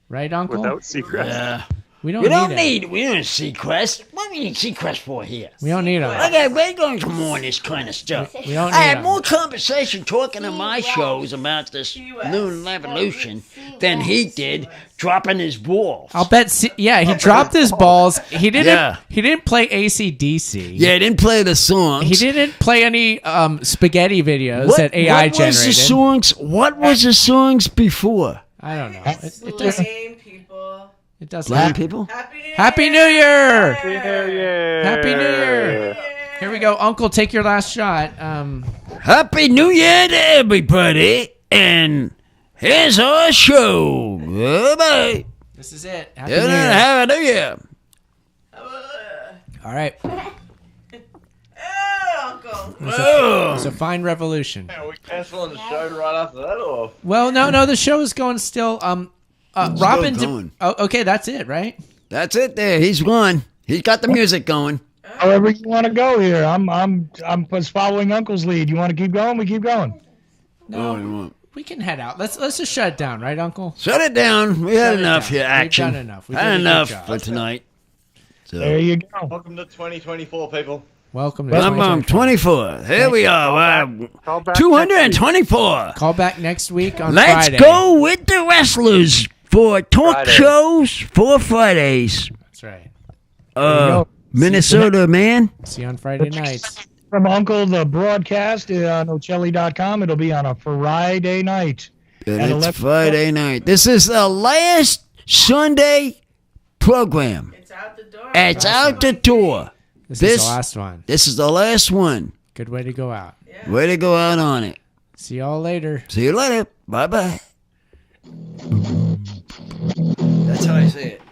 right, Uncle? Without Seacrest. Yeah. We don't need Seacrest. What do we need Seacrest for here? We don't need him. Okay, we're going to more on this kind of stuff. We don't need I had him. more conversation talking on my shows about this new revolution than he did dropping his balls. I'll bet. He dropped his balls. He didn't. Yeah. He didn't play AC/DC. Yeah, he didn't play the songs. He didn't play any spaghetti videos that AI generated. What was the songs before? I don't know. It doesn't. Blind people. Happy New Year! Happy New Year! Happy New Year! Here we go, Uncle. Take your last shot. Happy New Year to everybody, and here's our show. Bye-bye. This is it. Happy New Year. Happy New Year. All right. Uncle. It's a fine revolution. Are we canceling the show right after that, or? Well, no. The show is going still. Robin. Going. Okay, that's it, right? That's it. There, he's gone. He's got the music going. However you want to go here, I'm just following Uncle's lead. You want to keep going? We keep going. No, we can head out. Let's just shut it down, right, Uncle? Shut it down. We had enough here. Action. We've done enough. We had enough for tonight. So. There you go. Welcome to 2024, people. Welcome to 2024. Here we are. 224. Call back next week on Let's Friday. Go with the wrestlers for talk shows for Fridays. That's right. Minnesota, man. See you on Friday nights. From Uncle, the broadcast on Ocelli.com. It'll be on a Friday night. It's Friday night. This is the last Sunday program. It's out the door. It's out the door. This is the last one. This is the last one. Good way to go out. Yeah. Way to go out on it. See y'all later. See you later. Bye-bye. That's how I say it.